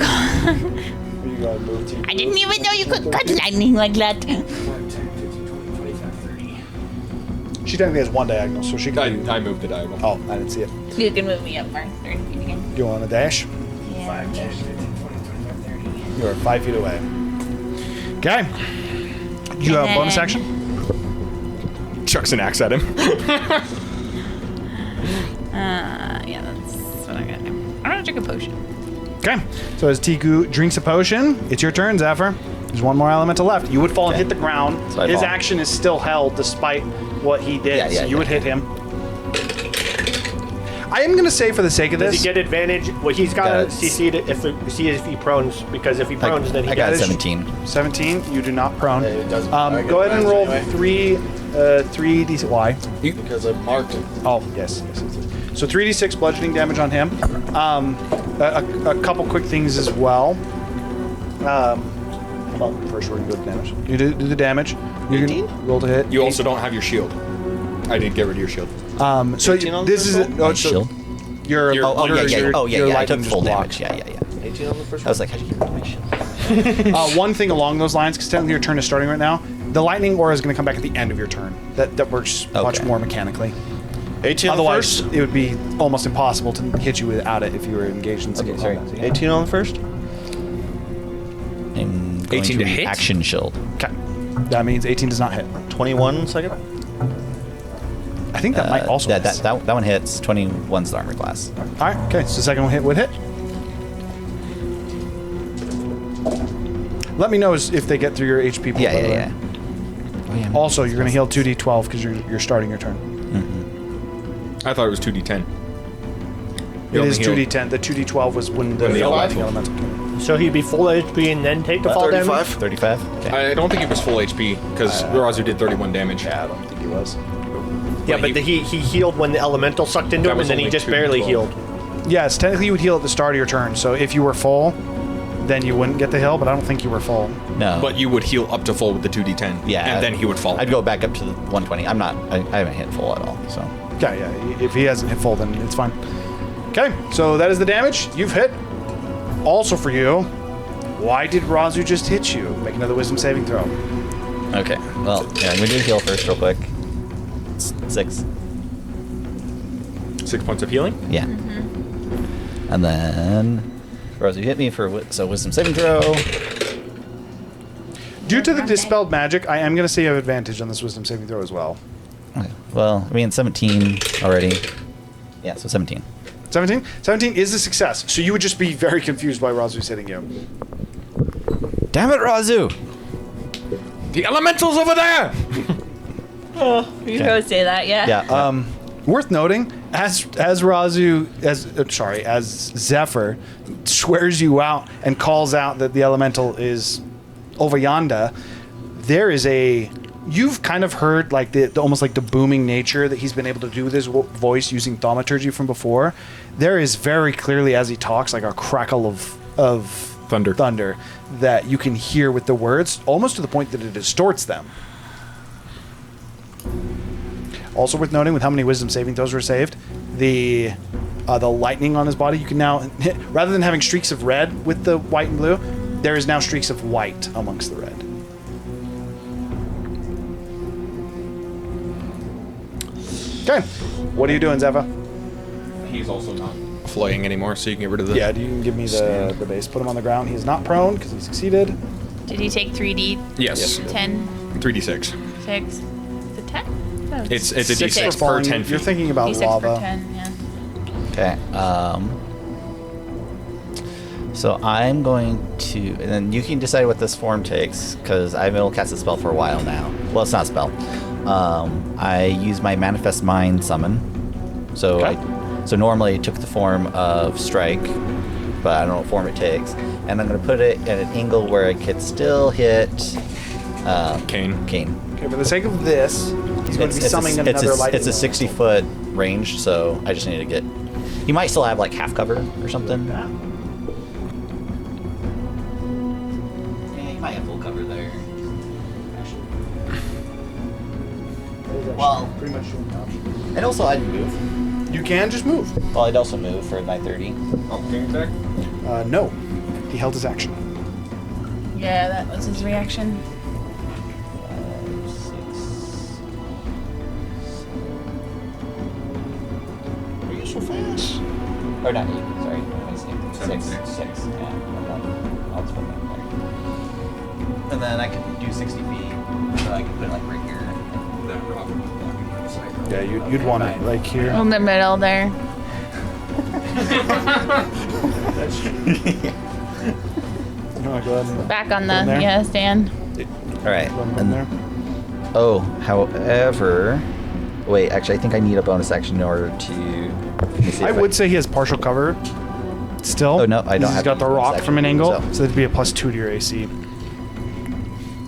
You gotta move to. I didn't even know you could cut lightning like that. 5, 10, 15, 20, 25, 30. She technically has one diagonal, so she can. I moved the diagonal. Oh, I didn't see it. You can move me up, Mark. 30 feet again. You want a dash? 5, 10, 15, 20, 25, 30. You are 5 feet away. Okay. You have a bonus action? Chucks an axe at him. Yeah, that's what I gotta do. I'm gonna drink a potion. Okay. So as Tiku drinks a potion, it's your turn, Zephyr. There's one more elemental left. You would fall and hit the ground. So I'd His fall. action is still held despite what he did. Yeah, So you would yeah. hit him. I am going to say for the sake of Does this, he get advantage? Well, he's got to Does- see if he prones, because if he prones, then he I got gets 17. 17. You do not prone. Hey, it doesn't- I get Go ahead and roll advantage 3d. Why? Because I marked it. Oh, yes. So 3d6 bludgeoning damage on him. A couple quick things as well. Well, first we're going to go to damage. You do the damage. You can roll to hit. You also don't have your shield. I did get rid of your shield. So 18 on the this first is roll? My shield. Your Your- Oh, yeah, yeah. your- Oh, yeah, your yeah. I lightning took just full blocked. damage. Yeah, yeah, yeah. 18 on the first I was like, how'd you get rid of my shield? One thing along those lines, because technically your turn is starting right now. The lightning aura is going to come back at the end of your turn. That works much Okay. more mechanically. 18 on the Otherwise, first. it would be almost impossible to hit you without it if you were engaged in single sorry. combat. 18 on the first. I'm going 18 to to hit? action shield. Okay. That means 18 does not hit. 21 second. I think that might also that, miss. that one hits. 21's the armor class. All right. Okay. So the second one would hit. Let me know if they get through your HP pool. Yeah, by the yeah, way. yeah. Oh, yeah. Also, you're going to heal 2d12 because you're starting your turn. I thought it was 2d10. It is 2d10. The 2d12 was when the When the elemental elemental. came. So he'd be full HP and then take the fall damage? 35? Okay. I don't think it was full HP because Razu did 31 damage. Yeah, I don't think he was. Yeah, but he healed when the elemental sucked into That him, was and then he only just 2 barely d12. healed. Yes, technically you would heal at the start of your turn. So if you were full, then you wouldn't get the heal, but I don't think you were full. No. But you would heal up to full with the 2d10. yeah. And then he would fall. I'd go back up to the 120. I haven't hit full at all, so. Okay, yeah. If he hasn't hit full, then it's fine. Okay, so that is the damage. You've hit. Also for you, why did Razu just hit you? Make another wisdom saving throw. Okay. Well, yeah, I'm going to do heal first real quick. It's 6. 6 points of healing. Yeah. And then Rose, you hit me for wisdom saving throw. Due to the dispelled magic, I am going to say you have advantage on this wisdom saving throw as well. Okay. Well, I mean 17 already. Yeah, so 17. 17? 17 is a success, so you would just be very confused why Razu's hitting you. Damn it, Razu! The elemental's over there! You go say that, yeah? Yeah. Worth noting, as Zephyr swears you out and calls out that the elemental is over yonder, there is you've kind of heard like the almost like the booming nature that he's been able to do with his voice using thaumaturgy from before. There is very clearly, as he talks, like a crackle of thunder that you can hear with the words, almost to the point that it distorts them. Also worth noting, with how many wisdom saving throws were saved, the lightning on his body, you can now hit, rather than having streaks of red with the white and blue, there is now streaks of white amongst the red. Okay, what are you doing, Zeva? He's also not flying anymore, so you can get rid of the... Yeah, you can give me the base. Put him on the ground. He is not prone because he succeeded. Did he take 3D? Yes. 10, 3d6. 6? Is it 10? Oh, It's a Six d6 for per falling. 10 feet. You're thinking about D6 lava. for 10, yeah. Okay. So I'm going to, and then you can decide what this form takes, because I've been able to cast a spell for a while now. Well, it's not a spell. I use my Manifest Mind summon. So Okay. so normally it took the form of Strike, but I don't know what form it takes. And I'm going to put it at an angle where it could still hit Kane. Okay, for the sake of this, he's going to be summoning another lightning. It's a 60-foot range, so I just need to get... He might still have, like, half cover or something. Yeah, he might have full cover there. pretty much your only option. And also, I'd move. You can just move. Well, I'd also move for my 30. Opportunity attack? No. He held his action. Yeah, that was his reaction. 5, 6. Are you so fast? Or not 8, sorry. I mistake. 7, 6. 6. 6. Yeah, I'm done. I'll just put that there. And then I can do 60 feet. So I can put it like right here. That rock is blocking my sight. Yeah, you'd want it like here. In the middle there. No, go ahead and Back on In the there? stand. Alright. put them in And there. oh, however. Wait, actually, I think I need a bonus action in order to. Let me see I if would say he has partial cover still. Oh, no, I don't He's have got to the use bonus rock action, from an angle, so- so that'd be a +2 to your AC.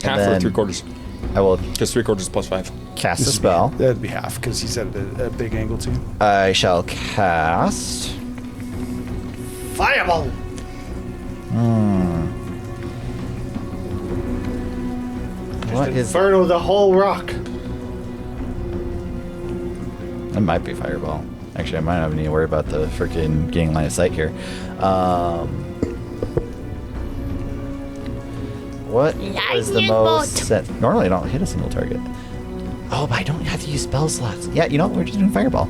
Half then- or 3/4? I will Because 3/4 is +5. cast a This would spell. be- That'd be half, because he's at a big angle too. I shall cast. Fireball. What is? Inferno the whole rock. It might be fireball. Actually, I might not even need to worry about the freaking getting line of sight here. What is the Lightning most bolt. set? Normally, I don't hit a single target. Oh, but I don't have to use spell slots. Yeah, you know what? We're just doing fireball.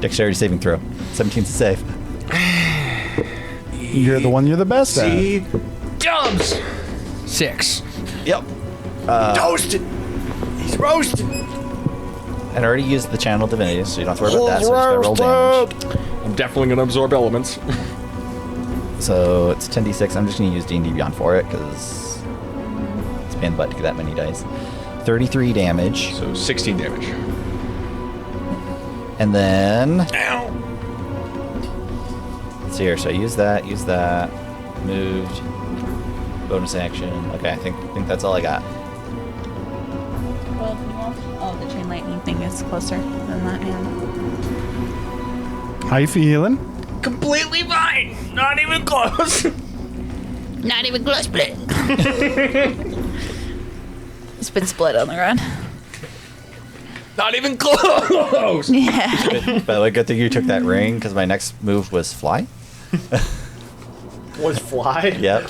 Dexterity saving throw. 17 to save. You're the one you're the best at. See? Jumps! 6. Yep. Toasted. He's roasted. And I already used the channel divinity, so you don't have to worry about that. So I just gotta roll damage. I'm definitely going to absorb elements. So it's 10d6. I'm just going to use D&D Beyond for it, because it's a pain in the butt to get that many dice. 33 damage. So 16 damage. And then... Ow! Let's see here. So I use that, moved, bonus action. Okay, I think that's all I got. Well, oh, the chain lightning thing is closer than that, man. How you feeling? Completely fine! Not even close! Not even close split. It's been split on the ground. Not even close! Yeah. By the way, good thing you took that ring, because my next move was fly. Was fly? Yep.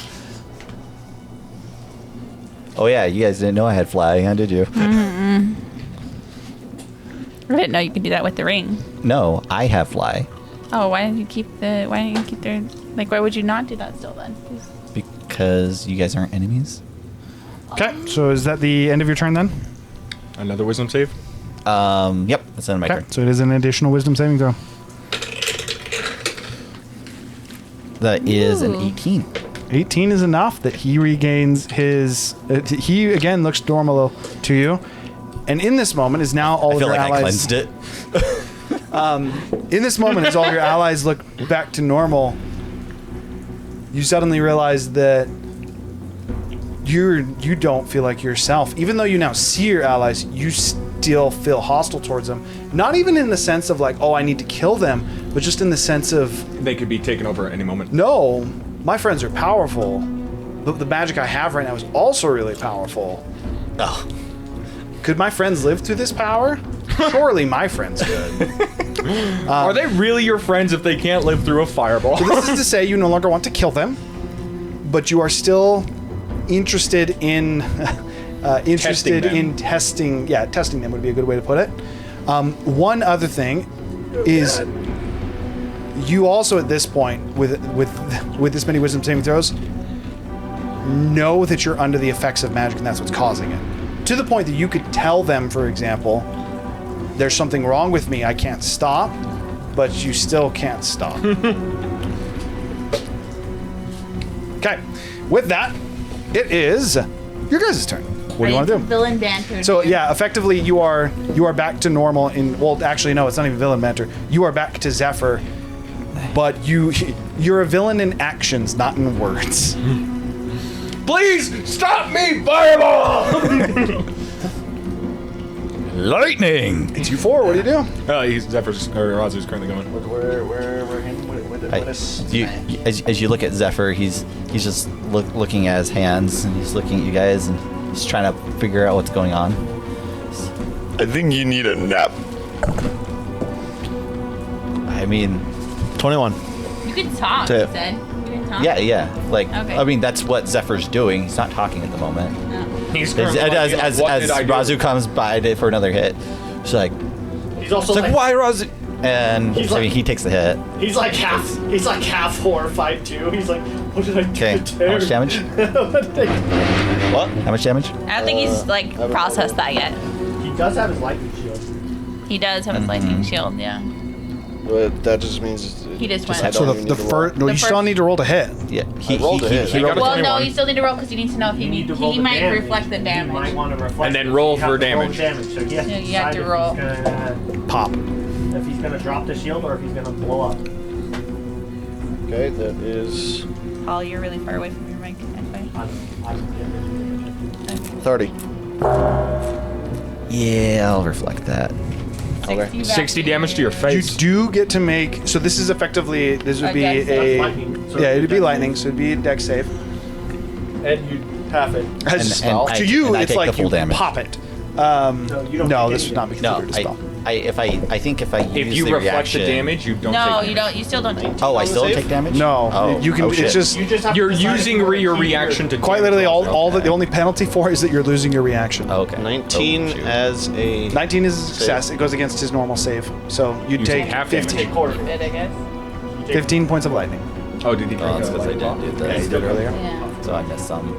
Oh yeah, you guys didn't know I had fly, huh, did you? I didn't know you could do that with the ring. No, I have fly. Oh, why didn't you keep their, like, why would you not do that still then? 'Cause- Because you guys aren't enemies. Okay, so is that the end of your turn then? Another wisdom save? Yep, that's the end of my Okay, turn. so it is an additional wisdom saving throw. That is an Ooh. 18. 18 is enough that he regains his. He again looks normal to you, and in this moment is now all I of feel your like I allies. cleansed it. In this moment, as all your allies look back to normal, you suddenly realize that you don't feel like yourself. Even though you now see your allies, you still feel hostile towards them. Not even in the sense of like, oh, I need to kill them, but just in the sense of, They could be taken over at any moment. no, my friends are powerful. The magic I have right now is also really powerful. Oh. Could my friends live through this power? Surely my friends could. Are they really your friends if they can't live through a fireball? So this is to say you no longer want to kill them, but you are still interested in Testing them. testing. Yeah, testing them would be a good way to put it. One other thing is, you also at this point with this many wisdom saving throws know that you're under the effects of magic and that's what's causing it. To the point that you could tell them, for example, there's something wrong with me, I can't stop, but you still can't stop. Okay, with that, it is your guys' turn. What do you want to do? Villain banter. So yeah, effectively you are back to normal in, well, actually no, it's not even villain banter. You are back to Zephyr, but you're a villain in actions, not in words. Please stop me, fireball! Lightning! It's you four. What do you do? Zephyr's or Razu's currently going. As you look at Zephyr, he's just looking at his hands, and he's looking at you guys, and he's trying to figure out what's going on. I think you need a nap. I mean, 21. You can talk, To you hit. said. You can talk? yeah. Like, Okay. I mean, that's what Zephyr's doing. He's not talking at the moment. No. He's As, currently as, like, as, what as did I do? Razu comes by for another hit, she's like, He's also it's like, why Razu? And He's I mean, like- he takes the hit. He's like half horrified too. He's like, what did I do? Okay, to how much damage? What? How much damage? I don't think he's like processed that yet. He does have his lightning shield. He does have his lightning shield, yeah. But that just means He just went. I So don't the, even the need to first, no, The you still first- need to roll to hit. Yeah, I rolled a hit. he I got rolled a Well, no, 21. you still need to roll because you need to know if You need to he roll the might damage. reflect the He damage. might want to reflect And then it. roll You have for to roll damage. the damage. So he has Yeah, to you have decide to roll. if he's gonna, Pop. if he's gonna drop the shield or if he's gonna blow up. Okay, that is Paul, you're really far away from your mic. I'm 30. Yeah, I'll reflect that. 60 damage to your You face. do get to make. So this is effectively. This would A be dex save. a. lightning. So Yeah, it'd be dex lightning. So it'd be a dex save. And you half it. As, And I- to you, and I it's take like the full you damage. pop it. No, you don't No, take this any would not be No, considered a spell. I think if I use If you the reflect reaction, the damage, you don't No, take you damage. don't. You still don't take. Oh, I On the still don't save? take damage. No, Oh, you can. oh, shit. It's just You just have You're to decide if using you wanna your keep reaction to quite damage literally all. rolls. All the only penalty for is that you're losing your reaction. Oh, okay. 19 Oh, shoot. as a 19 is a success. It goes against his normal save. So you You take take half 15, take quarter. Did I guess? 15 points of lightning. Oh, did he Oh, that's because I didn't do Yeah, you that. did earlier. Yeah. So I missed some.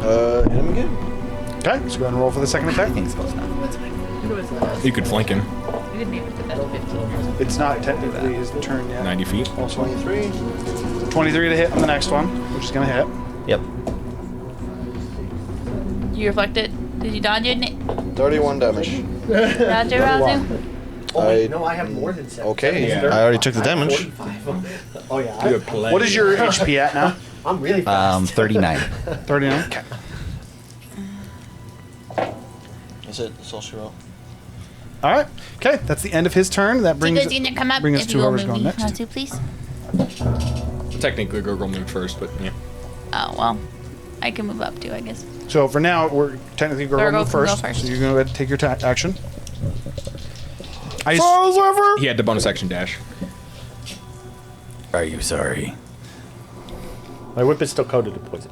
hit him again. Okay, so go ahead and roll for the second I attack. think it's close enough. You could flank him. We didn't even put that at 15. It's not technically his turn yet. 90 feet. Also, 23. 23 to hit on the next one, which is gonna hit. Yep. You reflected. Did you dodge it? 31 damage. Roger, Razu? Oh, wait, I- no, I have more than 7. Okay, Yeah. I already took the I have damage. 45. Oh yeah. Good play. What is your HP at now? I'm really fast. 39. 39. Okay. That's it. That's all she wrote. All right. Okay, that's the end of his turn. That You brings guys gonna come up bring us if to you will whoever's move going me, next. Razu, please? Technically, Gurgle moved first, but yeah. Oh well, I can move up too, I guess. So for now, we're technically going to Virgo move can go first. first. So you're going to go ahead and take your action. He had the bonus action dash. Are you sorry? My whip is still coated in poison.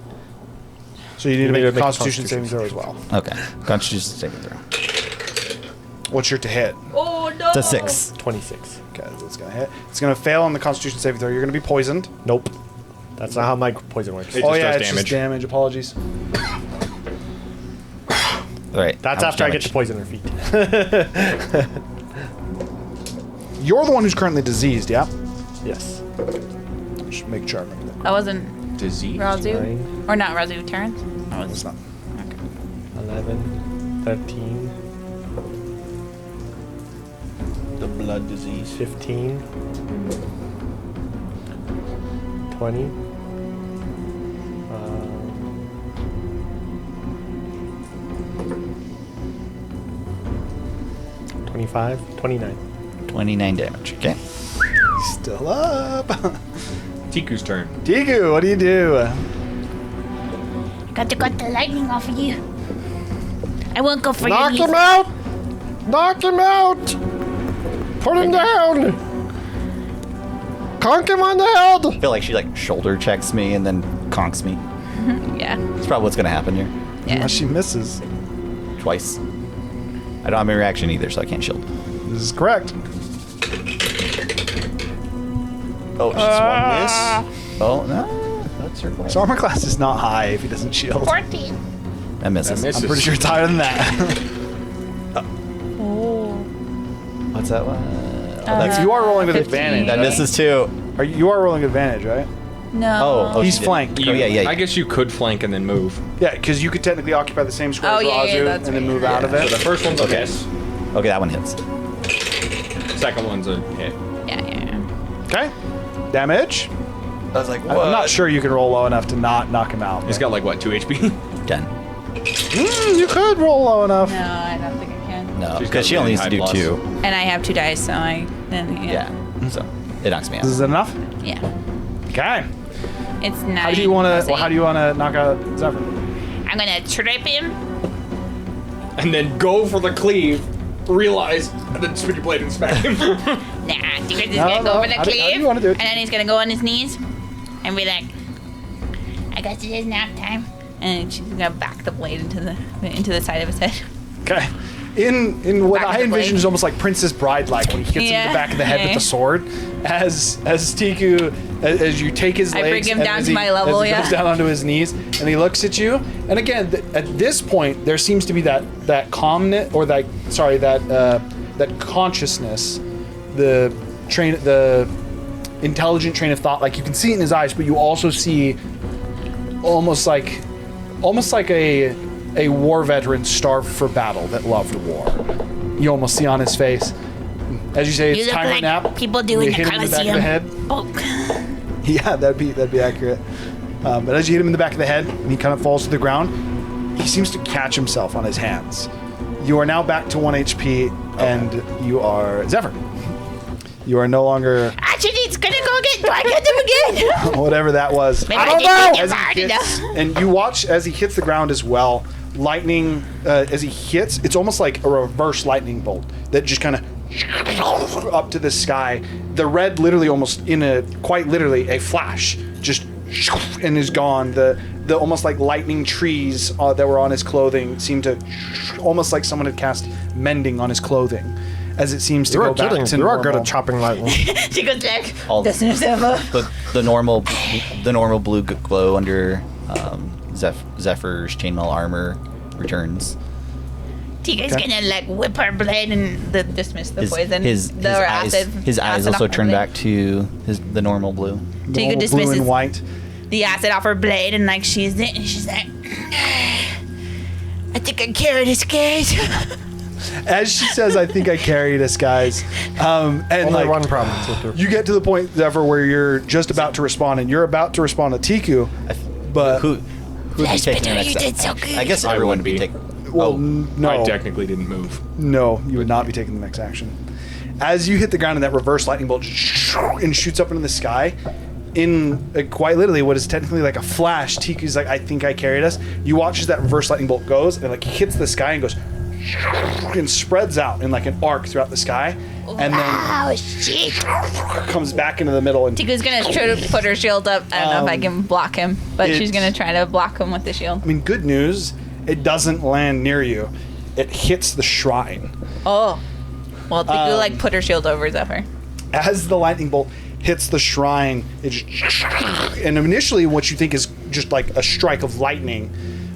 So you need to need make to a make a Constitution saving throw as well. Okay. Constitution saving throw. What's your to hit? Oh no! It's a 6. 26. Okay, it's going to hit. It's going to fail on the Constitution saving throw. You're going to be poisoned. Nope. That's not how my poison works. It Oh just yeah, does it's damage. just damage. Apologies. All right. That's how much after I get damage? to poison her feet. You're the one who's currently diseased, yeah? Yes. Just make sure I remember that. That wasn't Disease. Razu, Nine. or not Razu. Terrence. That was It's not. 11, 13, The blood disease. 15, 20. 25, 29. 29 damage. Okay. Still up. Tiku's turn. Digu, what do you do? got the lightning off of you. I won't go for Knock your him knees. out! Knock him out! Put him down! Conk him on the head! I feel like she like shoulder checks me and then conks me. Yeah. That's probably what's gonna happen here. Yeah. She misses. Twice. I don't have a reaction either, so I can't shield. This is correct. Oh, just one miss. Oh no, that's her His armor class is not high if he doesn't shield. 14. That misses. That misses. I'm pretty sure it's higher than that. Oh. What's that one? That's, you are rolling with 15. advantage. That right? misses too. You are rolling advantage, right? No. Oh, He's she did. flanked. Oh, yeah. I guess you could flank and then move. Yeah, because you could technically occupy the same square Oh, as yeah, Razu yeah, that's and then right. move out of So it. the first one's a miss. Okay, that one hits. Second one's a hit. Yeah. Okay. Damage. I was like, I'm not sure you can roll low enough to not knock him out. He's got like what, 2 HP? 10. You could roll low enough. No, I don't think I can. No, She's because got she only needs really to high do plus. 2. And I have 2 dice, so Yeah. So it knocks me out. Is that enough? Yeah. Okay. It's 9. How do you want plus to? Well, how do you want to knock out Zephyr? I'm gonna trip him. And then go for the cleave, realize, and then spin your blade and smack him. Nah, Tigris is No, gonna no, go for the how do you cleave, wanna do it? and then he's gonna go on his knees and be like, "I guess it is nap time," and she's gonna back the blade into the side of his head. Okay. In what Back of I the envision blade. is almost like Princess Bride, like when he hits him in Yeah, the back of the head with yeah. the sword. As Tiku, as you take his I legs, bring him and down as to my level, as he yeah. goes down onto his knees, and he looks at you. And again, at this point, there seems to be that calmness, or that consciousness, the intelligent train of thought. Like you can see it in his eyes, but you also see almost like a war veteran starved for battle that loved war. You almost see on his face. As you say, You it's look time like for nap. people do You in the hit him in the back of the head. Coliseum. Yeah, that'd be accurate. But as you hit him in the back of the head and he kind of falls to the ground, he seems to catch himself on his hands. You are now back to 1 HP, and you are Zephyr. You are no longer Actually, it's gonna go again. Do I get them again? whatever that was. Maybe I didn't hit him hard hits, enough. and you watch as he hits the ground as well. Lightning, as he hits, it's almost like a reverse lightning bolt that just kind of up to the sky. The red, literally, almost quite literally, a flash, just and is gone. The almost like lightning trees that were on his clothing seem to almost like someone had cast mending on his clothing, as it seems to You go are back kidding. to You are normal. good at chopping lightning. She goes back. All Doesn't have the normal blue glow under Zephyr's chainmail armor returns. Tiga's Okay. gonna like whip her blade and dismiss the poison. His eyes acid also off her turn blade. back to the normal blue. Tiga Normal blue dismisses and white. the acid off her blade and like she's like, I think I carried his case. As she says, I think I carried us, guys. And Only like, one problem. Tutu. you get to the point, Zephyr, where you're just about to respond, and you're about to respond to Tiku, but Who would be Flash taking the Bitter, next you did so action? good. I guess I everyone would would be be. taking. well, no, I technically didn't move. no, you would not be taking the next action. As you hit the ground, and that reverse lightning bolt and shoots up into the sky, in quite literally what is technically like a flash, Tiku's like, I think I carried us. You watch as that reverse lightning bolt goes and like hits the sky and goes and spreads out in like an arc throughout the sky, and Oh shit! then comes back into the middle and Tiku's gonna try to put her shield up. I don't know if I can block him, but she's gonna try to block him with the shield. I mean, good news, it doesn't land near you. It hits the shrine. Oh, well, Tiku like put her shield over Zephyr. As the lightning bolt hits the shrine, it just, and initially what you think is just like a strike of lightning,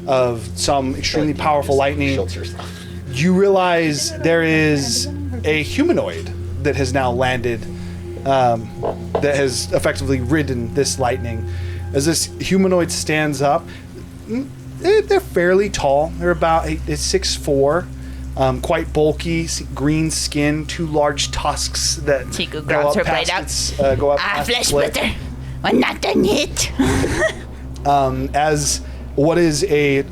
of some extremely powerful lightning, Shields yourself. you realize there is a humanoid that has now landed, that has effectively ridden this lightning. As this humanoid stands up, they're fairly tall. They're about 6'4", quite bulky, green skin, 2 large tusks that Tiku go grabs up her blade past out. its, go up Ah, past flesh its blade. splitter. We're not done yet. As what is a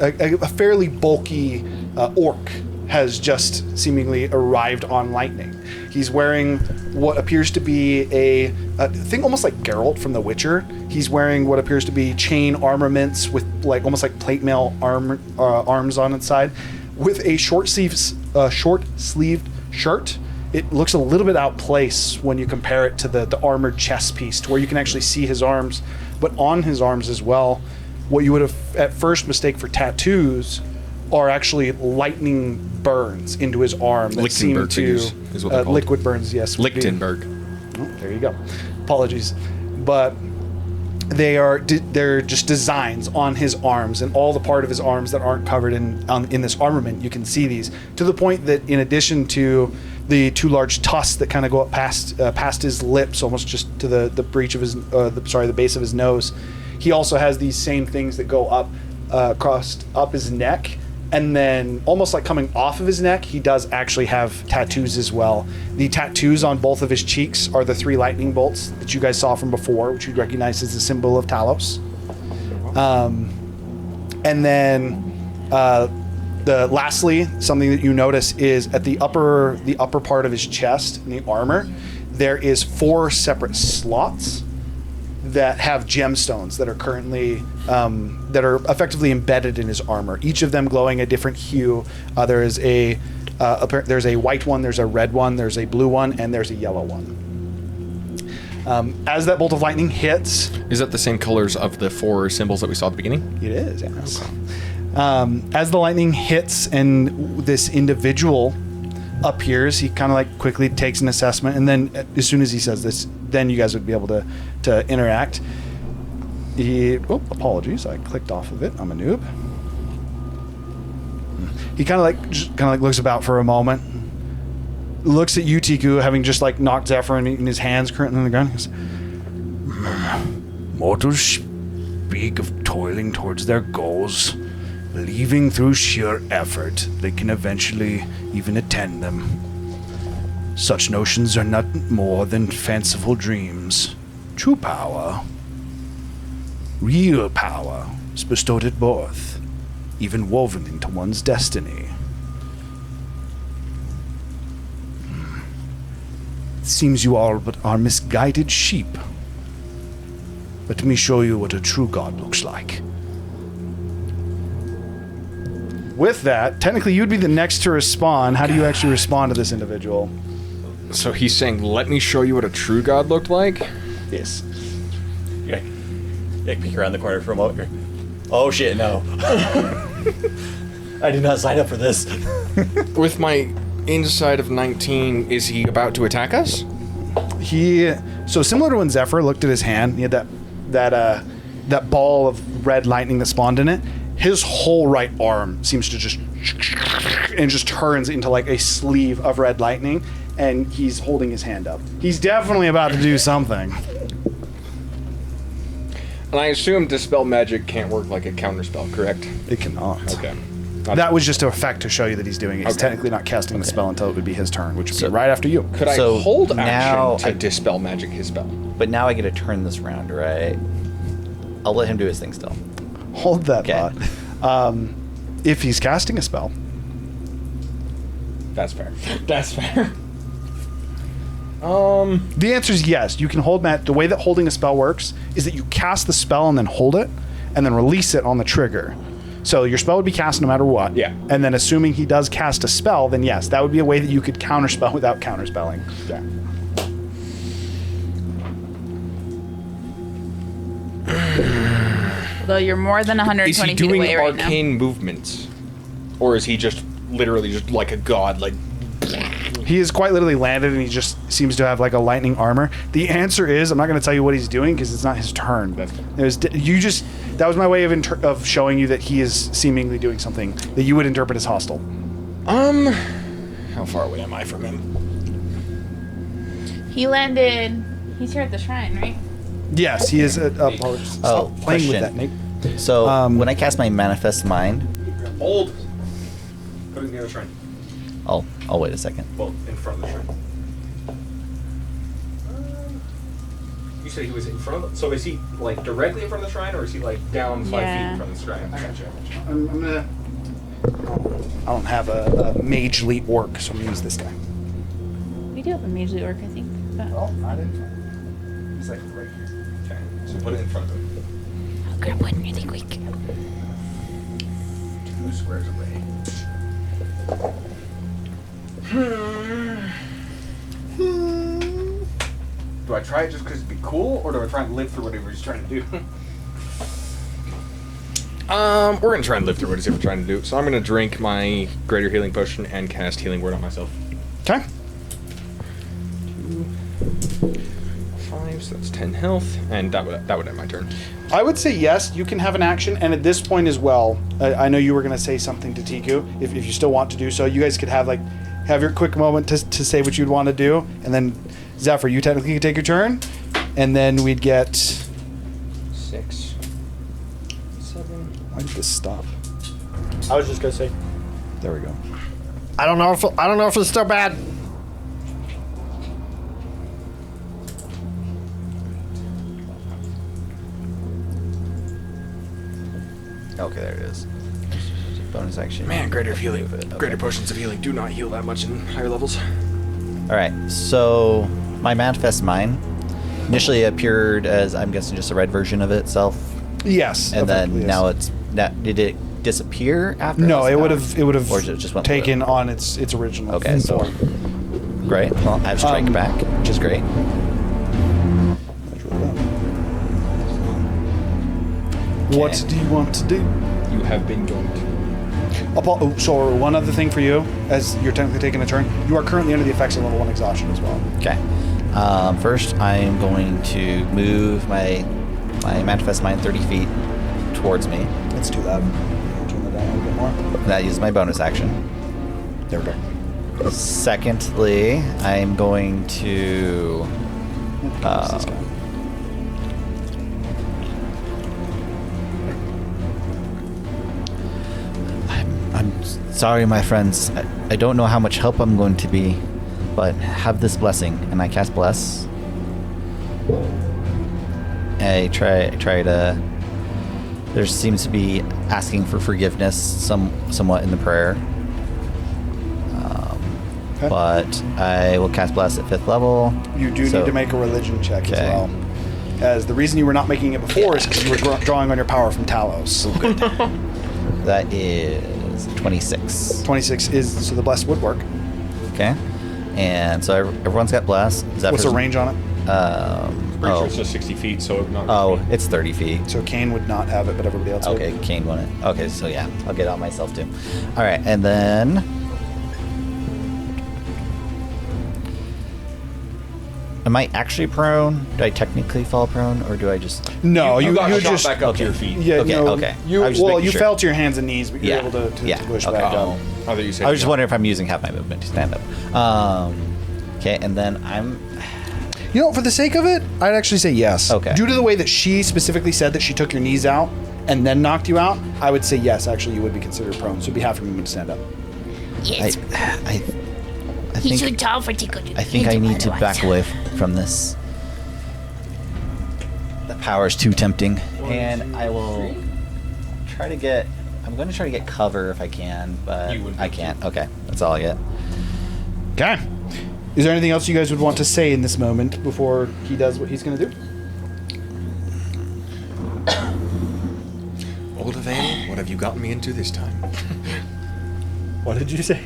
fairly bulky orc has just seemingly arrived on lightning. He's wearing what appears to be a thing almost like Geralt from The Witcher. He's wearing what appears to be chain armaments with like almost like plate mail arms on its side, with a short-sleeved shirt. It looks a little bit out of place when you compare it to the armored chest piece, to where you can actually see his arms, but on his arms as well, what you would have at first mistake for tattoos are actually lightning burns into his arm that seem Lichtenberg to figures is what they're called. liquid burns. Yes, would be- Lichtenberg. Oh, there you go. Apologies, but they're just designs on his arms, and all the part of his arms that aren't covered in this armament. You can see these, to the point that in addition to the 2 large tusks that kind of go up past his lips, almost just to the breach of his the base of his nose, he also has these same things that go up across up his neck. And then, almost like coming off of his neck, he does actually have tattoos as well. The tattoos on both of his cheeks are the 3 lightning bolts that you guys saw from before, which you'd recognize as the symbol of Talos. And then, lastly, something that you notice is at the upper part of his chest in the armor, there is 4 separate slots that have gemstones that are currently effectively embedded in his armor. Each of them glowing a different hue. There's a white one, there's a red one, there's a blue one, and there's a yellow one. As that bolt of lightning hits, Is that the same colors of the 4 symbols that we saw at the beginning? it is. Yes. As the lightning hits and this individual appears, he kind of like quickly takes an assessment, and then as soon as he says this, then you guys would be able to interact. Apologies, I clicked off of it. I'm a noob. He kind of like looks about for a moment, looks at you, Tiku, having just like knocked Zephyr in his hands currently on the ground. He goes, Mortals speak of toiling towards their goals, believing through sheer effort they can eventually even attain them. Such notions are not more than fanciful dreams. True power, real power, is bestowed at birth, even woven into one's destiny. It seems you all but are misguided sheep. Let me show you what a true god looks like. with that, technically you'd be the next to respond. How do you actually respond to this individual? So he's saying, let me show you what a true god looked like? Yes. Yeah, peek around the corner for a moment. Oh shit, no. I did not sign up for this. With my inside of 19, is he about to attack us? So similar to when Zephyr looked at his hand, he had that ball of red lightning that spawned in it. His whole right arm seems to just turns into like a sleeve of red lightning, and he's holding his hand up. He's definitely about to do something. And I assume Dispel Magic can't work like a counterspell, correct? It cannot. Okay. That was just an effect to show you that he's doing it. He's technically not casting the spell until it would be his turn, which would be right after you. Could I hold action to Dispel Magic his spell? But now I get to turn this round, right? I'll let him do his thing still. Hold that thought. If he's casting a spell. That's fair. That's fair. The answer is yes. You can hold Matt. The way that holding a spell works is that you cast the spell and then hold it, and then release it on the trigger. So your spell would be cast no matter what. Yeah. And then assuming he does cast a spell, then yes, that would be a way that you could counterspell without counterspelling. Yeah. Though you're more than 120 Is he feet doing away right now. arcane movements? Or is he just literally just like a god, like... He is quite literally landed, and he just seems to have like a lightning armor. The answer is, I'm not going to tell you what he's doing because it's not his turn. That was my way of showing you that he is seemingly doing something that you would interpret as hostile. How far away am I from him? He landed. He's here at the shrine, right? Yes, he is. Stop playing with that, Nate. So when I cast my Manifest Mind, Hold. Put it near the shrine. I'll wait a second. Well, in front of the shrine. You said he was in front of the... So is he, like, directly in front of the shrine, or is he, like, down 5 feet in front of the shrine? I gotcha. I'm gonna. I don't have a magely orc, so I'm gonna use this guy. We do have a majorly orc, I think. But I didn't. He's like right here. Okay, so put it in front of him. I'll grab one really quick. 2 squares away. Do I try it just because it'd be cool, or do I try and live through whatever he's trying to do? We're gonna try and live through what he's ever trying to do. So I'm gonna drink my Greater Healing Potion and cast Healing Word on myself. Okay. 2, 5, so that's 10 health, and that would end my turn. I would say yes, you can have an action, and at this point as well, I know you were going to say something to Tiku, if you still want to do so. You guys could have your quick moment to say what you'd want to do, and then Zephyr, you technically could take your turn, and then we'd get... 6, 7... Why did this stop? I was just gonna say. There we go. I don't know if it's still bad. Okay, there it is. Bonus action. Man, Greater Healing, Okay. Greater Potions of Healing do not heal that much in higher levels. All right, so my Manifest Mind initially appeared as, I'm guessing, just a red version of itself, Yes. and then effectively, now yes. did it disappear after? No, this it would power? have. It would have Or just went taken on its original. Okay, so form. great. Well, I have strike back, which is great. What do you want to do? You have been going to. So one other thing for you, as you're technically taking a turn, you are currently under the effects of level 1 exhaustion as well. Okay. First, I am going to move my manifest mind 30 feet towards me. Let's do that. Turn that down a little bit more. That uses my bonus action. There we go. Secondly, I'm going to. This guy. I'm sorry, my friends. I don't know how much help I'm going to be, but have this blessing, and I cast bless. I try to. There seems to be asking for forgiveness, somewhat in the prayer. Okay. But I will cast bless at 5th level. You do so- need to make a religion check as Okay. well. As the reason you were not making it before is because you were drawing on your power from Talos. That is 26. 26 is, so the blessed would work. Okay. And so everyone's got bless. Is that What's the person- range on it? Pretty sure it's just 60 feet, so not. Oh, it's 30 feet. So Kane would not have it, but everybody else Okay, would. Kane won it. Okay, so yeah, I'll get out myself too. All right, and then am I actually prone? Do I technically fall prone, or do I just? No, you got you shot just back up to your feet. Yeah, Okay, no, okay. You, I was just well, making you sure. fell to your hands and knees, but you're Yeah, able to yeah, push okay. back up. I thought you said. I was just no. wondering if I'm using half my movement to stand up. Okay, and then I'm. You know, for the sake of it, I'd actually say yes. Okay. Due to the way that she specifically said that she took your knees out and then knocked you out, I would say yes. Actually, you would be considered prone, so it'd be half your movement to stand up. Yes. I He's too think tall for Tico to I think I do need to otherwise. back away from this. The power's too tempting, and I will try to get. I'm going to try to get cover if I can, but You wouldn't I be can't. Okay, that's all I get. Okay. Is there anything else you guys would want to say in this moment before he does what he's going to do? Olivale, what have you gotten me into this time? What did you say?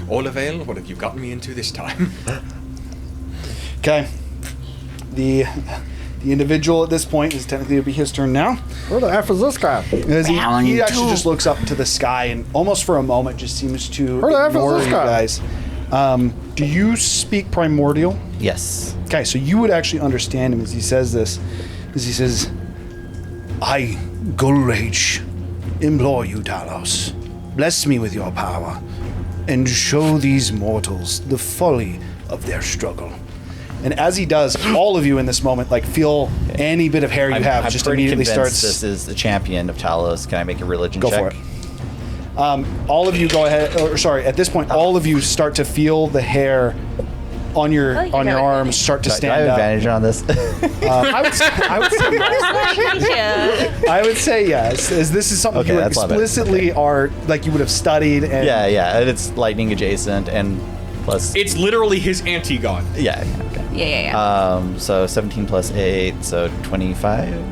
Olivale, what have you gotten me into this time? Okay. The individual at this point is technically it'll be his turn now. Where the F is this guy? As he Round actually two. just looks up to the sky and almost for a moment just seems to Where the F is ignore this you guy? guys. Do you speak primordial? Yes. Okay, so you would actually understand him as he says this. As he says, I, Gulrage, implore you, Talos, bless me with your power, and show these mortals the folly of their struggle. And as he does, all of you in this moment like feel any bit of hair you I'm have just pretty immediately convinced starts. This is the champion of Talos. Can I make a religion Go check? for it. All of you go ahead. Or sorry, at this point, all of you start to feel the hair on your Oh, you on your got it. arms start to Do I stand have up. advantage on this? I would say yes, as this is something Okay, you that's a lot better. explicitly are like you would have studied. And yeah, and it's lightning adjacent and plus. It's literally his anti-god. Yeah. Okay. Yeah. So 17 plus 8, so 25.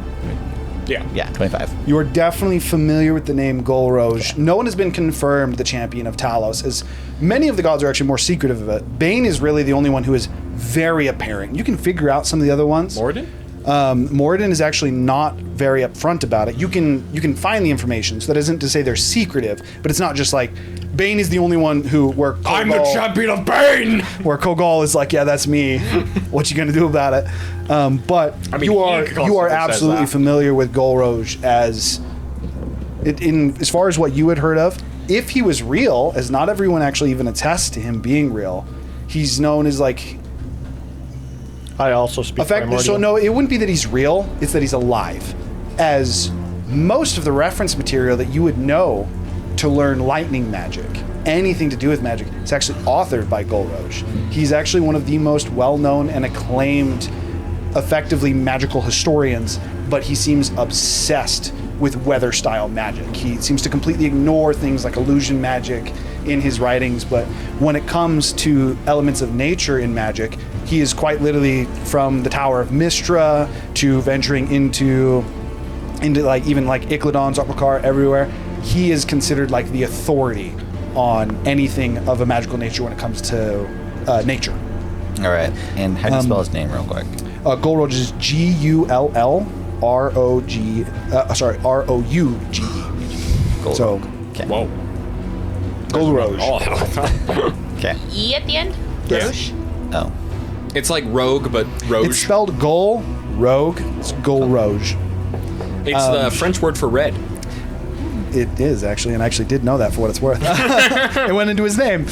Yeah. Yeah, 25. You are definitely familiar with the name Golroj. No one has been confirmed the champion of Talos, as many of the gods are actually more secretive of it. Bane is really the only one who is very apparent. You can figure out some of the other ones. Morden? Moradin is actually not very upfront about it. You can find the information, so that isn't to say they're secretive, but it's not just like Bane is the only one who where I'm the Kogal- champion of Bane! where Kogal is like, yeah, that's me. What you gonna do about it? But I mean, you he are constantly says absolutely that. familiar with Golroj as as far as what you had heard of. If he was real, as not everyone actually even attests to him being real, he's known as like I also speak primordial. so no, it wouldn't be that he's real, it's that he's alive. As most of the reference material that you would know to learn lightning magic, anything to do with magic, is actually authored by Golroj. He's actually one of the most well-known and acclaimed, effectively magical historians, but he seems obsessed with weather style magic. He seems to completely ignore things like illusion magic. in his writings, but when it comes to elements of nature in magic, he is quite literally from the Tower of Mystra to venturing into like even like Icladon's Uppercar everywhere. He is considered like the authority on anything of a magical nature when it comes to nature. All right. And how do you spell his name real quick? Golroge is G-U-L-L-R-O-G... So, Okay. Whoa. Golroge. Okay. E at the end? Yes. Oh. It's like rogue, but rogue. It's spelled Gol, rogue. It's Golroge. It's the French word for red. It is actually, and I actually did know that for what it's worth. It went into his name.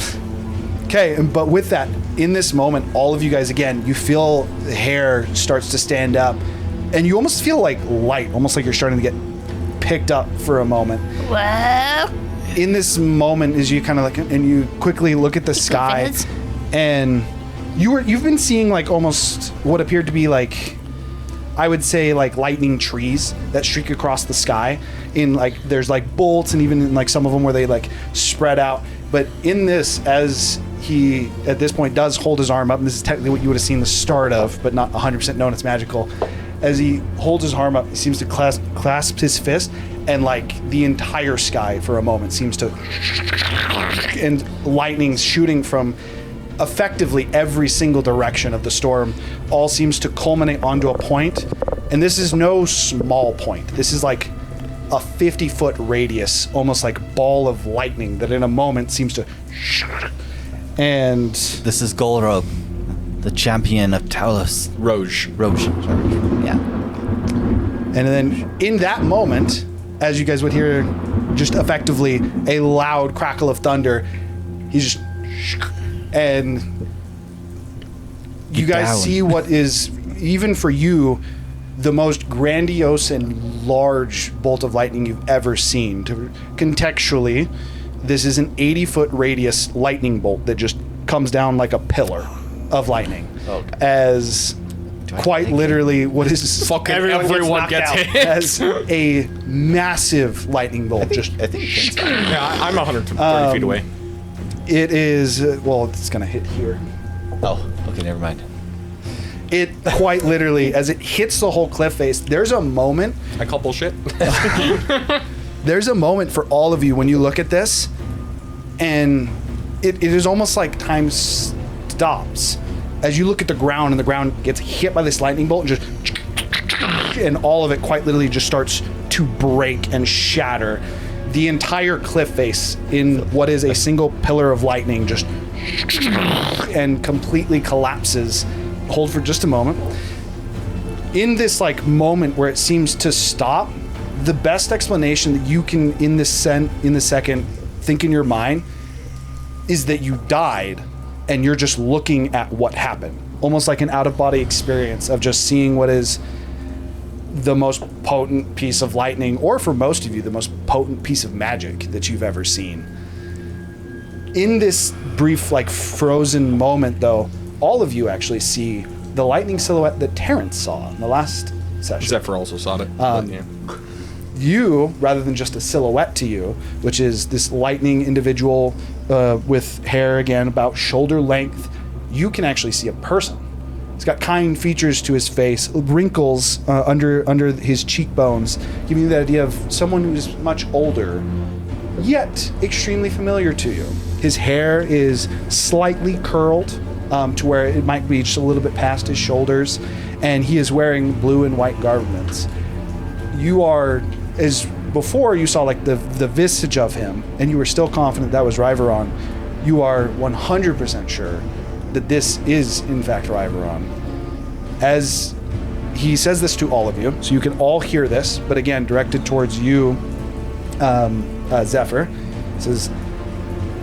Okay, but with that, in this moment, all of you guys, again, you feel the hair starts to stand up, and you almost feel like light, almost like you're starting to get picked up for a moment. Whoa. In this moment, as you kind of like, and you quickly look at the sky, Fizz. and you've been seeing like almost what appeared to be like, I would say like lightning trees that streak across the sky. In like, there's like bolts, and even in like some of them where they like spread out. But in this, as he at this point does hold his arm up, and this is technically what you would have seen the start of, but not 100% known it's magical. As he holds his arm up, he seems to clasp his fist, and like the entire sky for a moment seems to, and lightning's shooting from effectively every single direction of the storm, all seems to culminate onto a point. And this is no small point. This is like a 50-foot radius, almost like ball of lightning that in a moment seems to, and This is Golrogue, the champion of Talos. Roge. Roche. Yeah. and then in that moment, as you guys would hear just effectively a loud crackle of thunder, he's just, and you Get guys down. see what is, even for you, the most grandiose and large bolt of lightning you've ever seen. Contextually, this is an 80-foot radius lightning bolt that just comes down like a pillar of lightning. Okay. As quite literally what is Fucking Everyone everyone gets gets knocked out. hit. as a massive lightning bolt. I think Yeah, I'm 130 feet away. It is, well, it's going to hit here. Oh, okay, never mind. It quite literally, as it hits the whole cliff face, there's a moment I call bullshit. there's a moment for all of you when you look at this, and it is almost like time stops as you look at the ground, and the ground gets hit by this lightning bolt, and just, and all of it quite literally just starts to break and shatter. The entire cliff face in what is a single pillar of lightning just and completely collapses. Hold for just a moment. In this like moment where it seems to stop, the best explanation that you can in the second think in your mind is that you died and you're just looking at what happened. Almost like an out-of-body experience of just seeing what is the most potent piece of lightning, or for most of you, the most potent piece of magic that you've ever seen. In this brief, like, frozen moment, though, all of you actually see the lightning silhouette that Terrence saw in the last session. Zephyr also saw it. but yeah. You, rather than just a silhouette to you, which is this lightning individual with hair, again, about shoulder length, you can actually see a person. He's got kind features to his face, wrinkles under his cheekbones, giving you the idea of someone who's much older, yet extremely familiar to you. His hair is slightly curled to where it might be just a little bit past his shoulders, and he is wearing blue and white garments. You are, as before you saw like the visage of him, and you were still confident that was Riveron, you are 100% sure that this is in fact Riveron. As he says this to all of you, so you can all hear this, but again directed towards you, Zephyr. He says,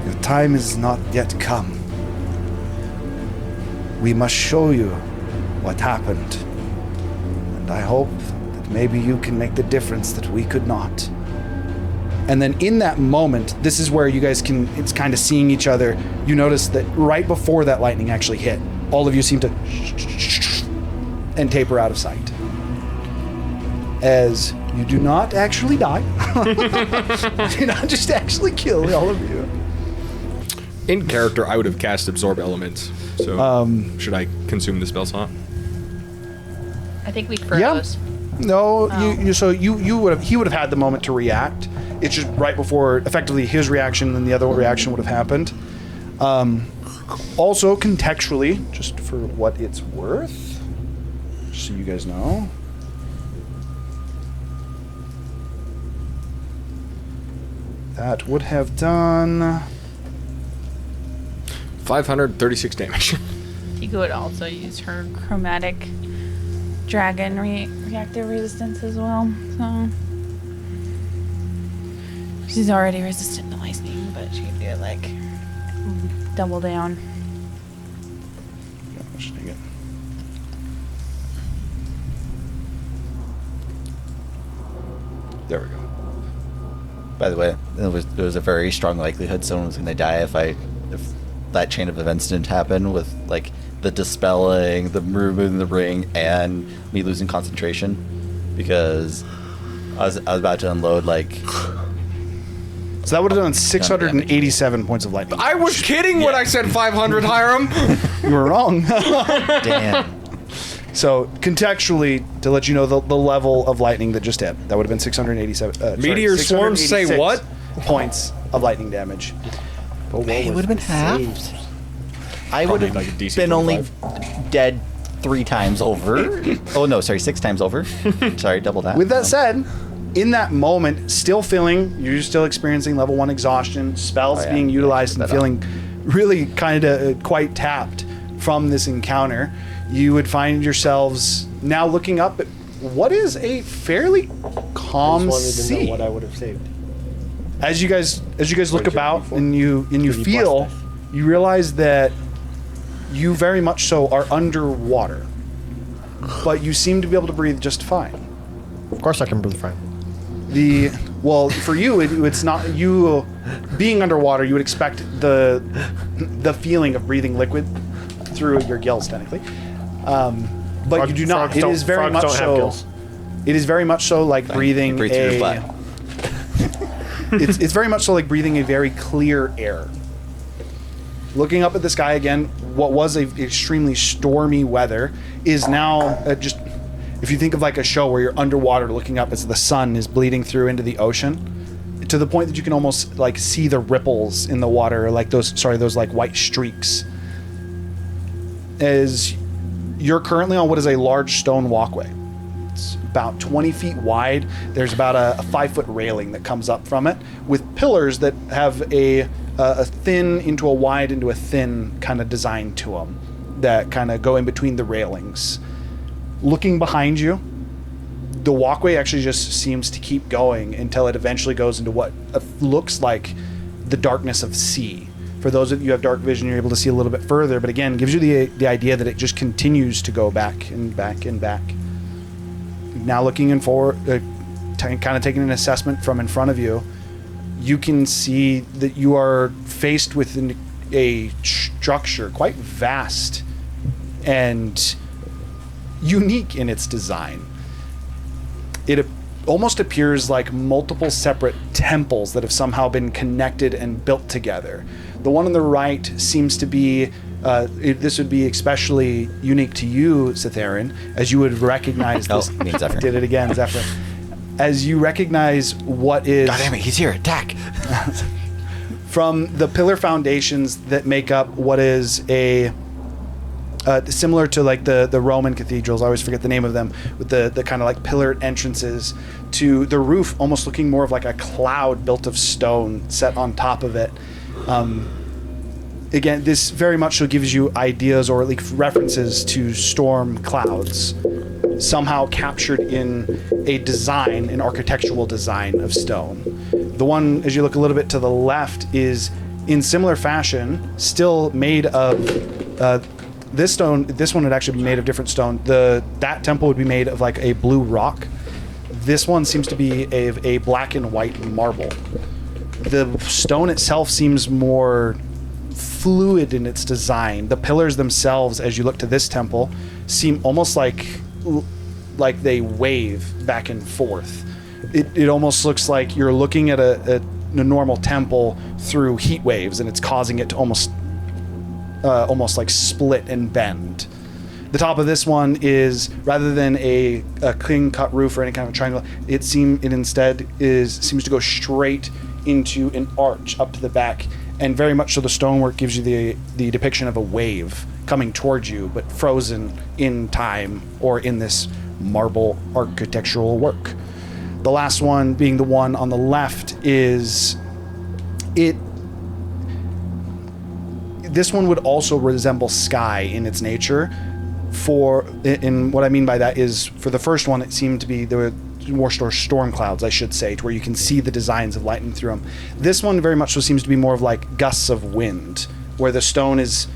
"Your time is not yet come. We must show you what happened, and I hope that maybe you can make the difference that we could not." And then in that moment, this is where you guys can, it's kind of seeing each other. You notice that right before that lightning actually hit, all of you seem to and taper out of sight. As you do not actually die. Do not just actually kill all of you. In character, I would have cast Absorb Elements. So, should I consume the spell slot? I think we Yeah. froze. No, Oh. you would have. He would have had the moment to react. It's just right before, effectively, his reaction and the other reaction would have happened. Also, contextually, just for what it's worth, just so you guys know. That would have done 536 damage. You could also use her chromatic dragon reactive resistance as well. So she's already resistant to lightning, but she could do like double down. Yeah, just dang it. There we go. By the way, there was a very strong likelihood someone was going to die if that chain of events didn't happen with like the dispelling, the removing the ring, and me losing concentration because I was about to unload like. So that would have done 687 points of lightning. I was kidding when I said 500, Hiram. You were wrong. Damn. So contextually, to let you know the level of lightning that just hit, that would have been 687. Meteor swarms say 686 what? Points of lightning damage. But what It was would have been the halved. save? I would Probably have like a DC been only 25. dead 3 times over. Oh no, sorry, 6 times over. Sorry, double that. With that said, in that moment, still feeling, you're still experiencing level 1 exhaustion, spells Oh, yeah. being utilized and That feeling really kind of quite tapped from this encounter, you would find yourselves now looking up at what is a fairly I calm just wanted to sea. know what I would have saved. As you guys look Right, about before. and you Pretty feel, blessed. you realize that you very much so are underwater, but you seem to be able to breathe just fine. Of course I can breathe fine. Well, for you, it's not you being underwater. You would expect the feeling of breathing liquid through your gills, technically, but you do not. Frogs It don't- is very frogs much don't have so. gills. It is very much so like breathing Breathe through your a. butt. It's very much so like breathing a very clear air. Looking up at the sky again, what was a extremely stormy weather is now just. If you think of like a show where you're underwater looking up as the sun is bleeding through into the ocean, to the point that you can almost like see the ripples in the water, like those like white streaks. As you're currently on what is a large stone walkway. It's about 20 feet wide. There's about a 5-foot railing that comes up from it with pillars that have a thin into a wide into a thin kind of design to them that kind of go in between the railings. Looking behind you, the walkway actually just seems to keep going until it eventually goes into what looks like the darkness of sea. For those of you who have dark vision, you're able to see a little bit further, but again, gives you the idea that it just continues to go back and back and back. Now looking in forward, kind of taking an assessment from in front of you, you can see that you are faced with a structure quite vast and unique in its design. It almost appears like multiple separate temples that have somehow been connected and built together. The one on the right seems to be, this would be especially unique to you, Cytherin, as you would recognize this. Oh, me and Zephyr. Did it again, Zephyr. As you recognize what is... God damn it, he's here, attack! from the pillar foundations that make up what is a... similar to like the Roman cathedrals, I always forget the name of them, with the kind of like pillared entrances to the roof, almost looking more of like a cloud built of stone set on top of it. Again, this very much so gives you ideas or at least references to storm clouds, somehow captured in a design, an architectural design of stone. The one, as you look a little bit to the left, is in similar fashion, still made of this stone. This one would actually be made of different stone. That temple would be made of like a blue rock. This one seems to be a black and white marble. The stone itself seems more fluid in its design. The pillars themselves, as you look to this temple, seem almost like they wave back and forth. It almost looks like you're looking at normal temple through heat waves, and it's causing it to almost like split and bend. The top of this one is, rather than a clean cut roof or any kind of triangle, it instead seems to go straight into an arch up to the back, and very much so the stonework gives you the depiction of a wave coming towards you, but frozen in time or in this marble architectural work. The last one, being the one on the left, is this one would also resemble sky in its nature. And what I mean by that is, for the first one, it seemed to be there were more storm clouds, I should say, to where you can see the designs of lightning through them. This one very much so seems to be more of like gusts of wind, where the stone is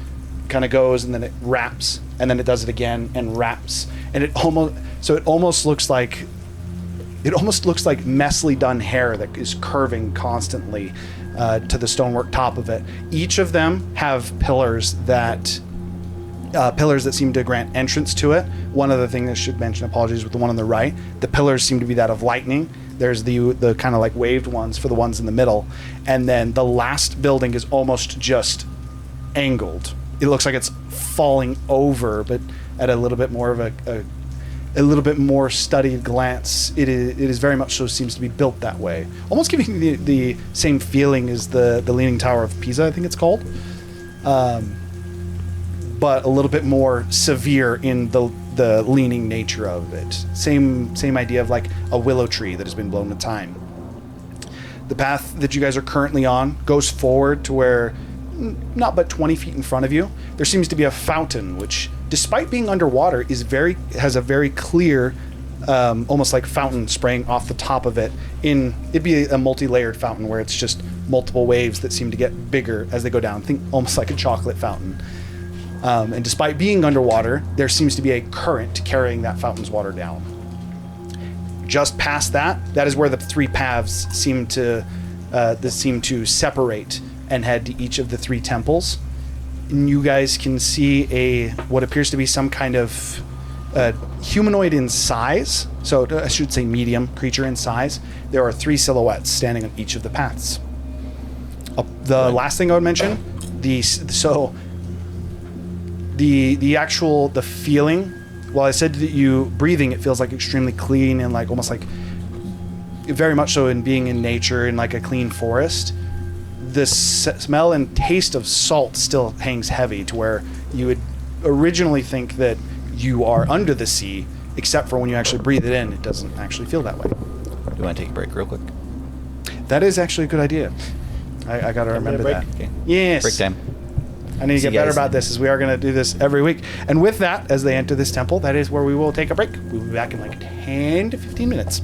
kind of goes and then it wraps, and then it does it again and wraps, and it almost looks like messily done hair that is curving constantly to the stonework top of it. Each of them have pillars that seem to grant entrance to it. One other thing I should mention, apologies, with the one on the right, the pillars seem to be that of lightning. There's the kind of like waved ones for the ones in the middle, and then the last building is almost just angled. It looks like it's falling over, but at a little bit more of a little bit more studied glance, it is very much so seems to be built that way, almost giving the same feeling as the Leaning Tower of Pisa, I think it's called, but a little bit more severe in the leaning nature of it. Same idea of like a willow tree that has been blown with time. The path that you guys are currently on goes forward to where, not but 20 feet in front of you, there seems to be a fountain, which, despite being underwater, has a very clear, almost like fountain spraying off the top of it. It'd be a multi-layered fountain where it's just multiple waves that seem to get bigger as they go down. Think almost like a chocolate fountain. And despite being underwater, there seems to be a current carrying that fountain's water down. Just past that is where the three paths seem to separate and head to each of the three temples. And you guys can see what appears to be some kind of humanoid in size. So I should say medium creature in size. There are three silhouettes standing on each of the paths. The last thing I would mention, the feeling, while I said that you breathing, it feels like extremely clean and like almost like very much so in being in nature in like a clean forest. The smell and taste of salt still hangs heavy, to where you would originally think that you are under the sea, except for when you actually breathe it in, it doesn't actually feel that way. Do you want to take a break real quick? That is actually a good idea. I gotta remember that. Okay. Yes. Break time. I need to See get you better guys. about this, as we are going to do this every week. And with that, as they enter this temple, that is where we will take a break. We'll be back in like 10 to 15 minutes.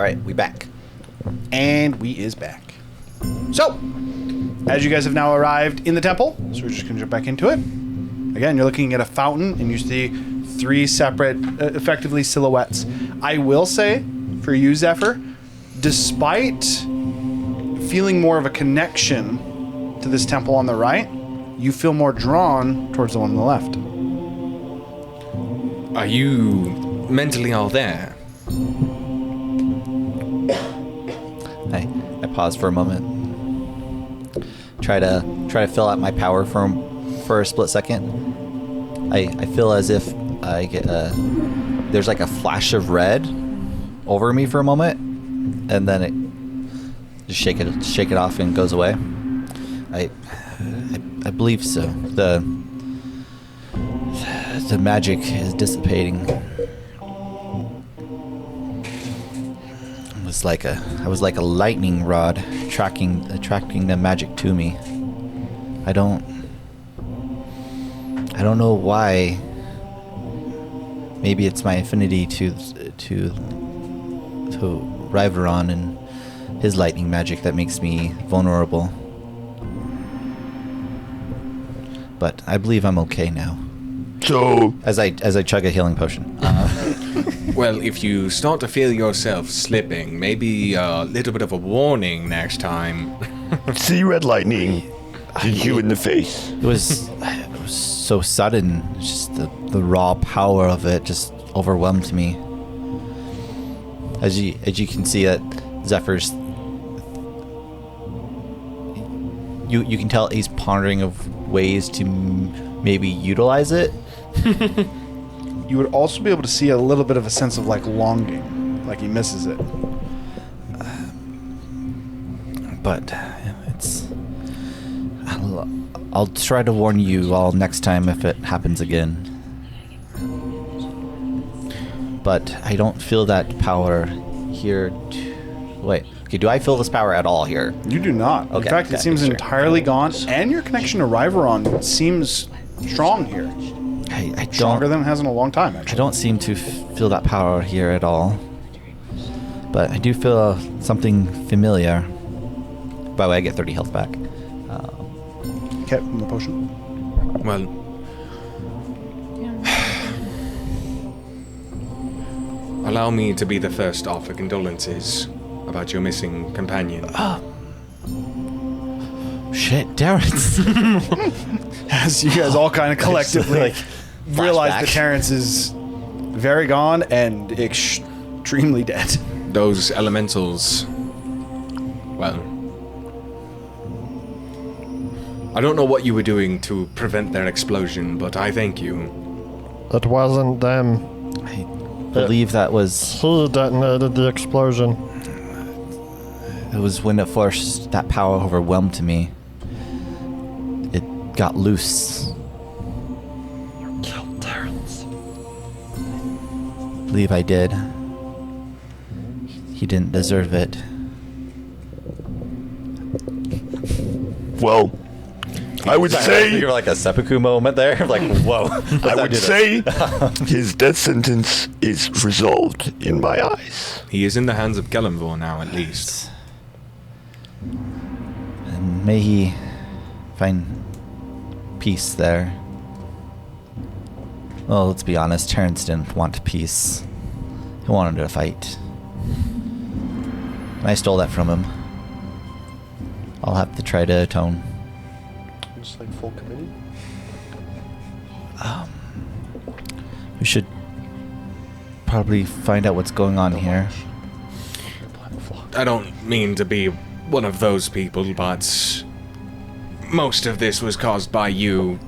right, we back. And we is back. So, as you guys have now arrived in the temple, so we're just going to jump back into it. Again, you're looking at a fountain, and you see 3 separate, effectively silhouettes. I will say, for you, Zephyr, despite feeling more of a connection to this temple on the right, you feel more drawn towards the one on the left. Are you mentally all there? I pause for a moment. Try to fill out my power for a split second. I feel as if I get there's like a flash of red over me for a moment, and then it just shake it off and goes away. I believe so. The magic is dissipating. I was like a lightning rod attracting the magic to me. I don't know why. Maybe it's my affinity to Riveron and his lightning magic that makes me vulnerable. But I believe I'm okay now. So, As I chug a healing potion. Well, if you start to feel yourself slipping, maybe a little bit of a warning next time. see red lightning hit you in the face. It was so sudden. Just the raw power of it just overwhelmed me. As you can see that Zephyr's, you can tell he's pondering of ways to maybe utilize it. You would also be able to see a little bit of a sense of like longing, like he misses it. But I'll try to warn you all next time if it happens again. But I don't feel that power here. Wait, okay, do I feel this power at all here? You do not. Okay, In fact, okay, it seems sure. entirely gone, and your connection to Riveron seems strong here. I Stronger don't. than it has in a long time, I actually. don't seem to feel that power here at all. But I do feel something familiar. By the way, I get 30 health back. Okay, from the potion. Well, allow me to be the first to offer condolences about your missing companion. Shit, Terrence. As you guys all kind of collectively realize flashback. that Terrence is very gone and extremely dead. Those elementals, well, I don't know what you were doing to prevent their explosion, but I thank you. It wasn't them. I believe that was He detonated the explosion. it was when it first that power overwhelmed me. It got loose. Killed Terrence. I believe I did. He didn't deserve it. Well, I would say You're like a seppuku moment there. Like, whoa. I would say his death sentence is resolved in my eyes. He is in the hands of Kellenvor now, at least. And may he find peace there. Well, let's be honest. Terrence didn't want peace. He wanted to fight. And I stole that from him. I'll have to try to atone. Just like full committee. We should probably find out what's going on here. I don't mean to be one of those people, but most of this was caused by you.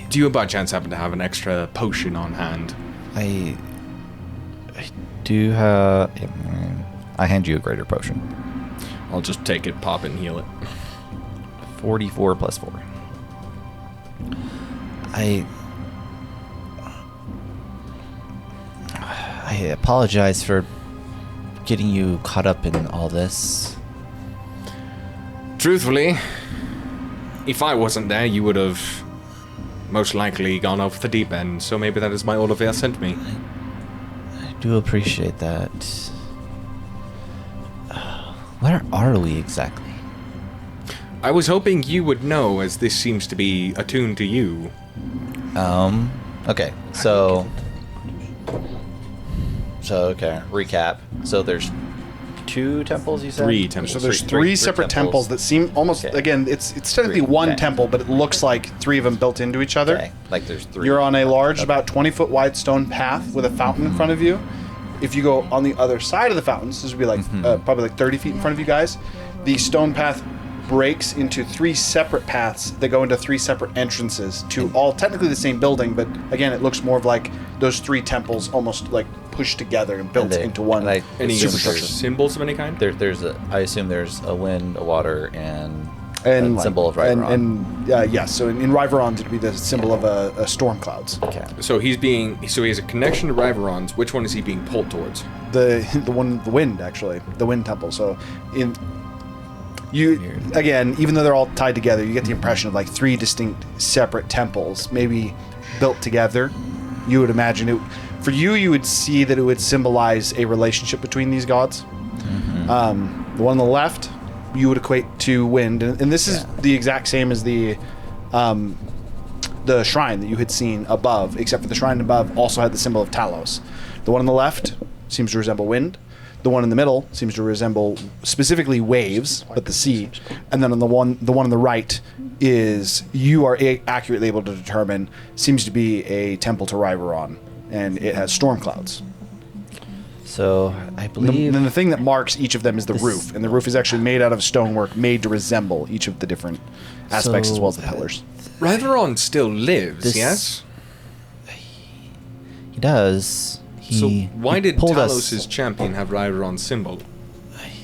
Do you by chance happen to have an extra potion on hand? I do have... I hand you a greater potion. I'll just take it, pop it, and heal it. 44 plus 4. I apologize for getting you caught up in all this. Truthfully, if I wasn't there, you would have most likely gone off the deep end, so maybe that is why Oliver sent me. I do appreciate that. Where are we exactly? I was hoping you would know, as this seems to be attuned to you. Okay, so okay, recap. So there's 2 temples, you said? 3 temples. So there's three separate temples that seem almost, Okay. again, it's technically one Okay. temple, but it looks like 3 of them built into each other. Okay, like there's 3. You're on a large, about 20-foot wide stone path with a fountain in front of you. If you go on the other side of the fountains, this would be like probably like 30 feet in front of you guys. The stone path breaks into 3 separate paths that go into 3 separate entrances to all technically the same building, but again, it looks more of like those 3 temples almost like pushed together and built into one Like, Any superstructure. symbols of any kind? there's a. I assume there's a wind, a water, and And a symbol of Ryveron. and yes, so in Ryveron it'd be the symbol of a storm clouds. Okay. So he has a connection to Ryverons. Which one is he being pulled towards? The wind actually, the wind temple. So again, even though they're all tied together, you get the impression of like 3 distinct separate temples, maybe built together. You would imagine it. For you would see that it would symbolize a relationship between these gods. The one on the left, you would equate to wind, and this is the exact same as the shrine that you had seen above, except for the shrine above also had the symbol of Talos. The one on the left seems to resemble wind. The one in the middle seems to resemble specifically waves, but the sea. And then on the one on the right is you are accurately able to determine seems to be a temple to Ryveron, and it has storm clouds. So I believe. Then the thing that marks each of them is the This- roof, and the roof is actually made out of stonework, made to resemble each of the different aspects as well as the pillars. Ryveron still lives, This- yes? He does. So why did pulled Talos' champion have Ryveron's symbol?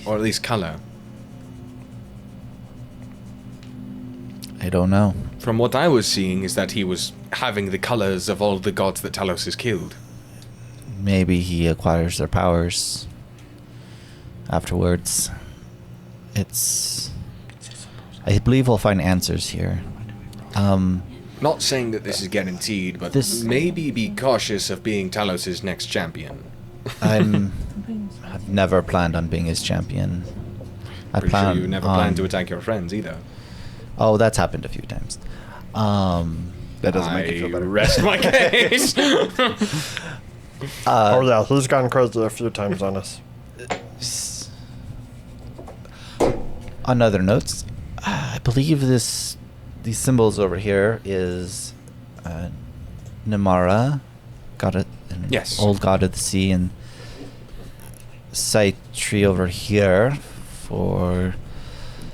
Or at least color? I don't know. From what I was seeing is that he was having the colors of all the gods that Talos has killed. Maybe he acquires their powers afterwards. I believe we'll find answers here. Not saying that this is guaranteed, but This- maybe be cautious of being Talos' next champion. I've never planned on being his champion. Pretty sure you never planned to attack your friends either. Oh, that's happened a few times. That doesn't make you feel better. Rest my case. Oh yeah, he's gone crazy a few times on us. On other notes, I believe these symbols over here is Namara, Yes. old god of the sea, and Saitri over here for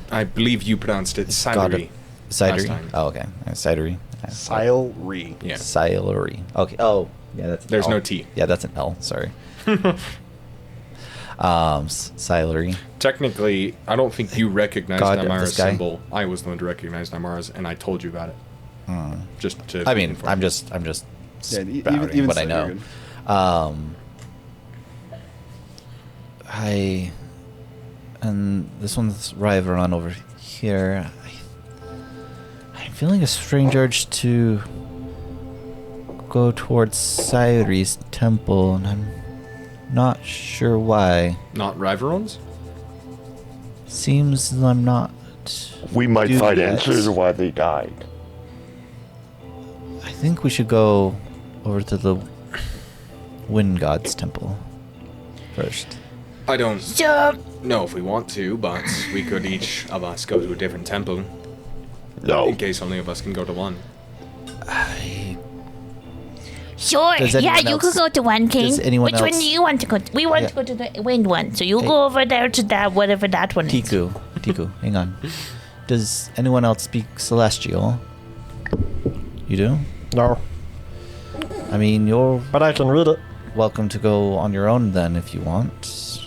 I believe you pronounced it god of Cyree. last Saitri. time. Oh, okay, Saitri. Silry. Yeah. Silery. Okay. Oh, yeah, that's an There's L. no T. Yeah, that's an L. Sorry. Silery. Technically, I don't think you recognized God of the Namara's sky. symbol. I was the one to recognize Namara's, and I told you about it. Just to. I mean, inform I'm you. just Yeah, spouting even what I so, know. you're good. And this one's Ryveron over here. I'm feeling a strange urge to go towards Cyrie's temple, and I'm not sure why. Not Ryverons? Seems I'm not. We might do find that. answers to why they died. I think we should go over to the Wind God's temple first. I don't So, know if we want to, but we could each of us go to a different temple. No. In case only of us can go to one. sure. Does Yeah, anyone you could else- go to one, King. does anyone Which one else- do you want to go to? We want Yeah. to go to the wind one, so you Hey. go over there to that, whatever that one is. Tiku, hang on. Does anyone else speak Celestial? You do? No, I mean, you're but I can read it. welcome to go on your own then if you want.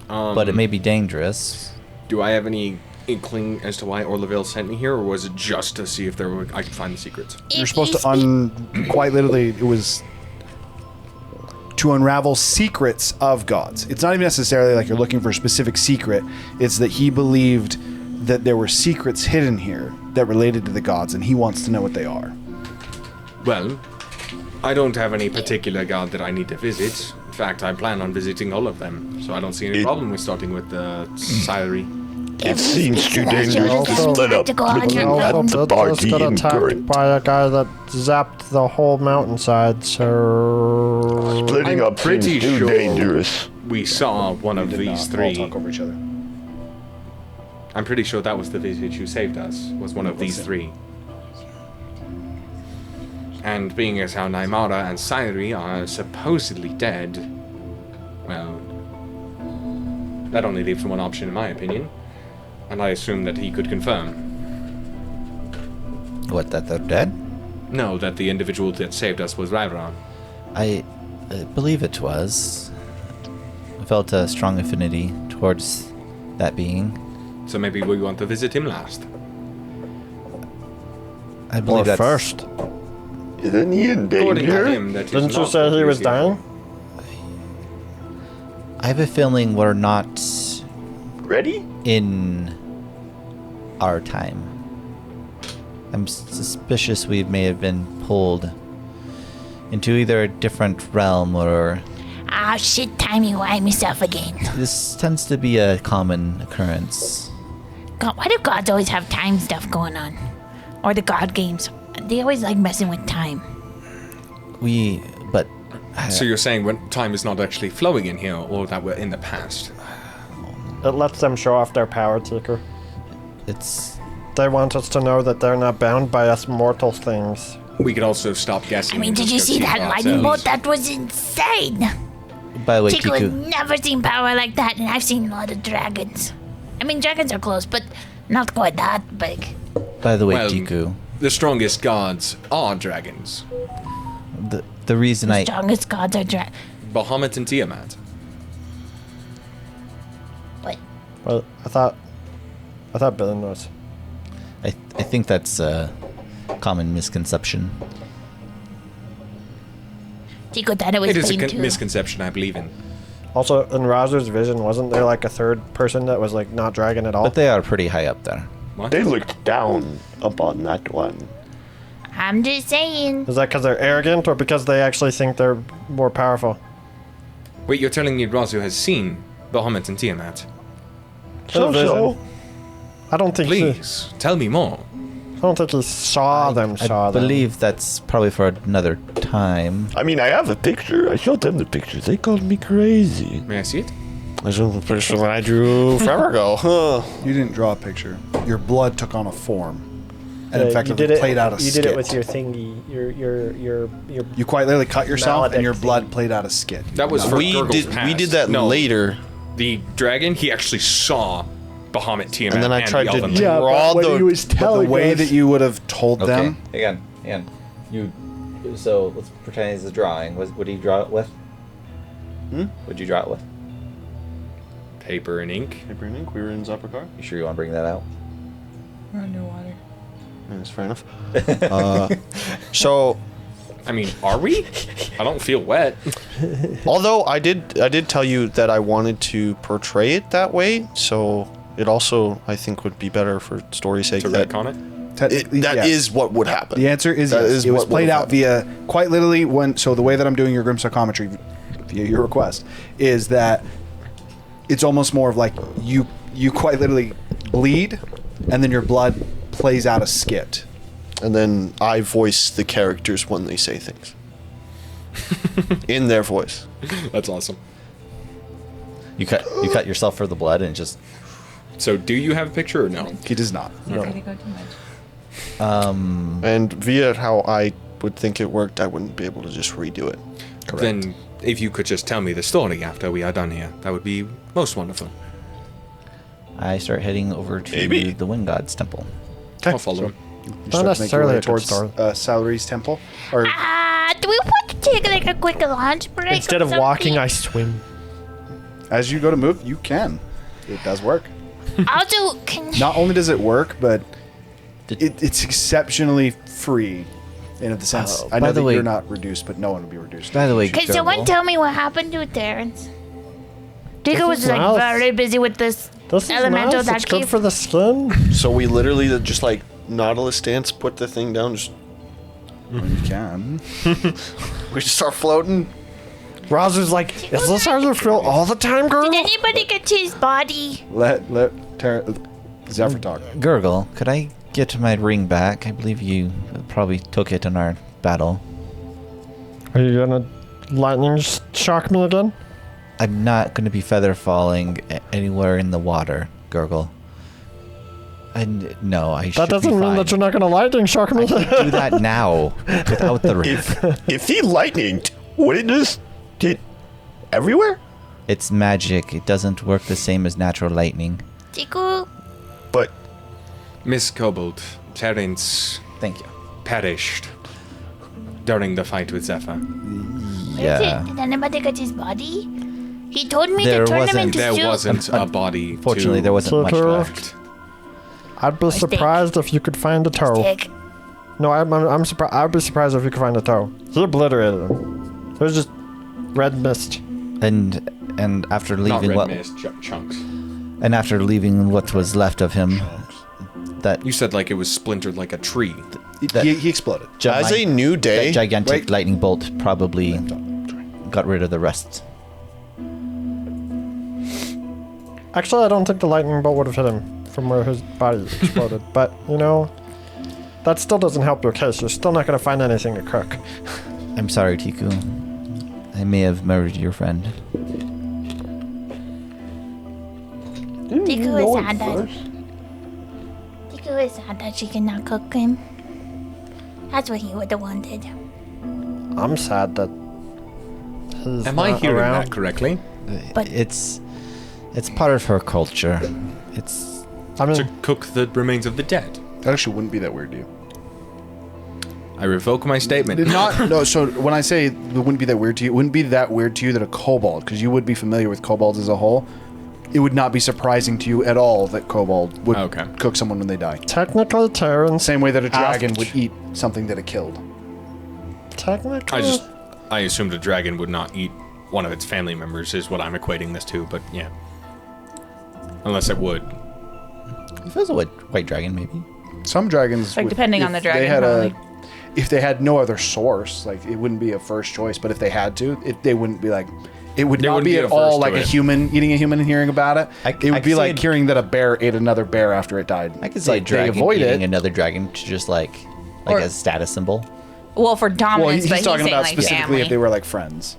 But it may be dangerous. Do I have any inkling as to why Orlaville sent me here, or was it just to see if I could find the secrets? You're supposed to quite literally, it was to unravel secrets of gods. It's not even necessarily like you're looking for a specific secret. It's that he believed that there were secrets hidden here that related to the gods, and he wants to know what they are. Well, I don't have any particular god that I need to visit. In fact, I plan on visiting all of them, so I don't see any problem with starting with the Syri. It seems too Celestial dangerous to doesn't split have up to go on looking your at own. the party got in attacked current. by a guy that zapped the whole mountainside, so... Splitting I'm up seems pretty too sure dangerous. We saw one of We did these not all three. talk over each other. I'm pretty sure that was the visage who saved us, was one of these three. And being as how Naimara and Syri are supposedly dead, well, that only leaves one option in my opinion. And I assume that he could confirm. What, that they're dead? No, that the individual that saved us was Ryveron. I believe it was. I felt a strong affinity towards that being. So maybe we want to visit him last. I believe that's first. Isn't he in According to danger? him, that is Didn't you not say what he was here. dying? I have a feeling we're not Ready? in our time. I'm suspicious we may have been pulled into either a different realm or... Ah, shit, timey-wimey myself again. This tends to be a common occurrence. God, why do gods always have time stuff going on? Or the god games. They always like messing with time. But... So you're saying when time is not actually flowing in here, or that we're in the past? It lets them show off their power, Tiku. It's... They want us to know that they're not bound by us mortal things. We could also stop guessing. I mean, and did just you go see that for lightning bolt? ourselves. That was insane! By the way, Tiku has Tiku... never seen power like that, and I've seen a lot of dragons. I mean, dragons are close, but not quite that big. By the way, Well, Tiku... The strongest gods are dragons. The reason The I... strongest gods are dragons. Bahamut and Tiamat. But Well, I thought Billy knows. I think that's a common misconception. Tiku thought it was It is a Bane too. misconception I believe in. Also, in Razor's vision, wasn't there like a third person that was like not dragon at all? But they are pretty high up there. What? They looked down upon that one. I'm just saying. Is that because they're arrogant or because they actually think they're more powerful? Wait, you're telling me Razu has seen Bahamut and Tiamat? So. I don't think Please, tell me more. I don't think he saw them. I believe that's probably for another time. I mean, I have a picture. I showed them the pictures. They called me crazy. May I see it? I showed the picture that I drew forever ago. Huh. You didn't draw a picture. Your blood took on a form. And in Yeah, fact, you it did it. played out a You skit. did it with your thingy. Your. You quite literally cut yourself, and your Maledict blood thing. played out a skit. That was for We Gurgle's did past. that No, later. The dragon, he actually saw Bahamut, Tiamat, And then I tried the to Elven draw Lady. but when the... he was But the telling way us- that you would have told them, Again. You... So, let's pretend it's a drawing. What did you draw it with? What'd you draw it with? Paper and ink. Paper and ink. We were in Zaprikar. You sure you want to bring that out? We're underwater. That's fair enough. So, I mean, are we? I don't feel wet. although I did tell you that I wanted to portray it that way, so it also I think would be better for story's sake To that retcon it? technically, that yes. is what would happen. The answer is That yes. is It was what played would've out via quite literally when. So the way that I'm doing your grim psychometry via your request is that it's almost more of like you quite literally bleed, and then your blood plays out a skit. And then I voice the characters when they say things in their voice. That's awesome. You cut yourself for the blood and just... So, do you have a picture or no? He does not. Not gonna go too much. And via how I would think it worked, I wouldn't be able to just redo it. Then, if you could just tell me the story after we are done here, that would be most wonderful. I start heading over to Maybe. the Wind God's temple. I'll follow him. You start to make your necessarily way a good towards story. Salary's temple, or Do we want to take like a quick lunch break? Instead or of walking, something? I swim. as you go to move, you can. It does work. Also, can Not only does it work, but Did- it's exceptionally free. In the sense, I by know the that way- you're not reduced, but no one will be reduced. By the way, Can someone Gurgle, tell me what happened to Terrence? Digger was is like nice. very busy with this This is elemental nice. that It's good keep. for the skin. So we literally just like Nautilus stance, put the thing down, just You can. we just start floating. Razu's like, is this how you feel all the time, girl? Did anybody get to his body? Let Zephyr talk. Gurgle, could I get my ring back? I believe you probably took it in our battle. Are you gonna lightning shock me again? I'm not going to be feather falling anywhere in the water, Gurgle. And no, I should That doesn't be mean fine. that you're not gonna lightning shock me. I can do that now without the ring. If he lightninged, would it just hit everywhere? It's magic. It doesn't work the same as natural lightning. Tiku. But Miss Kobold, Terence Thank you. perished during the fight with Zephyr. Yeah. Did anybody get his body? He told me There to turn him wasn't- into There soup. wasn't a body. Fortunately, there wasn't much Tiku. left. I'd be Stick. surprised if you could find a toe. Stick. No, I'm surprised. I'd be surprised if you could find a toe. He obliterated him. It was just red mist. And after Not leaving red what mist, chunks. and after leaving what was left of him, that You said like it was splintered like a tree. That- He exploded. As a new that day, gigantic Wait. lightning bolt probably got rid of the rest. Actually, I don't think the lightning bolt would have hit him from where his body exploded. But, you know, that still doesn't help your case. You're still not going to find anything to cook. I'm sorry, Tiku. I may have murdered your friend. Tiku is sad that. Tiku is sad that she cannot cook him. That's what he would have wanted. I'm sad that he's Am I not hearing around. that correctly? But- It's part of her culture. It's I mean, To cook the remains of the dead. That actually wouldn't be that weird to you. I revoke my statement. No, so when I say it wouldn't be that weird to you, it wouldn't be that weird to you that a kobold, because you would be familiar with kobolds as a whole, it would not be surprising to you at all that kobold would Okay. cook someone when they die. technically, Terrence. Same way that a dragon Ouch. would eat something that it killed. Technically. I assumed a dragon would not eat one of its family members is what I'm equating this to, but yeah. Unless it would. if it was a white dragon, maybe. Some dragons, Like, would- depending if on the they dragon, had probably. if they had no other source, like it wouldn't be a first choice. But if they had to, they wouldn't be like. It would There not wouldn't be be at a all first like a choice. human eating a human and hearing about it. I It could would be see like a- hearing that a bear ate another bear after it died. I could It's say like a dragon they avoid eating it. another dragon to just like Or- a status symbol. Well, for Well, dominance, he's but he's talking saying about like specifically family. if they were like friends.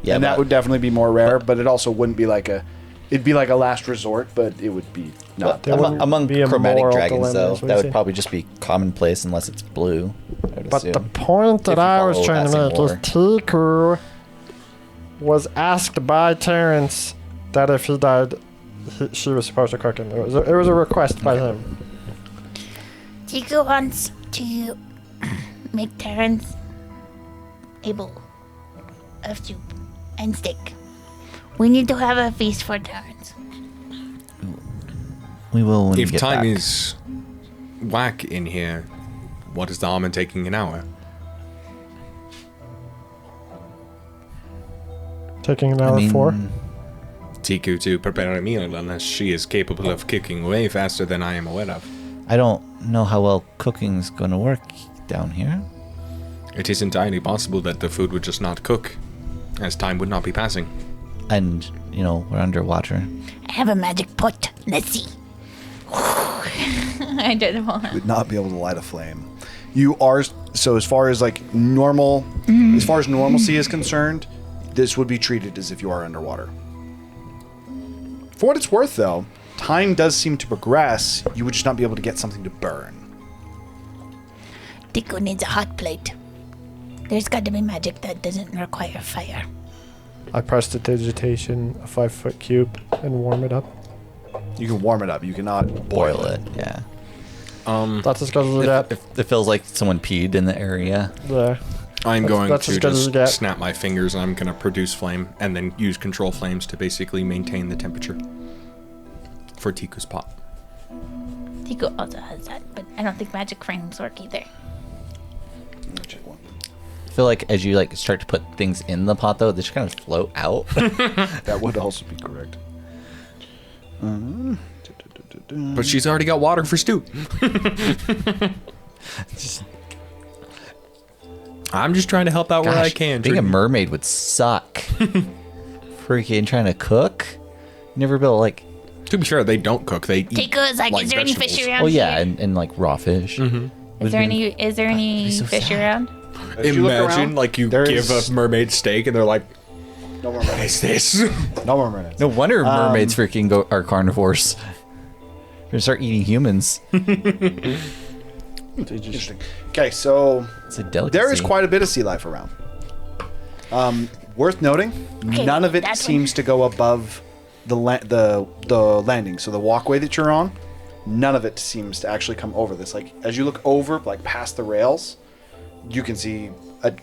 Yeah, and that but- would definitely be more rare, but it also wouldn't be like a. It'd be like a last resort, but it would be not. There wouldn't among be a chromatic moral dragons, dilemma, though, is what that you would say. probably just be commonplace unless it's blue. I would But the assume. point that If you I was follow trying to that make same is Tiku was asked by Terrence that if he died, she was supposed to cook him. It was a request by him. Tiku wants to make Terrence able of soup and steak. We need to have a feast for Terrence. We will when we If get time back. is whack in here, what is the harm in taking an hour? Taking an I hour mean, for. Tiku to prepare a meal unless she is capable of cooking way faster than I am aware of. I don't know how well cooking's gonna work down here. It is entirely possible that the food would just not cook, as time would not be passing. And, we're underwater. I have a magic pot. Let's see. I did want. Would not be able to light a flame. You are so as far as like normal, as far as normalcy is concerned, this would be treated as if you are underwater. For what it's worth, though, time does seem to progress. You would just not be able to get something to burn. Tiku needs a hot plate. There's got to be magic that doesn't require fire. I prestidigitation a 5-foot cube and warm it up. You can warm it up. You cannot Boil it, yeah. That's as good as we get. It feels like someone peed in the area. Yeah. I'm going that's to as good as just you get. snap my fingers and I'm going to produce flame and then use control flames to basically maintain the temperature for Tiku's pot. Tiku also has that, but I don't think magic frames work either. I feel like as you start to put things in the pot, though, they just kind of float out. That would also be correct. But she's already got water for stew. I'm just trying to help out where I Gosh, can. being a Trini. mermaid would suck. Freaking trying to cook? You never built like... To be fair, they don't cook. They eat Tico's like, is there any vegetables. fish around Oh yeah, here? and like raw fish. Is there any so fish sad. around? As you look Imagine around, like you there give is a mermaid steak and they're like, no more "What mermaids. is this?" No more mermaids. No wonder mermaids freaking are carnivores. They're gonna start eating humans. Interesting. Okay, so It's a delicacy. there is quite a bit of sea life around. Worth noting, Okay, none of it that's seems to go above the landing. So the walkway that you're on, none of it seems to actually come over this. Like as you look over, like past the rails, you can see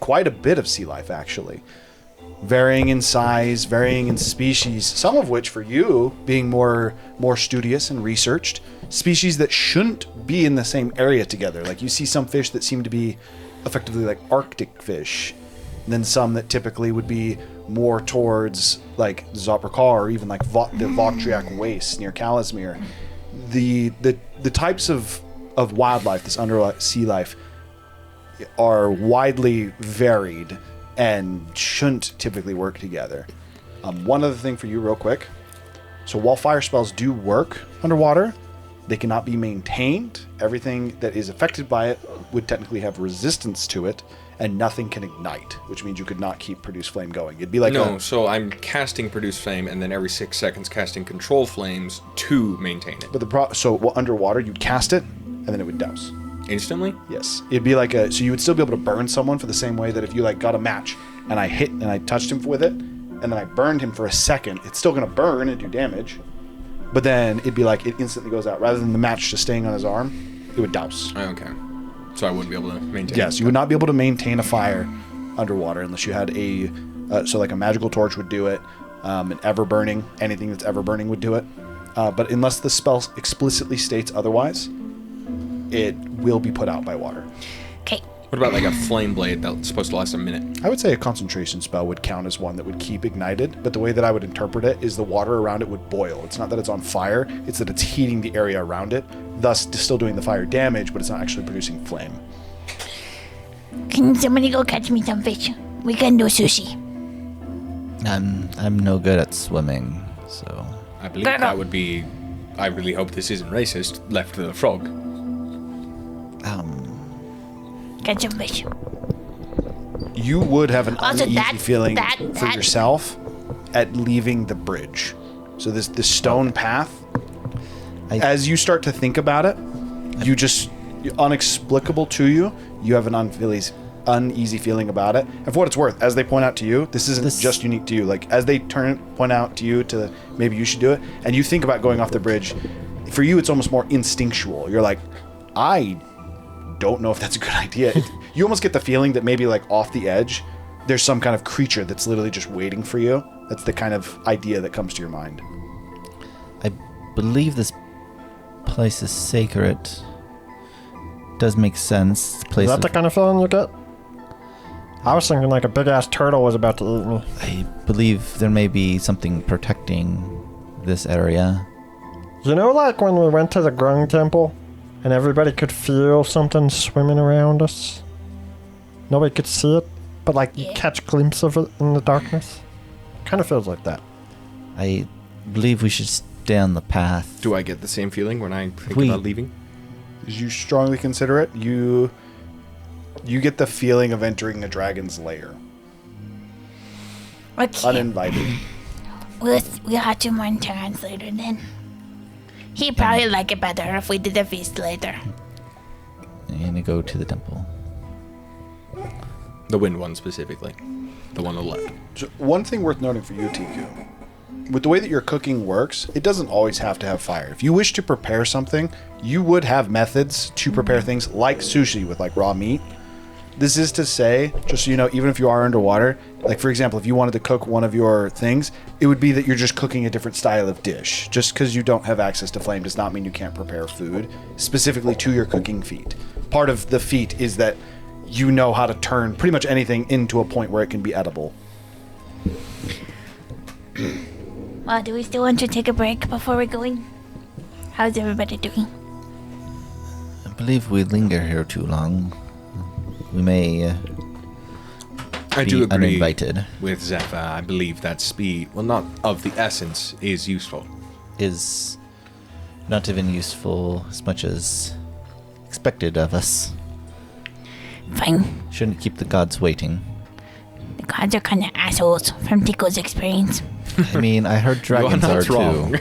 quite a bit of sea life actually, varying in size, varying in species. Some of which, for you being more studious and researched, species that shouldn't be in the same area together. Like you see some fish that seem to be effectively like Arctic fish, than some that typically would be more towards like Zoprikar or even like the Voktriak Waste near Kalasmir. The types of wildlife, this undersea life, are widely varied and shouldn't typically work together. One other thing for you real quick. So while fire spells do work underwater, they cannot be maintained. Everything that is affected by it would technically have resistance to it, and nothing can ignite, which means you could not keep Produce Flame going. It'd be like No, so I'm casting Produce Flame and then every 6 seconds casting Control Flames to maintain it. But underwater, you'd cast it, and then it would douse. Instantly? Yes. It'd be like so you would still be able to burn someone for the same way that if you like got a match, and I hit and I touched him with it, and then I burned him for a second, it's still going to burn and do damage. But then it'd be like it instantly goes out. Rather than the match just staying on his arm, it would douse. Okay. So I wouldn't be able to maintain Yes, it. you would not be able to maintain a fire underwater unless you had so like a magical torch would do it, an ever burning, anything that's ever burning would do it. But unless the spell explicitly states otherwise, it will be put out by water. Okay. What about like a flame blade that's supposed to last a minute? I would say a concentration spell would count as one that would keep ignited, but the way that I would interpret it is the water around it would boil. It's not that it's on fire, it's that it's heating the area around it, thus still doing the fire damage, but it's not actually producing flame. Can somebody go catch me some fish? We can do sushi. I'm no good at swimming, so I believe that would be... I really hope this isn't racist. Left to the frog. Catch some fish. You would have an Also, uneasy feeling that- for yourself at leaving the bridge. So this stone path, as you start to think about it, unexplicable to you, you have an uneasy feeling about it. And for what it's worth, as they point out to you, this isn't just unique to you. Like as they point out to you to maybe you should do it, and you think about going off the bridge, for you it's almost more instinctual. You're like, I don't know if that's a good idea. You almost get the feeling that maybe like off the edge, there's some kind of creature that's literally just waiting for you. That's the kind of idea that comes to your mind. I believe this place is sacred. Does make sense. Is Place that the kind of feeling you get? I was thinking like a big ass turtle was about to eat me. I believe there may be something protecting this area. You know, like when we went to the Grung Temple and everybody could feel something swimming around us? Nobody could see it, but like you catch glimpses of it in the darkness? Kind of feels like that. I believe we should stay on the path. Do I get the same feeling when I think about leaving? You strongly consider it. You get the feeling of entering a dragon's lair. Okay. Uninvited. We'll have to more turns later then. He'd probably like it better if we did a feast later. I'm gonna go to the temple. The wind one specifically. The one on the left. So one thing worth noting for you, Tiku, with the way that your cooking works, it doesn't always have to have fire. If you wish to prepare something, you would have methods to prepare things like sushi with like raw meat. This is to say, just so you know, even if you are underwater, like for example, if you wanted to cook one of your things, it would be that you're just cooking a different style of dish. Just because you don't have access to flame does not mean you can't prepare food specifically to your cooking feat. Part of the feat is that you know how to turn pretty much anything into a point where it can be edible. Well, do we still want to take a break before we're going? How's everybody doing? I believe we linger here too long. We may I be do agree uninvited. with Zephyr. I believe that speed, well, not of the essence, is useful. Is not even useful as much as expected of us. Fine. Shouldn't keep the gods waiting. The gods are kind of assholes from Tico's experience. I mean, I heard dragons are too.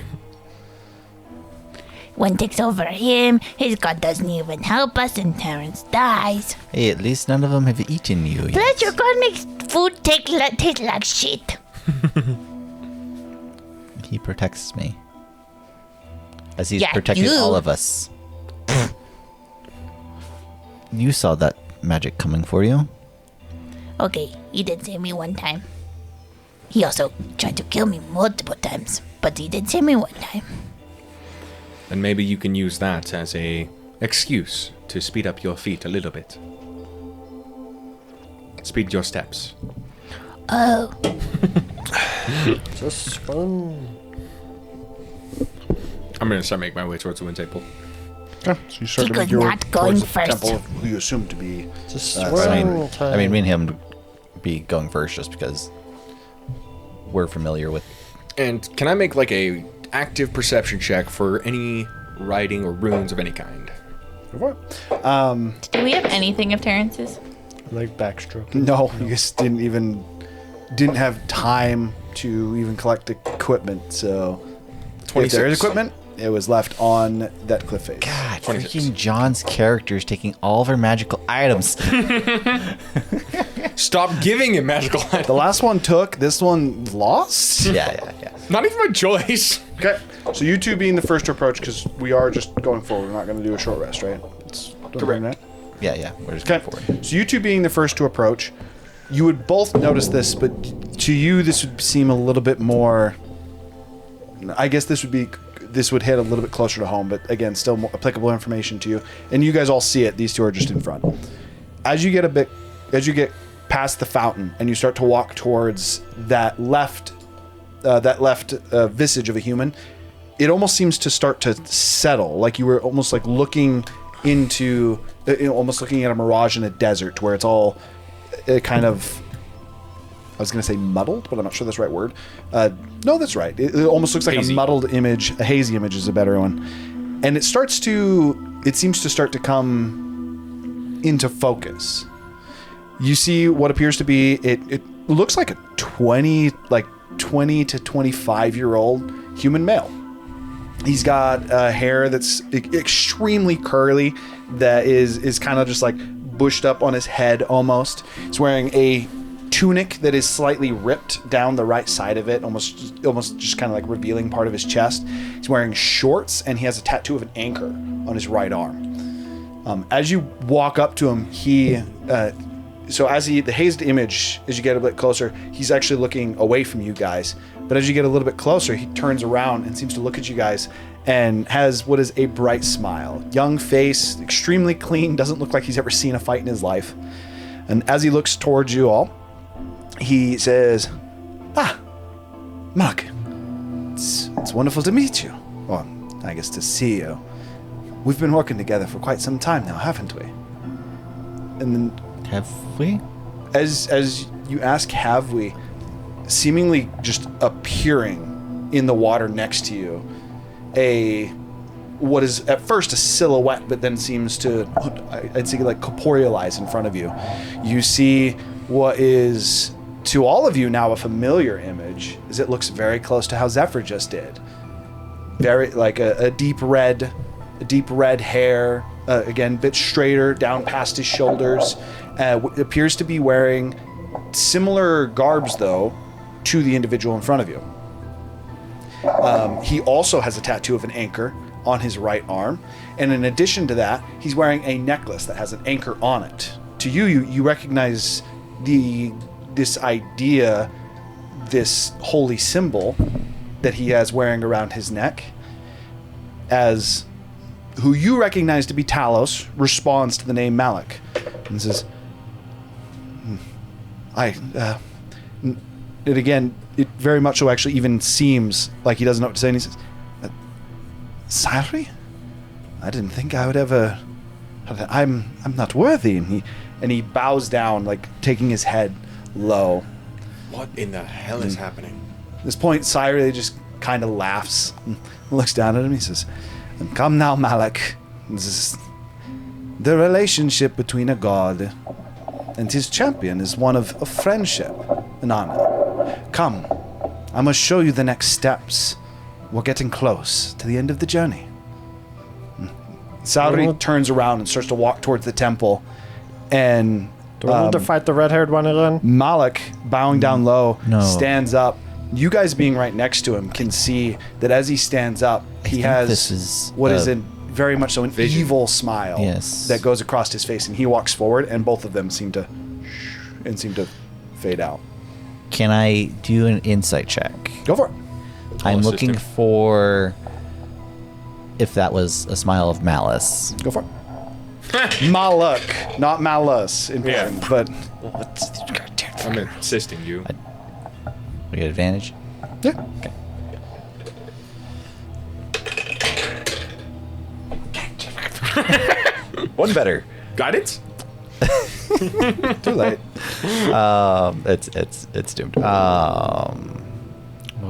One takes over him, his god doesn't even help us, and Terrence dies. Hey, at least none of them have eaten you yet. Plus, your god makes food taste like shit. He protects me. As he's Yeah, protecting you. all of us. You saw that magic coming for you. Okay, he did save me one time. He also tried to kill me multiple times, but he did save me one time. And maybe you can use that as a excuse to speed up your feet a little bit. Speed your steps. Oh, Just swim. I'm gonna start making my way towards the wind table. Okay, so you start to Tico's make your way not going towards the first. temple of who you assume to be. Just I swim. mean, me and him be going first just because we're familiar with. And can I make like a active perception check for any writing or runes of any kind? Do we have anything of Terrence's? Like backstroke. No, you just didn't have time to even collect equipment. So if there 26. is equipment, it was left on that cliff face. God, 26. freaking John's character is taking all of our magical items. Stop giving him magical items. The last one took. This one lost. yeah. Not even my choice. Okay, so you two being the first to approach because we are just going forward. We're not going to do a short rest, right? It's Correct. right? Yeah. We're just Okay. going forward. So you two being the first to approach, you would both notice this, but to you this would seem a little bit more. I guess this would hit a little bit closer to home, but again, still more applicable information to you. And you guys all see it. These two are just in front. As you get past the fountain and you start to walk towards that left visage of a human, it almost seems to start to settle, like you were almost like looking into, almost looking at a mirage in a desert where it's all kind of, I was going to say muddled, but I'm not sure that's the right word. No, that's right. It almost looks like Hazy. a muddled image. A hazy image is a better one. And it seems to start to come into focus. You see what appears to be, it looks like a 20 to 25-year-old human male. He's got hair that's extremely curly that is kind of just like bushed up on his head almost. He's wearing a tunic that is slightly ripped down the right side of it, almost just kind of like revealing part of his chest. He's wearing shorts and he has a tattoo of an anchor on his right arm. As you walk up to him, the hazed image, as you get a bit closer, he's actually looking away from you guys. But as you get a little bit closer, he turns around and seems to look at you guys and has what is a bright smile. Young face, extremely clean, doesn't look like he's ever seen a fight in his life. And as he looks towards you all, he says, Mark, it's wonderful to meet you. Or, I guess to see you. We've been working together for quite some time now, haven't we? And then Have we? as you ask, have we, seemingly just appearing in the water next to you, what is at first a silhouette, but then seems to, I'd say, like corporealize in front of you. You see what is to all of you now a familiar image, as it looks very close to how Zephyr just did. Very like a deep red hair, again, a bit straighter down past his shoulders. Appears to be wearing similar garbs, though, to the individual in front of you. He also has a tattoo of an anchor on his right arm, and in addition to that, he's wearing a necklace that has an anchor on it. To you recognize this idea, this holy symbol that he has wearing around his neck, as who you recognize to be Talos responds to the name Malik and says, it very much so actually even seems like he doesn't know what to say, and he says, Sari? I didn't think I would ever... I'm not worthy. And he bows down, like taking his head low. What in the hell is happening? At this point, Cyril just kind of laughs and looks down at him. He says, "Come now, Malak. This is the relationship between a god and his champion is one of friendship and honor. Come, I must show you the next steps. We're getting close to the end of the journey." Sauri turns around and starts to walk towards the temple, and Do we need to fight the red-haired one again? Malik, bowing down low, No. stands up. You guys being right next to him can see that as he stands up, he think has this is, what is very much so an evil smile Yes. that goes across his face, and he walks forward, and both of them seem to fade out. Can I do an insight check? Go for it. I'm Assistant. looking for if that was a smile of malice. Go for it. Malak, not malice, important, but I'm assisting you. We get advantage. yeah. One better. Guidance? Too late. It's doomed.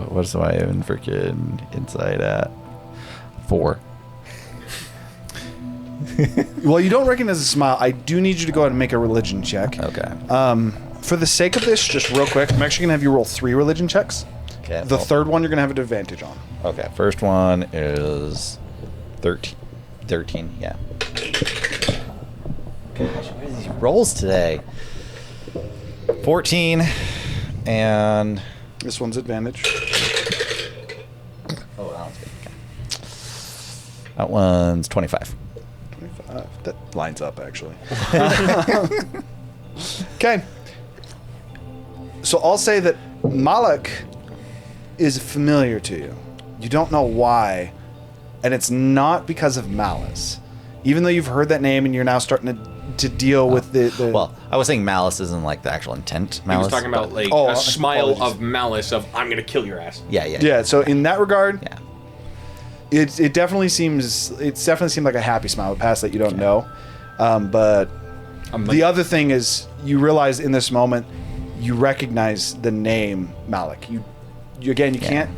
What's my even freaking insight at? 4. Well, you don't recognize a smile. I do need you to go ahead and make a religion check. Okay. For the sake of this, just real quick, I'm actually gonna have you roll 3 religion checks. Okay. The third one you're gonna have an advantage on. Okay. First one is 13. 13. Yeah. Gosh, what are these rolls today? 14 and This one's advantage. oh, that one's good. Okay. That one's 25. 25. That lines up, actually. Okay. So I'll say that Malak is familiar to you. You don't know why, and it's not because of malice. Even though you've heard that name and you're now starting to deal with the Well, I was saying malice isn't like the actual intent He malice. was talking about but- like Oh, a smile apologies. of malice of I'm gonna kill your ass. Yeah, yeah. Yeah, so in that regard, Yeah. it definitely seemed like a happy smile past that you don't know. But the other thing is you realize in this moment you recognize the name Malik. You can't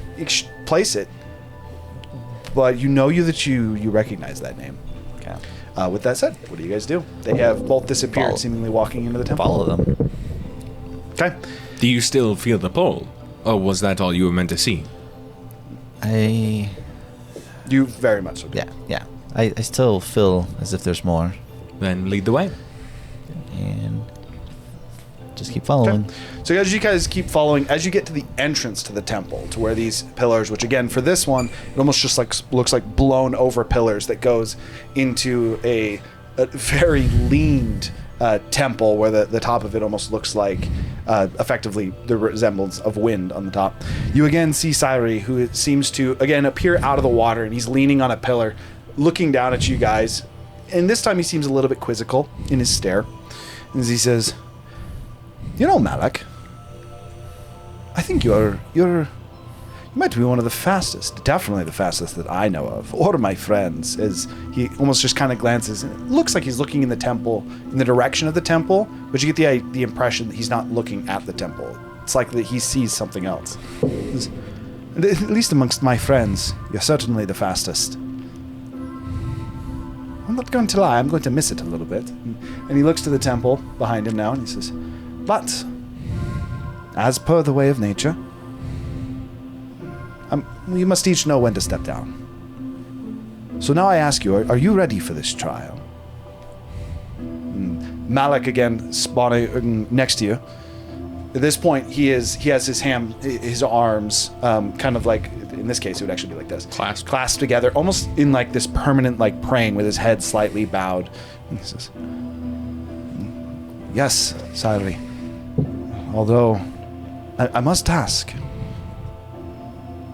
place it, but you know that you recognize that name. Okay. With that said, what do you guys do? They have both disappeared, Follow. seemingly walking into the temple. Follow them. Okay. Do you still feel the pull? Or was that all you were meant to see? You very much so do. Yeah. I still feel as if there's more. Then lead the way. And just keep following. Okay. So as you guys keep following, as you get to the entrance to the temple, to where these pillars, which again for this one, it almost just like looks like blown over pillars that goes into a very leaned temple where the top of it almost looks like effectively the resemblance of wind on the top. You again see Cyril, who seems to again appear out of the water, and he's leaning on a pillar, looking down at you guys. And this time he seems a little bit quizzical in his stare, as he says, "You know, Malak, I think you might be one of the fastest, definitely the fastest that I know of, or my friends," as he almost just kind of glances. It looks like he's looking in the temple, in the direction of the temple, but you get the impression that he's not looking at the temple. It's like that he sees something else. At least amongst my friends, you're certainly the fastest. I'm not going to lie, I'm going to miss it a little bit. And he looks to the temple behind him now, and he says, "But, as per the way of nature, we must each know when to step down. So now I ask you, are you ready for this trial?" And Malak again spawning next to you. At this point, he has his arms, kind of like, in this case, it would actually be like this. Clasped together, almost in like this permanent like praying with his head slightly bowed. And he says, "Yes, Cyril. Although, I must ask,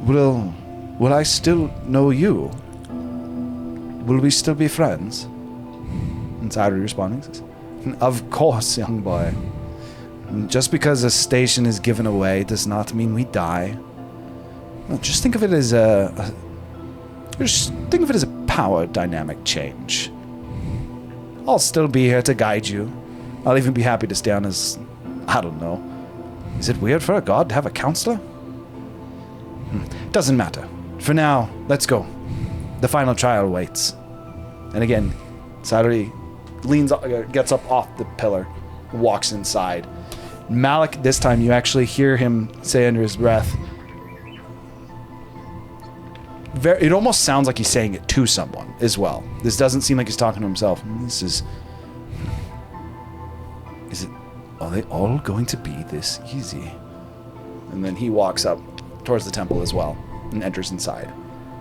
will I still know you? Will we still be friends?" And Cyril responding says, "Of course, young boy. Just because a station is given away does not mean we die. Just think of it as a power dynamic change. I'll still be here to guide you. I'll even be happy to stay on as, I don't know, Is it weird for a god to have a counselor? Doesn't matter. For now, let's go. The final trial waits. And again, Sadri gets up off the pillar, walks inside. Malik, this time you actually hear him say under his breath. It almost sounds like he's saying it to someone as well. This doesn't seem like he's talking to himself. This is it? Are they all going to be this easy? And then he walks up towards the temple as well and enters inside.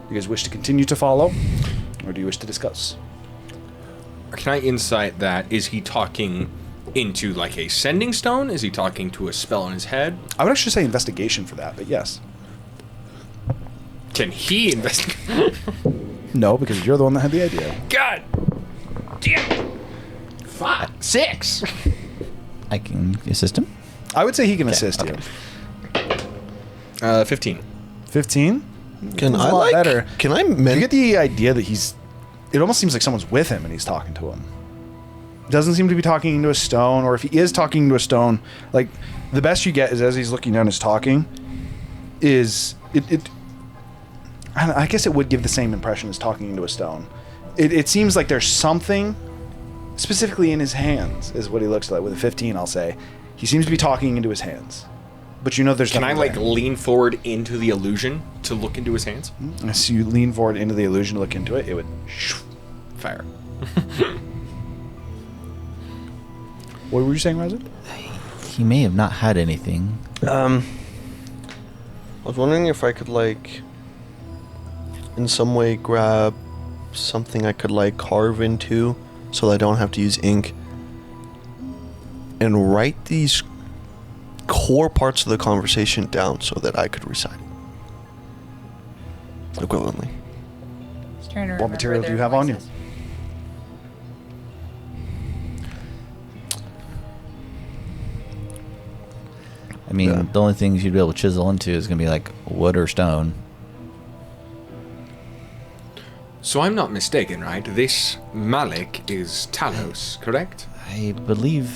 You guys wish to continue to follow, or do you wish to discuss? Can I insight that? Is he talking into like a sending stone? Is he talking to a spell on his head? I would actually say investigation for that, but yes. Can he investigate? No, because you're the one that had the idea. God damn. 5, 6. I can assist him. I would say he can assist you. 15. 15? Can That's I a lot better. Can I You get the idea that it almost seems like someone's with him and he's talking to him. Doesn't seem to be talking into a stone, or if he is talking into a stone, like the best you get is as he's looking down and talking, is I guess it would give the same impression as talking into a stone. It seems like there's something specifically in his hands is what he looks like with a 15, I'll say. He seems to be talking into his hands. But you know there's Can I nothing like there. lean forward into the illusion to look into his hands? As you lean forward into the illusion to look into it, it would Fire. What were you saying, Razor? He may have not had anything. I was wondering if I could like in some way grab something I could like carve into so that I don't have to use ink and write these core parts of the conversation down so that I could recite it equivalently. Just trying to What remember material do their you have on you? voices. I mean, Yeah. the only things you'd be able to chisel into is going to be like wood or stone. So I'm not mistaken, right? This Malik is Talos, correct? I believe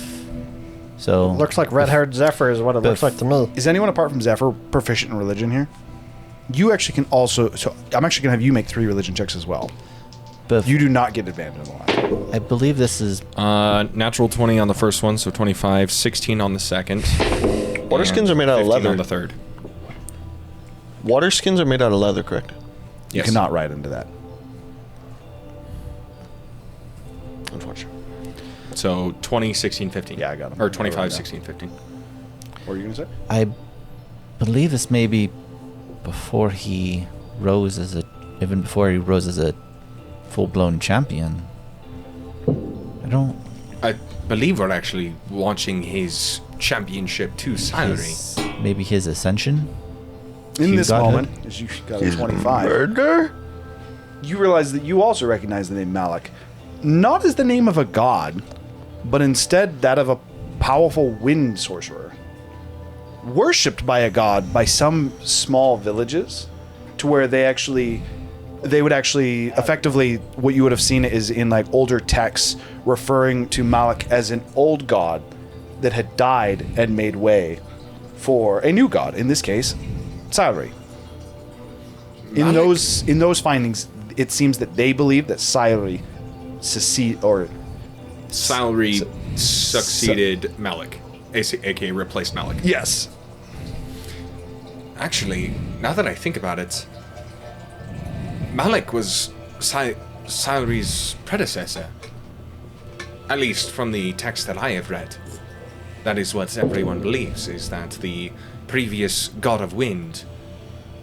so. Looks like red-haired Zephyr is what it looks like to me. Is anyone apart from Zephyr proficient in religion here? You actually can also... So I'm actually going to have you make 3 religion checks as well. But You do not get advantage on the last. I believe this is Natural 20 on the first one, so 25, 16 on the second. Water skins are made out of 15 leather. on the third. Water skins are made out of leather, correct? You Yes. cannot write into that. Unfortunately. So 20, 16, 15. Yeah, I got 'em. Or I wrote 25, it down. 16, 15. What were you going to say? I believe this may be before he rose as a full-blown champion. I believe we're actually launching his championship to Salary. Maybe his ascension. In You this got moment, as you got a His 25, murder? you realize that you also recognize the name Malik. Not as the name of a god, but instead that of a powerful wind sorcerer. Worshipped by a god by some small villages, to where they would actually effectively, what you would have seen is in like older texts referring to Malik as an old god that had died and made way for a new god, in this case, Salary. In those findings, it seems that they believe that Salary succeeded Malik, aka replaced Malik. Yes. Actually, now that I think about it, Malik was Salary's predecessor. At least from the text that I have read. That is what everyone believes, is that the previous god of wind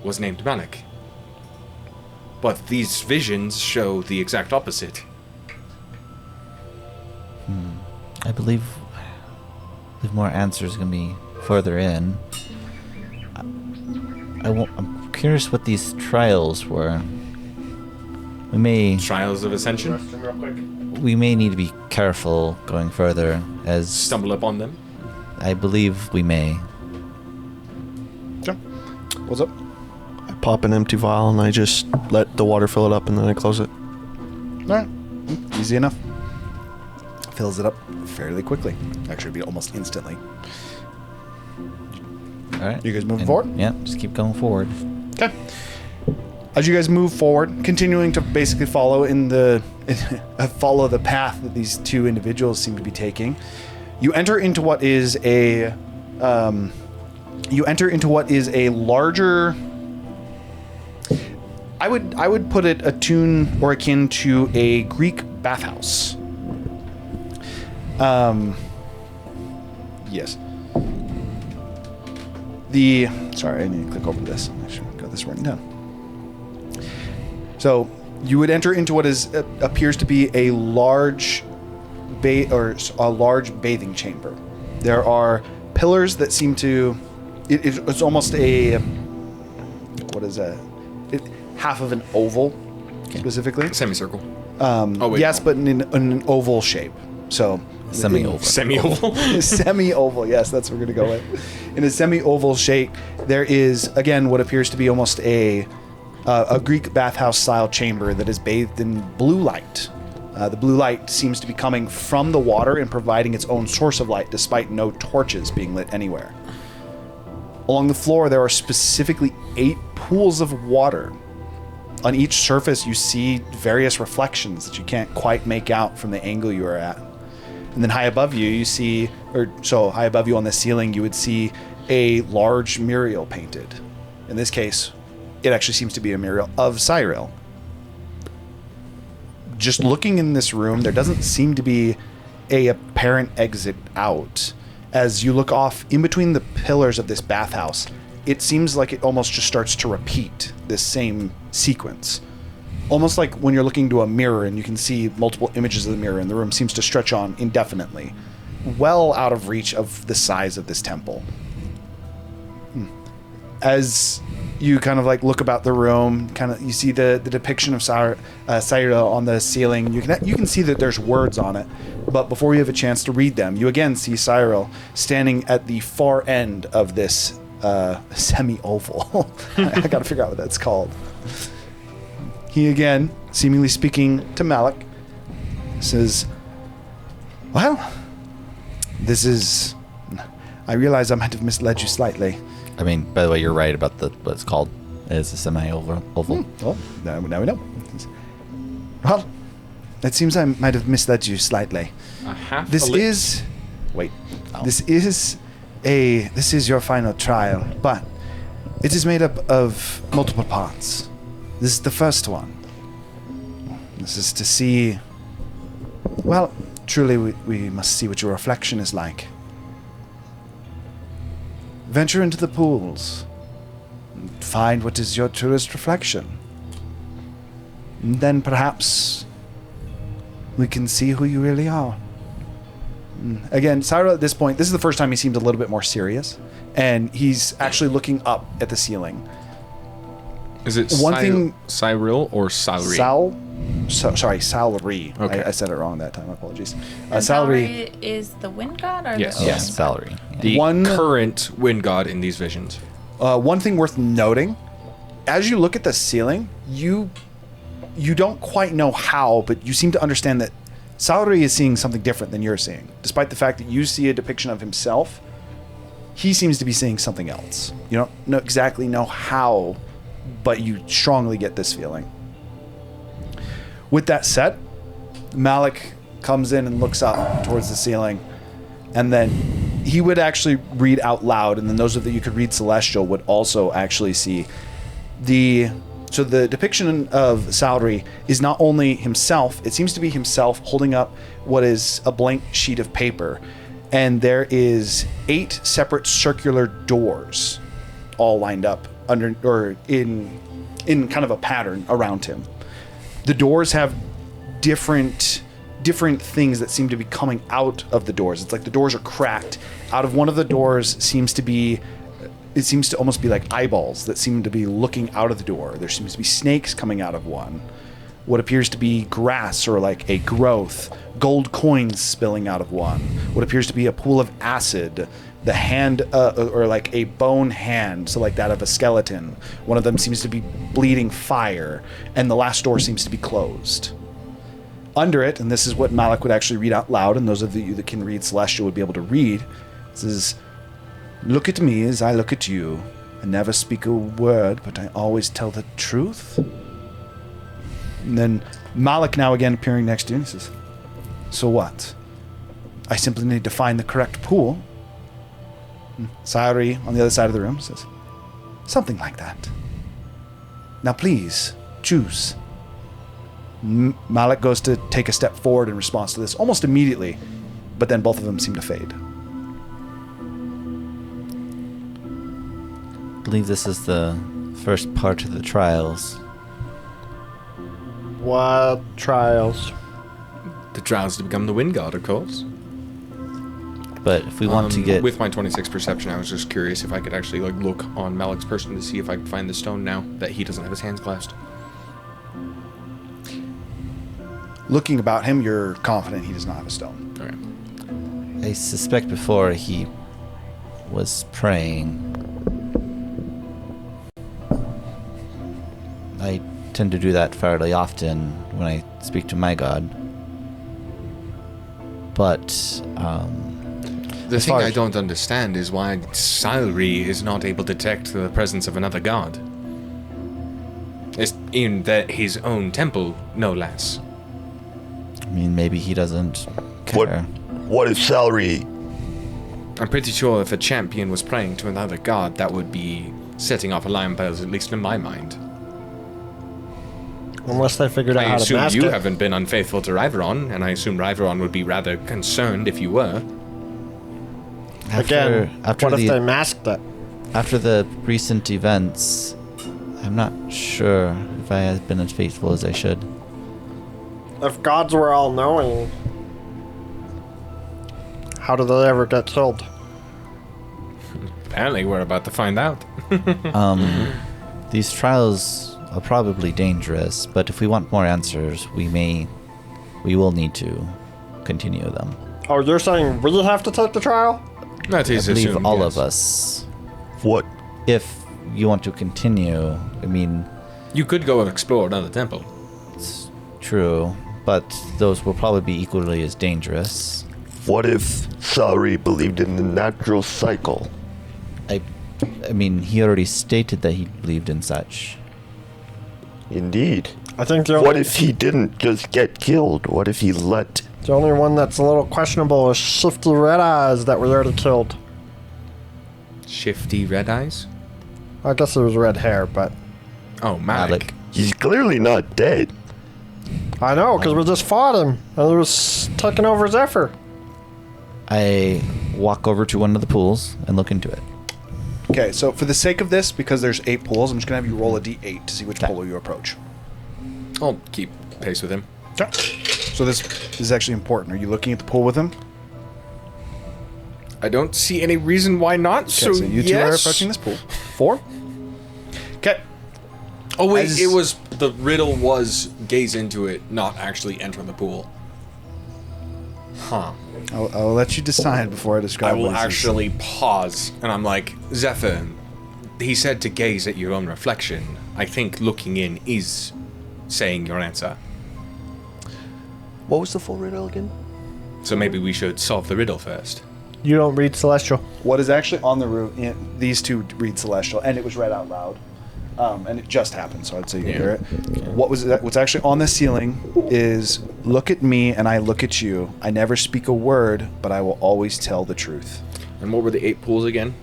was named Malik. But these visions show the exact opposite. I believe more answers are going to be further in. I'm curious what these trials were. Trials of Ascension? We may need to be careful going further, as Stumble upon them? I believe we may. Sure. What's up? I pop an empty vial and I just let the water fill it up and then I close it. Alright. Easy enough. Fills it up fairly quickly. Actually, it'd be almost instantly. All right. You guys moving And- forward? Yeah, just keep going forward. Okay. As you guys move forward, continuing to basically follow the path that these two individuals seem to be taking, you enter into what is a larger. I would put it attuned or akin to a Greek bathhouse. Yes. Sorry, I need to click over this. I should have got this written down. So, you would enter into what appears to be a large bathing chamber. There are pillars that seem to. It's almost a. What is that? Half of an oval, specifically. Semicircle. Yes, but in an oval shape. So. Semi-oval. Semi-oval. Semi-oval, yes, that's what we're going to go with. In a semi-oval shape, there is, again, what appears to be almost a Greek bathhouse-style chamber that is bathed in blue light. The blue light seems to be coming from the water and providing its own source of light, despite no torches being lit anywhere. Along the floor, there are specifically 8 pools of water. On each surface, you see various reflections that you can't quite make out from the angle you are at. And then high above you, high above you on the ceiling, you would see a large mural painted. In this case, it actually seems to be a mural of Cyril. Just looking in this room, there doesn't seem to be a apparent exit out. As you look off in between the pillars of this bathhouse, it seems like it almost just starts to repeat this same sequence. Almost like when you're looking to a mirror and you can see multiple images of the mirror, and the room seems to stretch on indefinitely, well out of reach of the size of this temple. As you kind of like look about the room, you see the depiction of Cyril on the ceiling. You can see that there's words on it, but before you have a chance to read them, you again see Cyril standing at the far end of this semi-oval. I gotta figure out what that's called. He again, seemingly speaking to Malik, says, "Well, I realize I might have misled you slightly." I mean, by the way, you're right about what it's called. It's a semi-oval. Well, now we know. Well, it seems I might have misled you slightly. This is your final trial, but it is made up of multiple parts. This is the first one. This is to see. Well, truly, we must see what your reflection is like. Venture into the pools and find what is your truest reflection. And then perhaps we can see who you really are. Again, Cyril at this point, this is the first time he seems a little bit more serious, and he's actually looking up at the ceiling. Is it Cyril or Salary? Salary. Okay. I said it wrong that time. Apologies. And Salary. Salary is the wind god, or Yes. the Yes, Valerie. The One- current wind god in these visions. One thing worth noting, as you look at the ceiling, you don't quite know how, but you seem to understand that Salary is seeing something different than you're seeing. Despite the fact that you see a depiction of himself, he seems to be seeing something else. You don't exactly know how, but you strongly get this feeling. With that said, Malik comes in and looks up towards the ceiling, and then he would actually read out loud, and then those of you who could read Celestial would also actually see the depiction of Salary is not only himself, it seems to be himself holding up what is a blank sheet of paper, and there is 8 separate circular doors all lined up under or in kind of a pattern around him. The doors have different things that seem to be coming out of the doors. It's like the doors are cracked. Out of one of the doors seems to almost be like eyeballs that seem to be looking out of the door. There seems to be snakes coming out of one. What appears to be grass or like a growth. Gold coins spilling out of one. What appears to be a pool of acid. The hand, or like a bone hand, so like that of a skeleton. One of them seems to be bleeding fire, and the last door seems to be closed. Under it, and this is what Malik would actually read out loud, and those of you that can read Celestial would be able to read, this is, Look at me as I look at you. I never speak a word, but I always tell the truth. And then Malik now again appearing next to you, and he says, so what? I simply need to find the correct pool. And Sayuri on the other side of the room says, something like that. Now please, choose. Malik goes to take a step forward in response to this almost immediately, but then both of them seem to fade. I believe this is the first part of the trials. What trials? The trials to become the Wind God, of course. But if we want to get... With my 26 perception, I was just curious if I could actually like look on Malik's person to see if I could find the stone now that he doesn't have his hands clasped. Looking about him, you're confident he does not have a stone. Okay. I suspect before he was praying. I tend to do that fairly often when I speak to my god. But, the thing I don't understand is why Sayuri is not able to detect the presence of another god. It's in his own temple, no less. I mean, maybe he doesn't care. What if Salary? I'm pretty sure if a champion was praying to another god, that would be setting off alarm bells, at least in my mind. Unless they figured out I how to assume mask you it. haven't been unfaithful to Riveron, and I assume Riveron would be rather concerned if you were. Again, what if they masked it? After the recent events, I'm not sure if I have been as faithful as I should. If gods were all knowing, how did they ever get killed? Apparently, we're about to find out. These trials are probably dangerous, but if we want more answers, we will need to continue them. Oh, you're saying we have to take the trial? That is I believe assumed, all yes. of us. What? If you want to continue, I mean... You could go and explore another temple. It's true, but those will probably be equally as dangerous. What if Salary believed in the natural cycle? I mean, he already stated that he believed in such. Indeed. I think What if he didn't just get killed? What if he let... the only one that's a little questionable is Shifty Red Eyes that we already killed. Shifty red eyes? I guess it was red hair, but... Oh, Malik. He's clearly not dead. I know, because we just fought him, and he was taking over Zephyr. I walk over to one of the pools and look into it. Okay, so for the sake of this, because there's 8 pools, I'm just going to have you roll a d8 to see which pool you approach. I'll keep pace with him. Okay. So this is actually important. Are you looking at the pool with him? I don't see any reason why not, Okay, so you two are yes. approaching this pool. 4? Okay. Oh wait, As- it was the riddle was gaze into it, not actually enter the pool. Huh. I'll let you decide before I describe I will what this is. actually pause, and I'm like, Zephyr, he said to gaze at your own reflection. I think looking in is saying your answer. What was the full riddle again? So maybe we should solve the riddle first. You don't read Celestial. What is actually on the room, these two read Celestial, and it was read out loud. And it just happened, so I'd say you hear it. What's actually on the ceiling is, look at me and I look at you. I never speak a word, but I will always tell the truth. And what were the 8 pools again?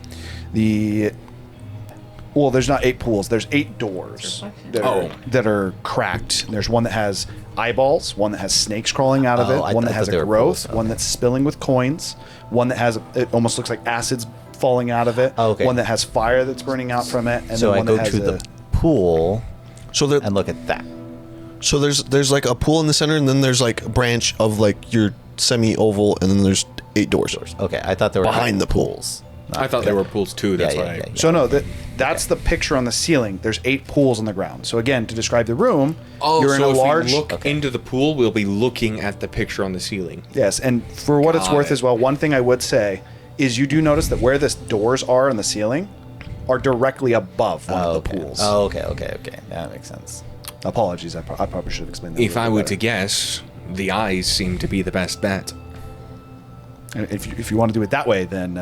Well, there's not 8 pools. There's 8 doors that are cracked. There's one that has eyeballs, one that has snakes crawling out of it, one that has a growth, one that's spilling with coins, one that has, it almost looks like acids falling out of it, one that has fire that's burning out from it, and So then I one go that has to the pool and look at that. So there's like a pool in the center, and then there's like a branch of like your semi-oval, and then there's 8 doors. Okay, I thought there were behind the pool. pools. I thought there were pools too, that's why So no, that's the picture on the ceiling. There's 8 pools on the ground. So again, to describe the room, you're in a if large... we look into the pool, we'll be looking at the picture on the ceiling. Yes, and for what it's Got worth it. as well, one thing I would say is you do notice that where the doors are on the ceiling are directly above one of the pools. Oh, okay. That makes sense. Apologies, I probably should have explained that. If I were to guess, the eyes seem to be the best bet. If you want to do it that way, then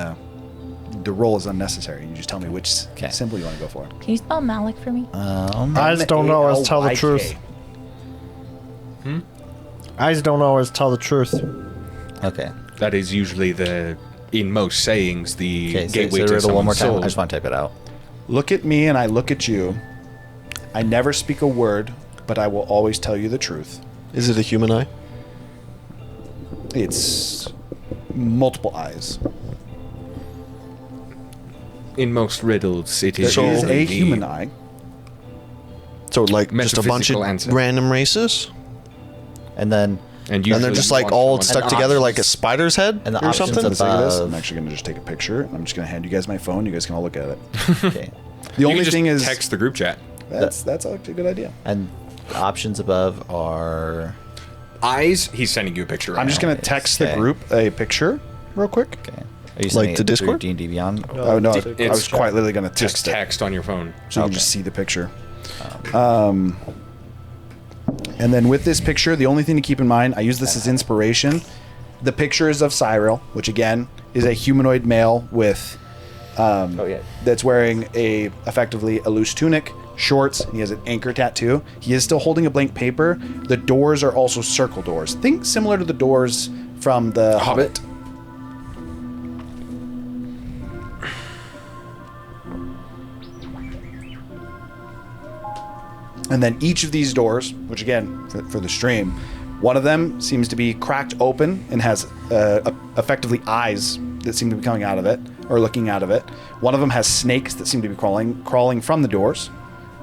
the roll is unnecessary. You just tell me which Okay. symbol you want to go for. Can you spell Malik for me? Eyes don't always tell the truth. Eyes don't always tell the truth. Okay. That is usually in most sayings, the Okay, gateway say to the riddle one more someone's time. soul. I just want to type it out. Look at me and I look at you. I never speak a word, but I will always tell you the truth. Is it a human eye? It's multiple eyes. In most riddles, it is There is usually a the- human eye. So like just a bunch of Metaphysical answer. random races, And then And, and usually they're just you like want all someone- stuck and together like a options. spider's head And the or options something. For the sake of this, above. I'm actually going to just take a picture. And I'm just going to hand you guys my phone. You guys can all look at it. okay. The You only can just thing is text the group chat. that's actually a good idea. And the options above are Eyes. He's sending you a picture. Right I'm just now. going to text Okay. the group a picture real quick. okay. Are you sending the it through Discord? D&D Beyond? Oh no, I it's was quite literally going to just text it, text on your phone. so you can just see the picture. And then with this picture, the only thing to keep in mind, I use this as inspiration. The picture is of Cyril, which again is a humanoid male with that's wearing effectively a loose tunic, shorts, and he has an anchor tattoo. He is still holding a blank paper. The doors are also circle doors. Think similar to the doors from the Hobbit. And then each of these doors, which again, for the stream, one of them seems to be cracked open and has effectively eyes that seem to be coming out of it, or looking out of it. One of them has snakes that seem to be crawling from the doors.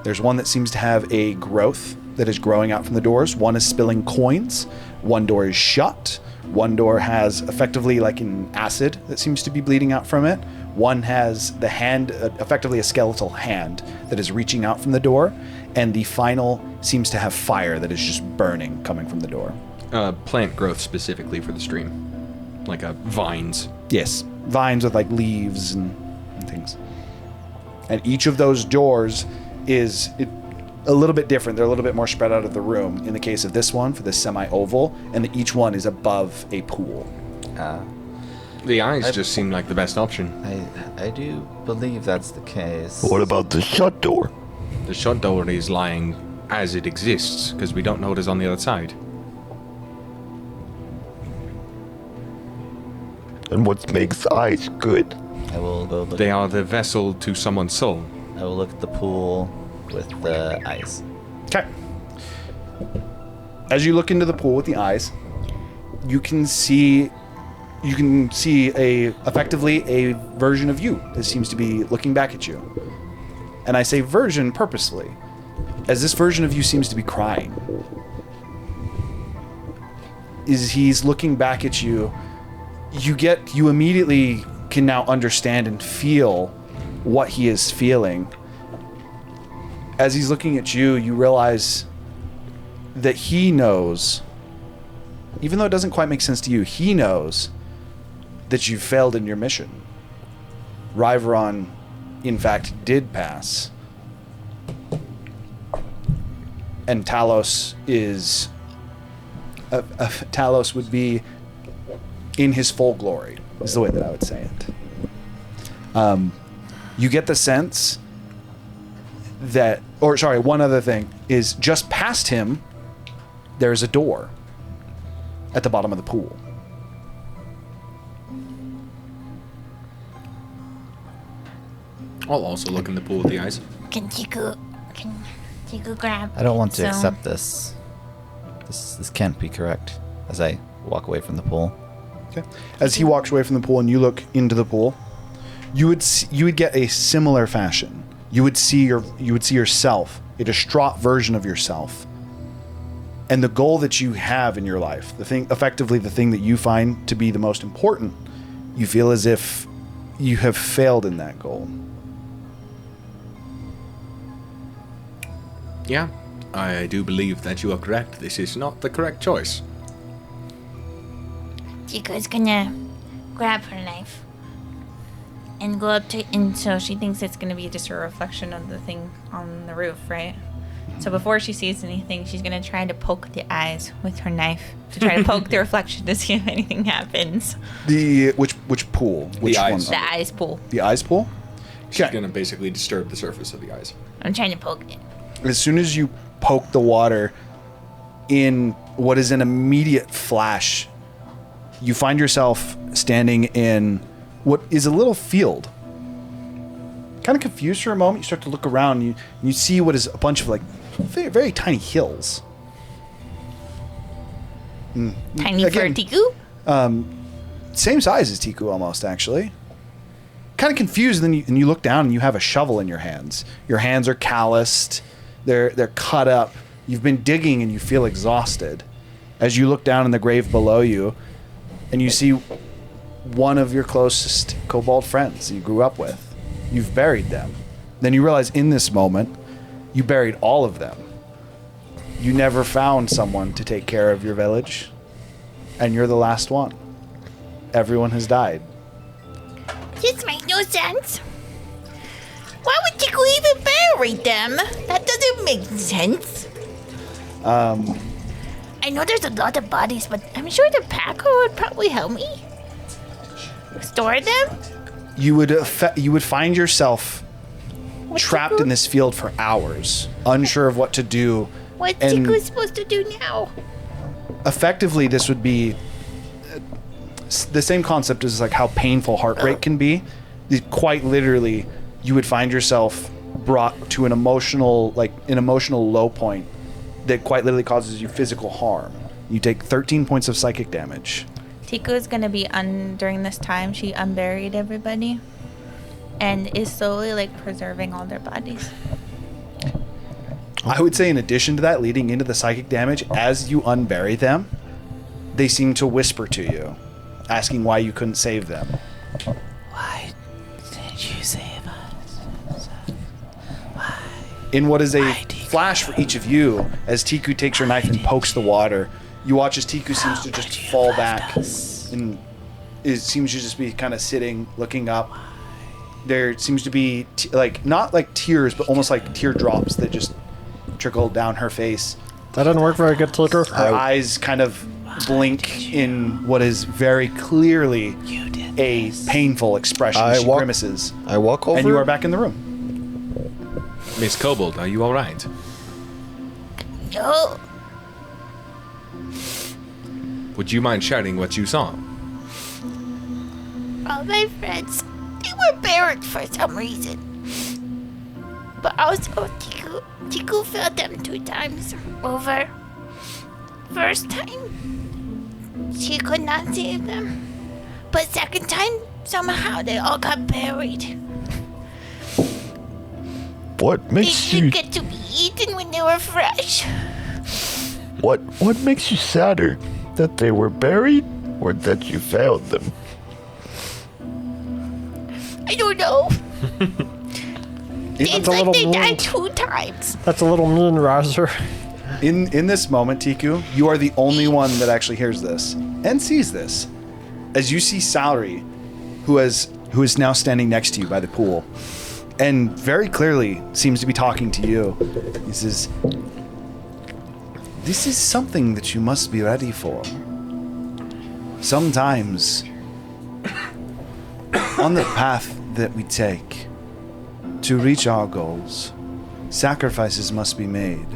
There's one that seems to have a growth that is growing out from the doors. One is spilling coins. One door is shut. One door has effectively like an acid that seems to be bleeding out from it. One has the hand, effectively a skeletal hand that is reaching out from the door. And the final seems to have fire that is just burning coming from the door. Plant growth specifically for the stream, like vines. Yes, vines with like leaves and things. And each of those doors is a little bit different. They're a little bit more spread out of the room. In the case of this one, for this semi-oval, and each one is above a pool. The eyes just seem like the best option. I do believe that's the case. What about the shut door? The shut door is lying as it exists, because we don't know what is on the other side. And what makes eyes good? I will go look. They are the vessel to someone's soul. I will look at the pool with the eyes. Okay. As you look into the pool with the eyes, you can see effectively a version of you that seems to be looking back at you. And I say version purposely, as this version of you seems to be crying. He's looking back at you. You immediately can now understand and feel what he is feeling. As he's looking at you, you realize that he knows, even though it doesn't quite make sense to you, he knows that you failed in your mission. Riveron, in fact, did pass. And Talos is... Talos would be in his full glory, is the way that I would say it. You get the sense that... one other thing is just past him, there's a door at the bottom of the pool. I'll also look in the pool with the eyes. Can Tiku grab? I don't want to some- accept this. This can't be correct. As I walk away from the pool. Okay. As he walks away from the pool and you look into the pool, you would get a similar fashion. You would see yourself, a distraught version of yourself. And the goal that you have in your life, the thing that you find to be the most important, you feel as if you have failed in that goal. Yeah, I do believe that you are correct. This is not the correct choice. Tiku's gonna grab her knife and go up to, and so she thinks it's gonna be just a reflection of the thing on the roof, right? So before she sees anything, she's gonna try to poke the eyes with her knife to try to poke the reflection to see if anything happens. Which pool? Which eyes. The eyes pool. The eyes pool? She's gonna basically disturb the surface of the eyes. I'm trying to poke it. As soon as you poke the water, in what is an immediate flash, you find yourself standing in what is a little field. Kind of confused for a moment, you start to look around, and you see what is a bunch of like very, very tiny hills. Tiny for Tiku? Same size as Tiku almost, actually. Kind of confused, and then you look down and you have a shovel in your hands. Your hands are calloused, they're cut up. You've been digging and you feel exhausted. As you look down in the grave below you, and you see one of your closest kobold friends you grew up with. You've buried them. Then you realize in this moment, you buried all of them. You never found someone to take care of your village, and you're the last one. Everyone has died. This makes no sense. Why would Tiku even bury them? That doesn't make sense. I know there's a lot of bodies, but I'm sure the packer would probably help me. Store them? You would find yourself trapped in this field for hours, unsure of what to do. What's and Tiku supposed to do now? effectively, this would be the same concept as like how painful heartbreak can be. Quite literally, you would find yourself brought to an emotional low point that quite literally causes you physical harm. You take 13 points of psychic damage. Tiku is going to be during this time, she unburied everybody and is slowly like preserving all their bodies. I would say in addition to that, leading into the psychic damage, as you unbury them, they seem to whisper to you, asking why you couldn't save them. Why didn't you save us? Why? In what is a flash for each of you, as Tiku takes her knife and pokes the water, you watch as Tiku seems to just fall back and it seems to just be kind of sitting, looking up. There seems to be not like tears, but almost like teardrops that just trickle down her face. That didn't work very good, Tiku. Her eyes kind of blink in what is very clearly a painful expression. She grimaces. I walk over. And you are back in the room. Miss Kobold, are you alright? No. Would you mind sharing what you saw? All my friends, they were buried for some reason. But also, Tiku failed them 2 times over. First time, she could not save them. But second time, somehow they all got buried. What They makes you didn't get to be eaten when they were fresh. what makes you sadder? That they were buried or that you failed them? I don't know. It's a like little they mean. died 2 times. That's a little mean, Roger. In this moment, Tiku, you are the only one that actually hears this and sees this. As you see Salary, who is now standing next to you by the pool, and very clearly seems to be talking to you. He says, "This is something that you must be ready for. Sometimes, on the path that we take to reach our goals, sacrifices must be made.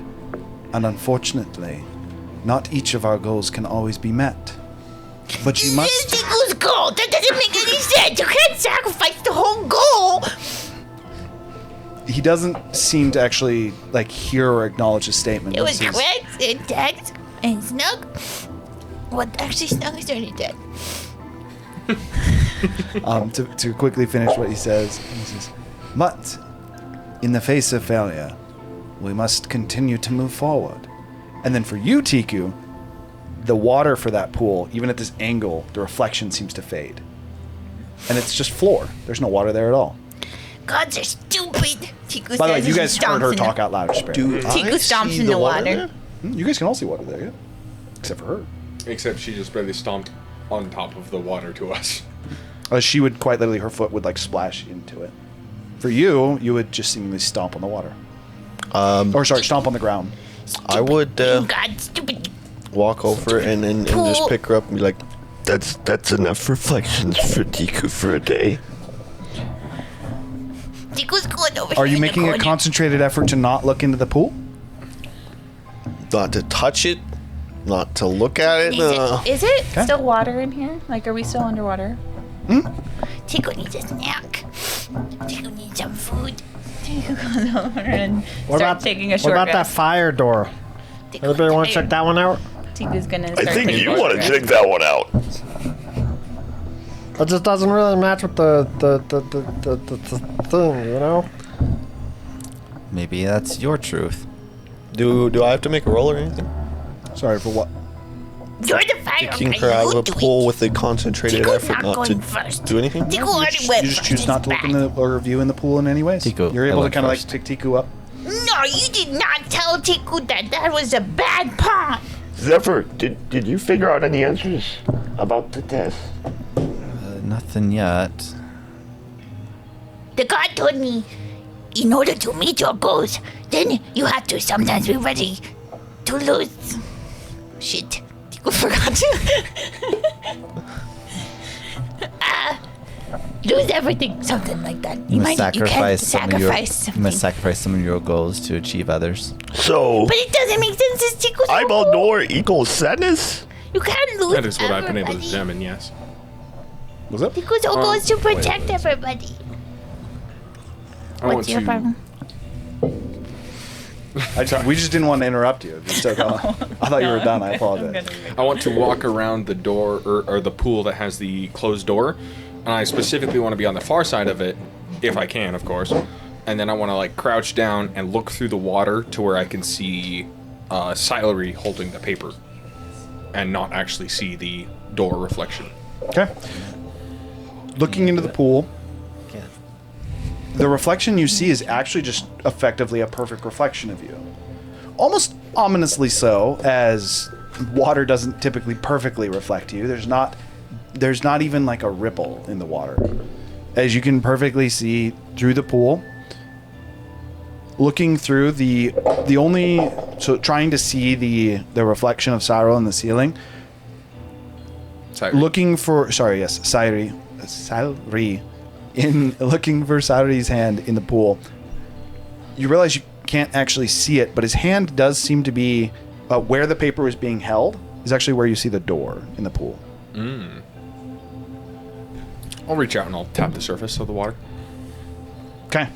And unfortunately, not each of our goals can always be met. But you must..." This is Tiku's goal. That doesn't make any sense. You can't sacrifice the whole goal. He doesn't seem to actually hear or acknowledge his statement. It was This is- correct and tagged and snug. Well, actually, snug is already dead. to quickly finish what he says, "But in the face of failure, we must continue to move forward." And then for you, Tiku, the water for that pool, even at this angle, the reflection seems to fade. And it's just floor. There's no water there at all. Gods are stupid. Tiku By the way, says you he guys heard her stomps in talk the- out loud. Just bear Do with me. Tiku I stomps see in the water. there? You guys can all see water there, yeah? Except for her. Except she just barely stomped on top of the water to us. She would quite literally, her foot would splash into it. For you, you would just seemingly stomp on the water. Or sorry, stomp on the ground. I would God, stupid. walk over and just pick her up and be like, That's enough reflections for Tiku for a day. Tiku's going over Are here you in the making a corner. concentrated effort to not look into the pool? not to touch it, not to look at it. Is it Okay. still water in here? Like, are we still underwater? Tico needs a snack. Tico needs some food. Tiku goes over and What start about taking a What short about that rest. fire door? Anybody want to check that one out? Tiku's gonna I start think taking you a want short to rest. check that one out. It just doesn't really match with the thing, you know? Maybe that's your truth. Do I have to make a roll or anything? Sorry, for what? You're the fire. Kicking her out of a pool with a concentrated Tico's effort not not to going first. do anything? Tico already went You just first. choose not to look in the or review in the pool in any ways. Tiku, You're I able to went kind of like first. pick Tiku up. No, you did not tell Tico that was a bad pawn. Zephyr, did you figure out any answers about the test? Nothing yet. The god told me, in order to meet your goals, then you have to sometimes be ready to lose. Shit, Tico forgot to. Lose everything, something like that. You must you can't sacrifice sacrifice you something. must sacrifice some of your goals to achieve others. So, But it doesn't make sense. It's Tico's eyeball rule. door equals sadness? You can't lose. That is what I've been able to everybody. determine, yes. What's up? Tico's whole goal is to protect everybody. I want What's your to. problem? We just didn't want to interrupt you. Just so I thought you were done. I apologize. I want to walk around the door or the pool that has the closed door, and I specifically want to be on the far side of it, if I can, of course. And then I want to like crouch down and look through the water to where I can see Silery holding the paper, and not actually see the door reflection. Okay. Looking into the pool, the reflection you see is actually just effectively a perfect reflection of you. Almost ominously so, as water doesn't typically perfectly reflect you. There's not even like a ripple in the water. As you can perfectly see through the pool, looking through trying to see the reflection of Cyril in the ceiling. Looking for Cyril looking for Cyril's hand in the pool. You realize you can't actually see it, but his hand does seem to be where the paper is being held is actually where you see the door in the pool. I'll reach out and I'll tap the surface of the water. Okay.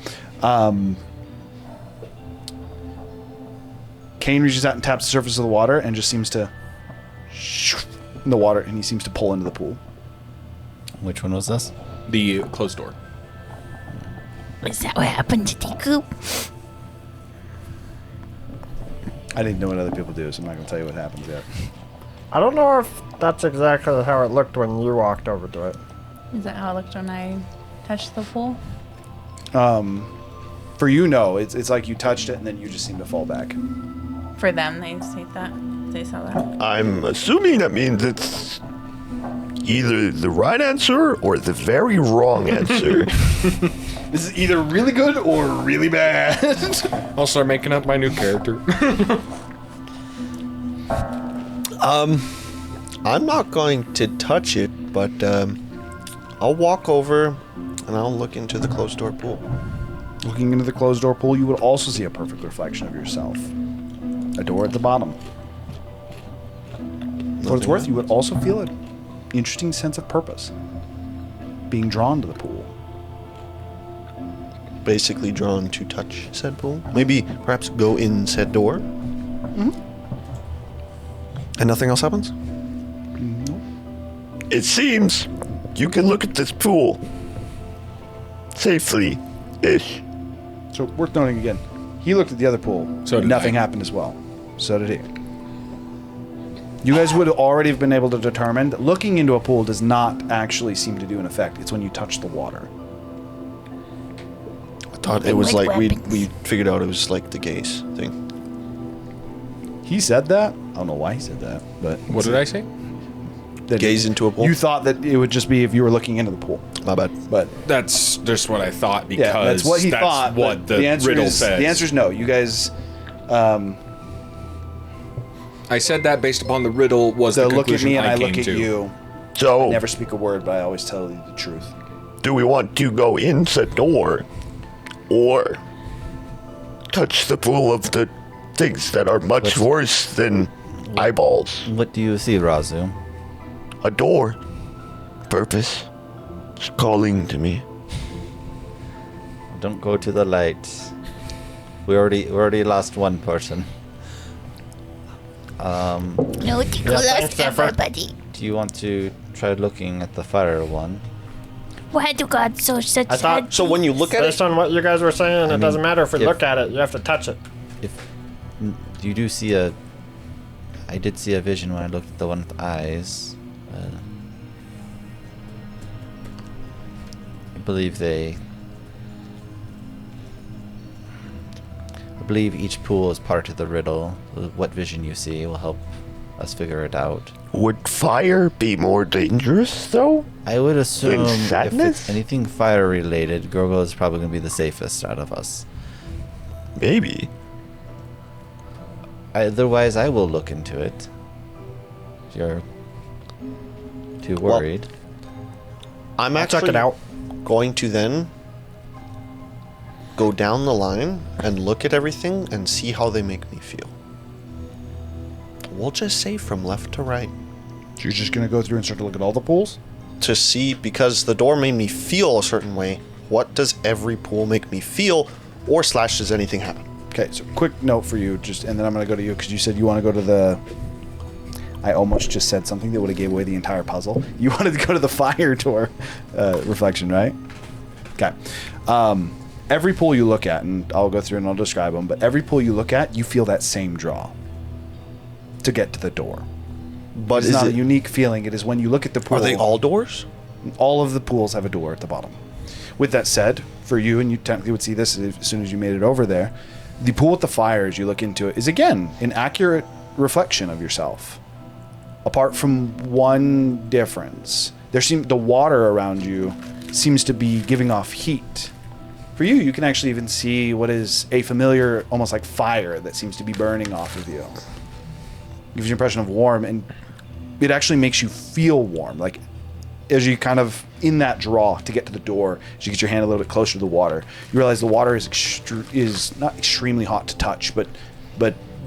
Kane reaches out and taps the surface of the water and just seems to in the water, and he seems to pull into the pool. Which one was this? The closed door. Is that what happened to Tiku? I didn't know what other people do, so I'm not going to tell you what happens yet. I don't know if that's exactly how it looked when you walked over to it. Is that how it looked when I touched the pool? For you, no. It's like you touched it and then you just seem to fall back. For them, they say that. They saw that. I'm assuming that means it's either the right answer or the very wrong answer. This is either really good or really bad. I'll start making up my new character. I'm not going to touch it, but I'll walk over and I'll look into the closed door pool. Looking into the closed door pool, you would also see a perfect reflection of yourself. A door at the bottom. For what it's worth, you would also feel an interesting sense of purpose. Being drawn to the pool. Basically drawn to touch said pool. Maybe perhaps go in said door. Mm-hmm. And nothing else happens? It seems you can look at this pool safely-ish. So, worth noting again, he looked at the other pool, So did nothing I. happened as well. So did he. You guys would already have been able to determine that looking into a pool does not actually seem to do an effect. It's when you touch the water. I thought it was like we figured out it was like the gaze thing. He said that. I don't know why he said that, but What did I say? Gaze into a pool? You thought that it would just be if you were looking into the pool. My bad. But That's just what I thought because yeah, that's what he thought. What but the answer riddle is, says. The answer is no. You guys, I said that based upon the riddle was so the look at conclusion me and I came look at to. you. So, Never speak a word, but I always tell you the truth. do we want to go in the door or touch the pool of the things that are much What's- worse than eyeballs? What do you see, Razu? A door. Purpose. It's calling to me. Don't go to the light. We already lost one person. No, Tickle Yeah, lost thanks, Zephyr. everybody. Do you want to try looking at the fire one? Why do God so such I thought- sad So when you look at Based it, on what you guys were saying, it mean, doesn't matter if we if- look at it. You have to touch it. If you do see a, I did see a vision when I looked at the one with eyes. I believe each pool is part of the riddle. What vision you see will help us figure it out. Would fire be more dangerous, though? I would assume if sadness? it's anything fire related, Gorgo is probably going to be the safest out of us. Maybe. Otherwise, I will look into it. If you're too worried. I'm I'll check actually it out. going to then go down the line and look at everything and see how they make me feel. We'll just say from left to right. So you're just gonna go through and start to look at all the pools? To see, because the door made me feel a certain way, what does every pool make me feel, or / does anything happen? Okay, so quick note for you, just and then I'm gonna go to you because you said you want to go to the. I almost just said something that would have gave away the entire puzzle. You wanted to go to the fire door reflection, right? Okay. Every pool you look at, and I'll go through and I'll describe them, but every pool you look at, you feel that same draw to get to the door. But It's is not a it, unique feeling. It is when you look at the pool. are they all doors? All of the pools have a door at the bottom. With that said, for you, and you technically would see this as soon as you made it over there, the pool with the fire, as you look into it, is again an accurate reflection of yourself. Apart from one difference, the water around you seems to be giving off heat. For you, you can actually even see what is a familiar, almost like fire that seems to be burning off of you. Gives you an impression of warm, and it actually makes you feel warm. Like as you kind of in that draw to get to the door, as you get your hand a little bit closer to the water, you realize the water is not extremely hot to touch, but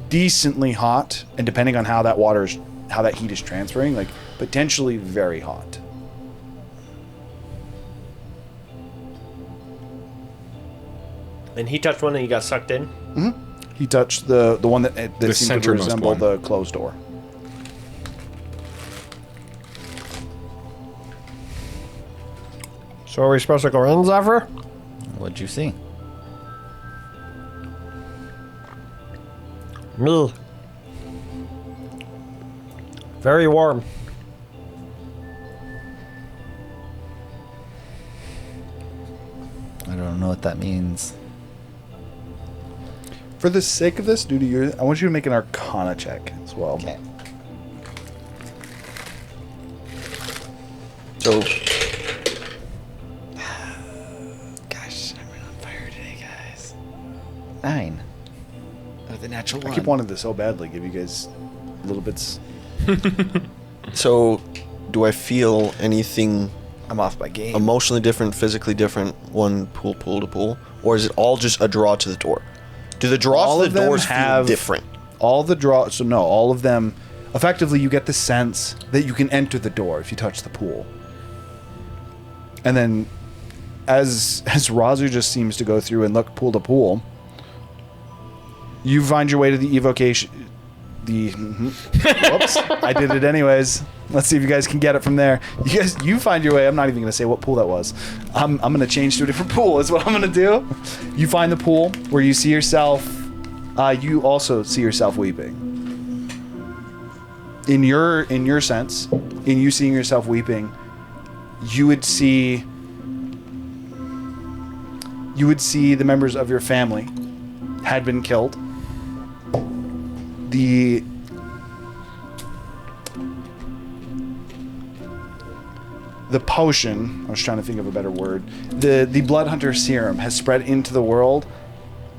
decently hot, and depending on how that heat is transferring, like potentially very hot. And he touched one and he got sucked in. He touched the one that The seemed to centermost resemble one. the closed door. So are we supposed to go in, Zephyr? What'd you see? Me. Very warm. I don't know what that means. For the sake of this, I want you to make an Arcana check as well. Okay. So, Gosh, I'm on fire today, guys. 9. With a natural I 1. keep wanting to so badly give you guys little bits. so do I feel anything I'm off by game. emotionally different, physically different, one pool to pool? Or is it all just a draw to the door? Do the draws All to of the them doors have- feel different? All the all of them, effectively you get the sense that you can enter the door if you touch the pool. And then as Razu just seems to go through and look pool to pool, you find your way to the evocation. Whoops, I did it anyways. Let's see if you guys can get it from there. You find your way. I'm not even going to say what pool that was. I'm going to change to a different pool is what I'm going to do. You find the pool where you see yourself. You also see yourself weeping. In your sense, in you seeing yourself weeping, you would see the members of your family had been killed. the potion, I was trying to think of a better word, the Blood Hunter serum has spread into the world,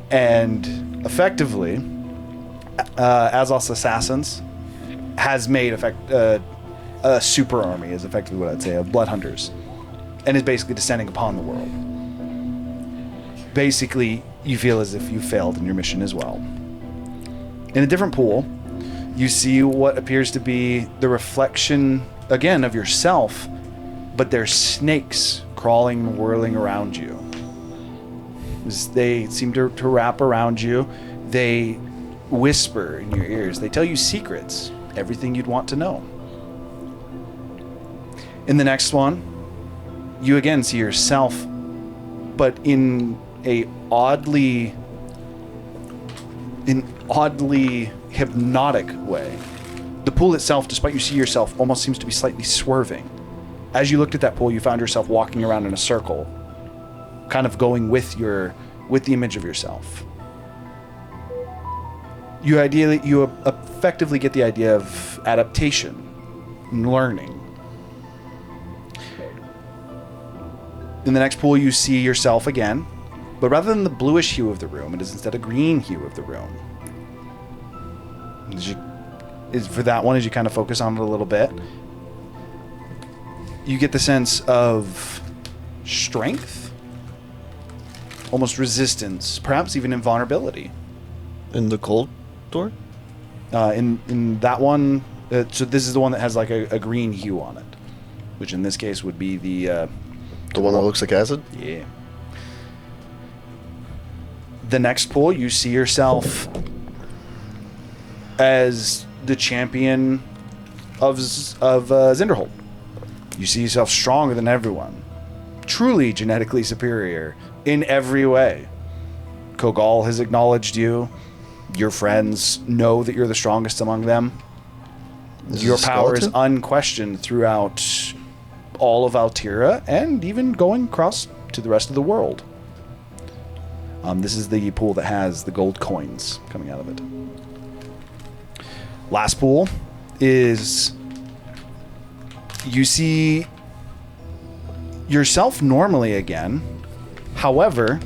and effectively, Azos Assassins has made a super army, is effectively what I'd say, of Blood Hunters, and is basically descending upon the world. Basically, you feel as if you failed in your mission as well. In a different pool, you see what appears to be the reflection, again, of yourself, but there's snakes crawling and whirling around you. They seem to wrap around you. They whisper in your ears. They tell you secrets, everything you'd want to know. In the next one, you again see yourself, but in a oddly hypnotic way. The pool itself, despite you see yourself, almost seems to be slightly swerving. As you looked at that pool, you found yourself walking around in a circle, kind of going with the image of yourself. You effectively get the idea of adaptation and learning. In the next pool, you see yourself again, but rather than the bluish hue of the room, it is instead a green hue of the room. For that one, as you kind of focus on it a little bit, you get the sense of strength, almost resistance, perhaps even invulnerability. In the cold door? In that one, so this is the one that has like a green hue on it, which in this case would be the one that looks like acid? Yeah. The next pool, you see yourself as the champion of Zinderholt. You see yourself stronger than everyone, truly genetically superior in every way. Kogal has acknowledged you. Your friends know that you're the strongest among them. Your power is unquestioned throughout all of Altira and even going across to the rest of the world. This is the pool that has the gold coins coming out of it. Last pool is you see yourself normally again. However,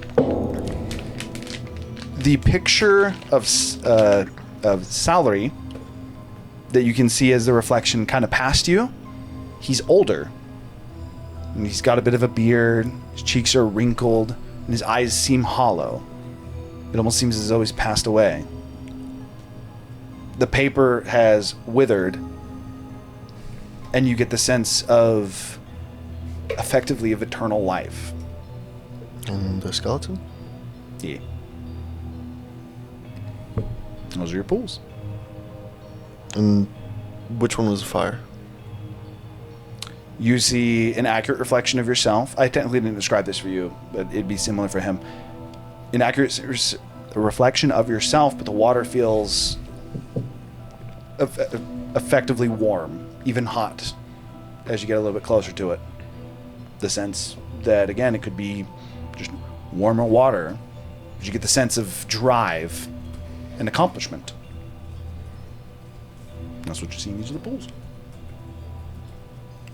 the picture of Salary that you can see as the reflection kind of past you, he's older. And he's got a bit of a beard, his cheeks are wrinkled, and his eyes seem hollow. It almost seems as though he's passed away. The paper has withered, and you get the sense of, effectively, of eternal life. And the skeleton? Yeah. Those are your pools. And which one was the fire? You see an accurate reflection of yourself. I technically didn't describe this for you, but it'd be similar for him. An accurate reflection of yourself, but the water feels effectively warm, even hot, as you get a little bit closer to it. The sense that, again, it could be just warmer water. But you get the sense of drive and accomplishment. That's what you're seeing in each of the pools.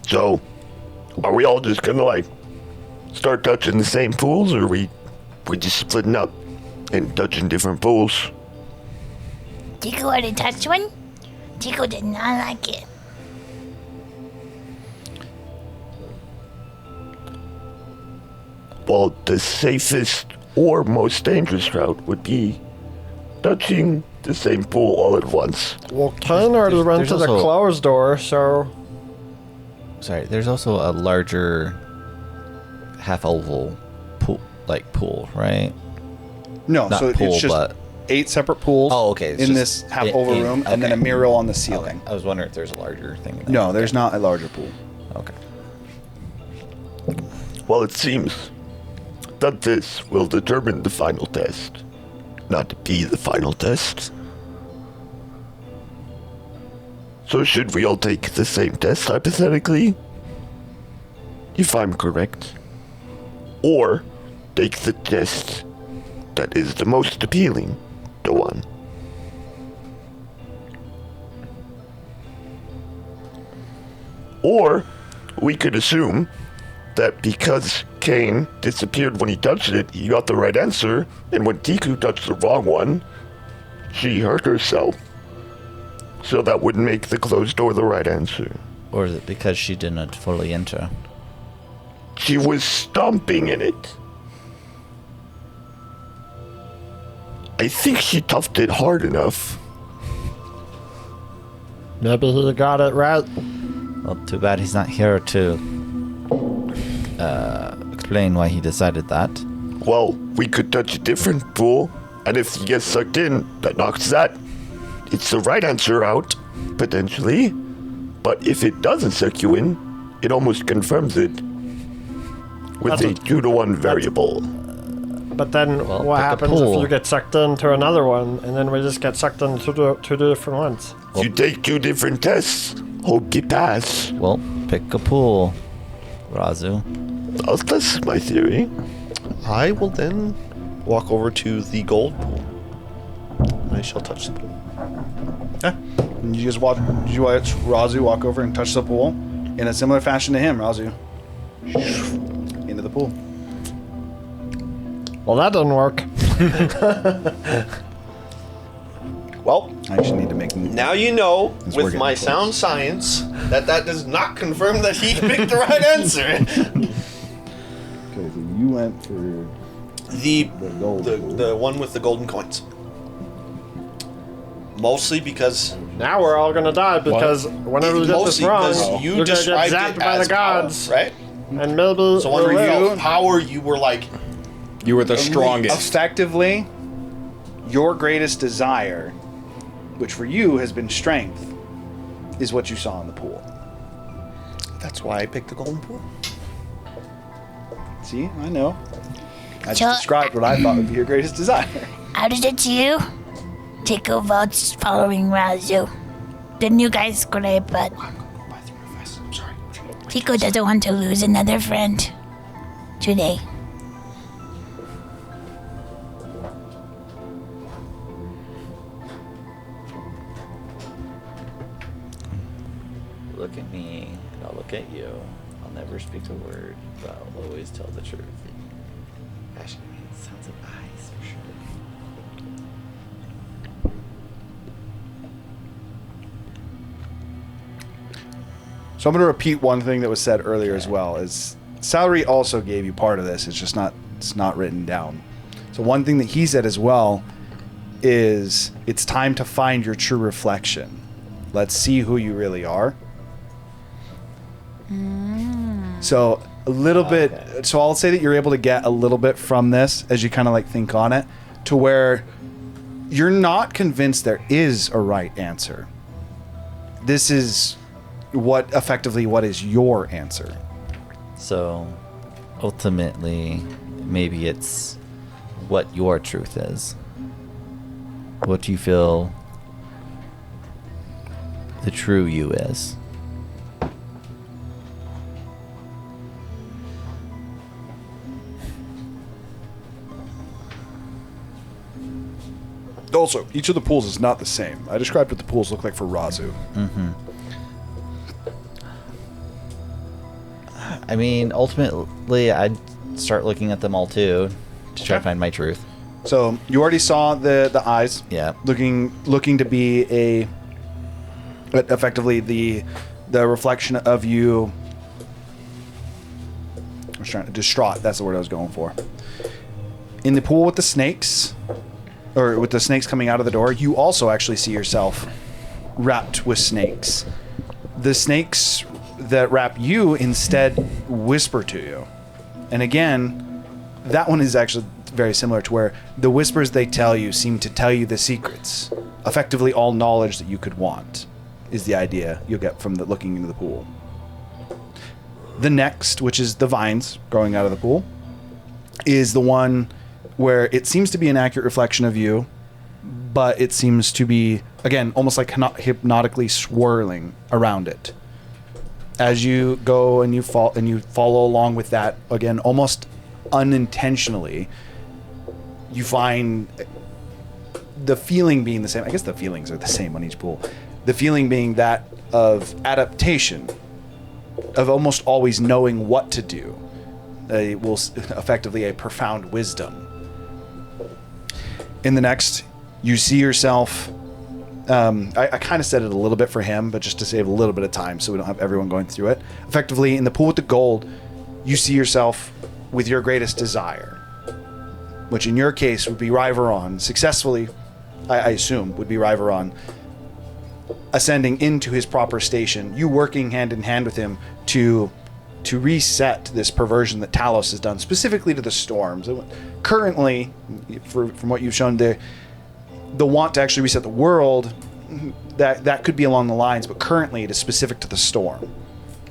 So, are we all just gonna like start touching the same pools, or are we just splitting up and touching different pools? Tico already touched one? Tico did not like it. Well, the safest or most dangerous route would be touching the same pool all at once. Well, Ken already went to the closed door, so... Sorry, there's also a larger half-oval pool, right? No, Not so pool, it's just but 8 separate pools it's in just this half-oval room, and then a mural on the ceiling. Okay. I was wondering if there's a larger thing. No, there's not a larger pool. Okay. Well, it seems that this will determine the final test. Not to be the final test. So should we all take the same test, hypothetically? If I'm correct. Or take the test that is the most appealing to one. Or we could assume that because Kane disappeared when he touched it, he got the right answer, and when Tiku touched the wrong one, she hurt herself. So that would make the closed door the right answer. Or is it because she didn't fully enter? She was stomping in it. I think she toughed it hard enough. Maybe he got it right. Well, too bad he's not here to explain why he decided that. Well, we could touch a different pool, and if he gets sucked in, that knocks that. It's the right answer out, potentially. But if it doesn't suck you in, it almost confirms it. With a 2-to-1 variable. But then Well, what pick a happens if pool. you get sucked into another one, and then we just get sucked into two different ones? You take 2 different tests. Hope you pass. Well, pick a pool, Razu. That's my theory. I will then walk over to the gold pool. I shall touch the pool. Yeah. And you watch Razu walk over and touch the pool in a similar fashion to him, Razu. Into the pool. Well, that didn't work. Well, I actually need to make now you know, As we're with getting my close. sound science, that does not confirm that he picked the right answer. Okay, so you went for The gold pool. the one with the golden coins. Mostly because Now we're all gonna die because whenever we get this mostly wrong, because you you're gonna get described zapped it by as the gods, power, right? and maybe So when we'll you live. felt power, you were like, You were the strongest. effectively your greatest desire, which for you has been strength, is what you saw in the pool. that's why I picked the golden pool. See, I know. I just So- described what I thought would be your greatest desire. How did it to you? Tico votes following Razu. The new guy's great, but I'm sorry. Tico doesn't want to lose another friend today. Look at me, and I'll look at you. I'll never speak a word, but I'll always tell the truth. Actually, it sounds like eyes for sure. So I'm going to repeat one thing that was said earlier as well. Is Salary also gave you part of this. It's not written down. So one thing that he said as well is it's time to find your true reflection. Let's see who you really are. So a little bit. So I'll say that you're able to get a little bit from this as you kind of like think on it, to where you're not convinced there is a right answer. This is what is your answer. So, ultimately, maybe it's what your truth is. What do you feel the true you is? Also, each of the pools is not the same. I described what the pools look like for Razu. I mean, ultimately, I'd start looking at them all too to try to find my truth. So you already saw the eyes. Yeah. Looking to be effectively the reflection of you. I was trying to distraught. That's the word I was going for. In the pool with the snakes, or with the snakes coming out of the door, you also actually see yourself wrapped with snakes. The snakes that wrap you instead whisper to you. And again, that one is actually very similar to where the whispers they tell you seem to tell you the secrets. Effectively all knowledge that you could want is the idea you'll get from looking into the pool. The next, which is the vines growing out of the pool, is the one where it seems to be an accurate reflection of you, but it seems to be, again, almost like hypnotically swirling around it. As you go and you follow along with that, again, almost unintentionally, you find the feeling being the same. I guess the feelings are the same on each pool. The feeling being that of adaptation of almost always knowing what to do. Effectively a profound wisdom. In the next, you see yourself. I kind of said it a little bit for him, but just to save a little bit of time so we don't have everyone going through it. Effectively, in the pool with the gold, you see yourself with your greatest desire, which in your case would be Riveron. Successfully, I assume, would be Riveron ascending into his proper station, you working hand in hand with him to reset this perversion that Talos has done, specifically to the storms. Currently, from what you've shown there, the want to actually reset the world, that could be along the lines, but currently it is specific to the storm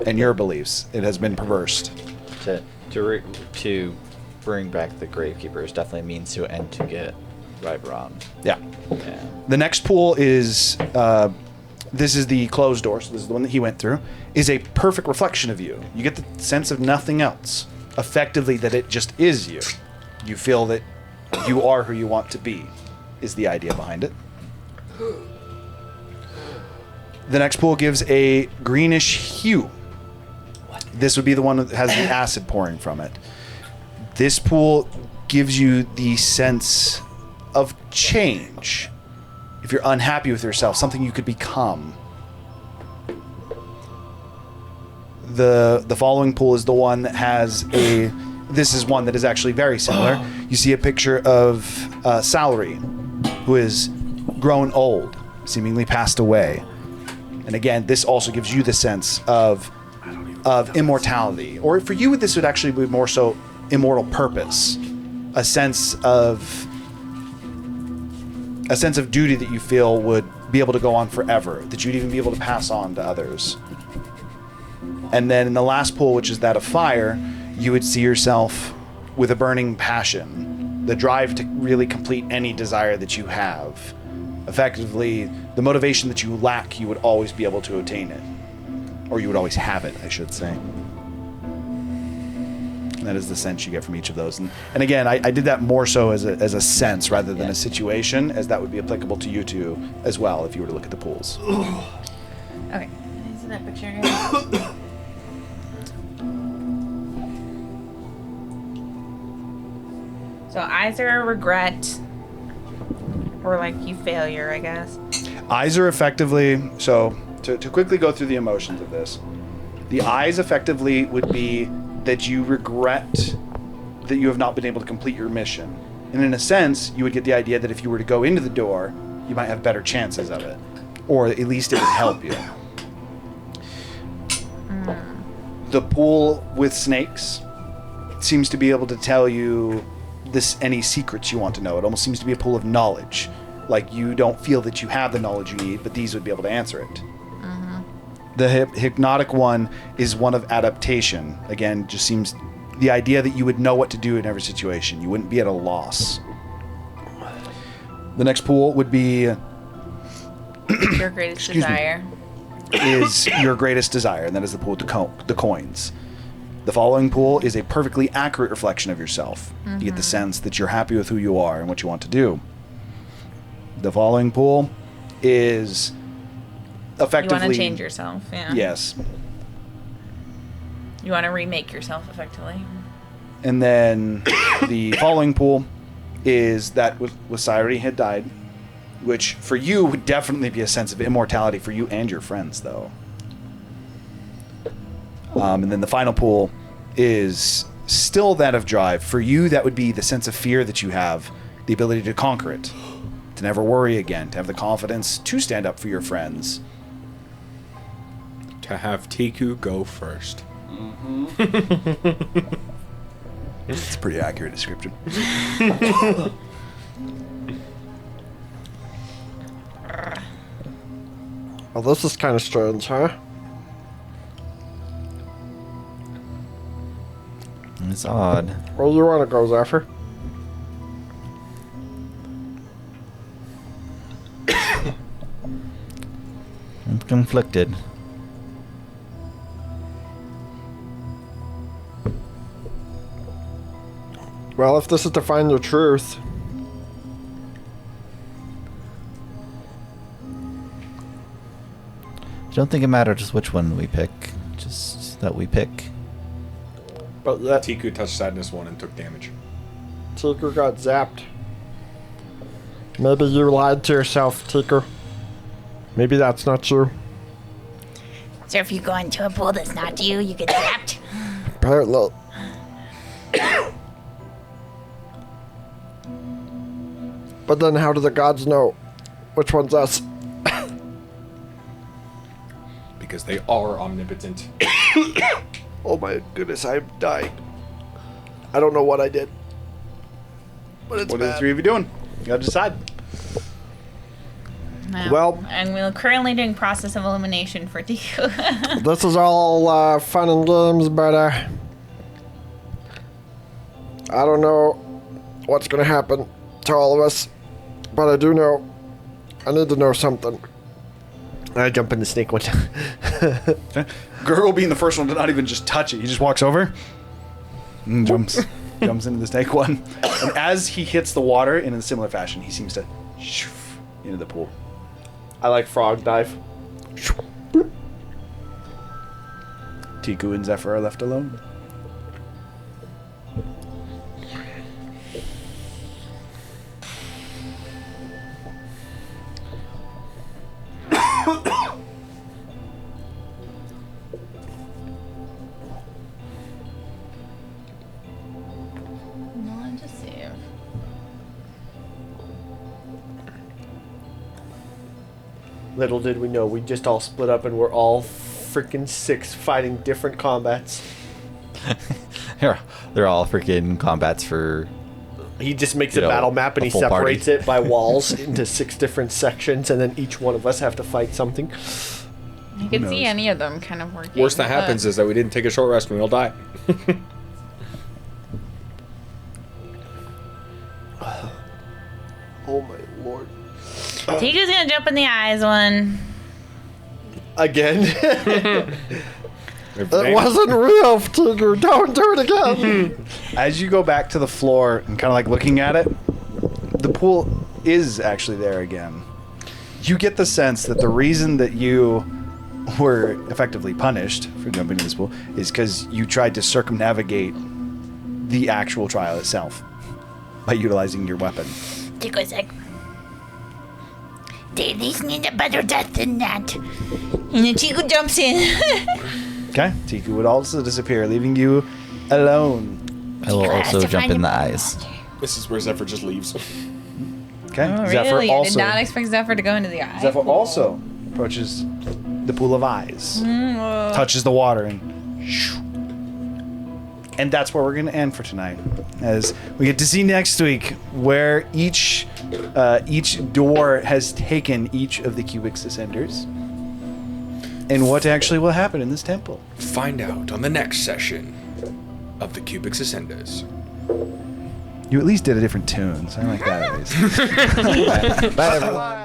and your beliefs. It has been perversed. To bring back the Gravekeeper is definitely a means to end to get Riveron. Yeah. The next pool is this is the closed door, so this is the one that he went through, is a perfect reflection of you. You get the sense of nothing else. Effectively, that it just is you. You feel that you are who you want to be, is the idea behind it. The next pool gives a greenish hue. This would be the one that has the acid pouring from it. This pool gives you the sense of change. If you're unhappy with yourself, something you could become. The following pool is the one that has a... This is one that is actually very similar. You see a picture of Salary, who is grown old, seemingly passed away. And again, this also gives you the sense of immortality. Or for you, this would actually be more so immortal purpose. A sense of duty that you feel would be able to go on forever, that you'd even be able to pass on to others. And then in the last pool, which is that of fire, you would see yourself with a burning passion, the drive to really complete any desire that you have. Effectively, the motivation that you lack, you would always be able to attain it. Or you would always have it, I should say. And that is the sense you get from each of those. And again, I did that more so as a sense rather than a situation, as that would be applicable to you two as well if you were to look at the pools. Okay. Can I see that picture again? So eyes are a regret, or like you failure, I guess. Eyes are effectively, so to quickly go through the emotions of this, the eyes effectively would be that you regret that you have not been able to complete your mission. And in a sense, you would get the idea that if you were to go into the door, you might have better chances of it. Or at least it would help you. The pool with snakes seems to be able to tell you any secrets you want to know. It almost seems to be a pool of knowledge. Like you don't feel that you have the knowledge you need, but these would be able to answer it. The hypnotic one is one of adaptation. Again, just seems the idea that you would know what to do in every situation. You wouldn't be at a loss. The next pool would be Your greatest desire. Is your greatest desire, and that is the pool with the coins. The following pool is a perfectly accurate reflection of yourself. You get the sense that you're happy with who you are and what you want to do. The following pool is effectively... You want to change yourself, yeah. Yes. You want to remake yourself, effectively. And then the following pool is that with Cyrene had died, which for you would definitely be a sense of immortality for you and your friends, though. And then the final pool is still that of drive. For you, that would be the sense of fear that you have, the ability to conquer it, to never worry again, to have the confidence to stand up for your friends. To have Tiku go first. It's a pretty accurate description. Well, this is kind of strange, huh? It's odd. Where do you want to go, Zephyr? I'm conflicted. Well, if this is to find the truth. I don't think it matters which one we pick. Just ones that we pick. But that Tiku touched sadness 1 and took damage. Tiku got zapped. Maybe you lied to yourself, Tiku. Maybe that's not you. So if you go into a pool that's not you, you get zapped. Apparently. But then how do the gods know which one's us? Because they are omnipotent. Oh my goodness, I'm dying. I don't know what I did. But it's What are the bad. three of you doing? You gotta decide. No. Well- and we're currently doing process of elimination for Tiku. This is all fun and games, but I don't know what's gonna happen to all of us. But I do know I need to know something. I jump in the snake one. Gurgle being the first one to not even just touch it. He just walks over and jumps into the snake one. And as he hits the water in a similar fashion, he seems to shoof into the pool. I like frog dive. Tiku and Zephyr are left alone. No, just save. Little did we know, we just all split up and we're all freaking 6 fighting different combats. They're all freaking combats for. He just makes You a know, battle map and a he full separates party. it by walls into 6 different sections, and then each one of us have to fight something. I could see knows? any of them kind of working. Worst that happens is that we didn't take a short rest and we all die. Oh my lord. Tiku's gonna jump in the eyes one. Again? It wasn't real, Tiku. Don't do it again. As you go back to the floor and kind of like looking at it, the pool is actually there again. You get the sense that the reason that you were effectively punished for jumping into this pool is because you tried to circumnavigate the actual trial itself by utilizing your weapon. Tiku's like, they at least need a better death than that. And then Tiku jumps in. Okay, Tiku would also disappear, leaving you alone. I will Tiku has also to jump find in a the eyes. This is where Zephyr just leaves. Okay, Oh, Zephyr really? I did also not expect Zephyr to go into the eye. Zephyr also approaches the pool of eyes, touches the water, and shoo. And that's where we're going to end for tonight, as we get to see next week where each door has taken each of the Cubix Ascenders, and what actually will happen in this temple. Find out on the next session of the Cubix Ascenders. You at least did a different tune, so I like that at least. Bye, everyone.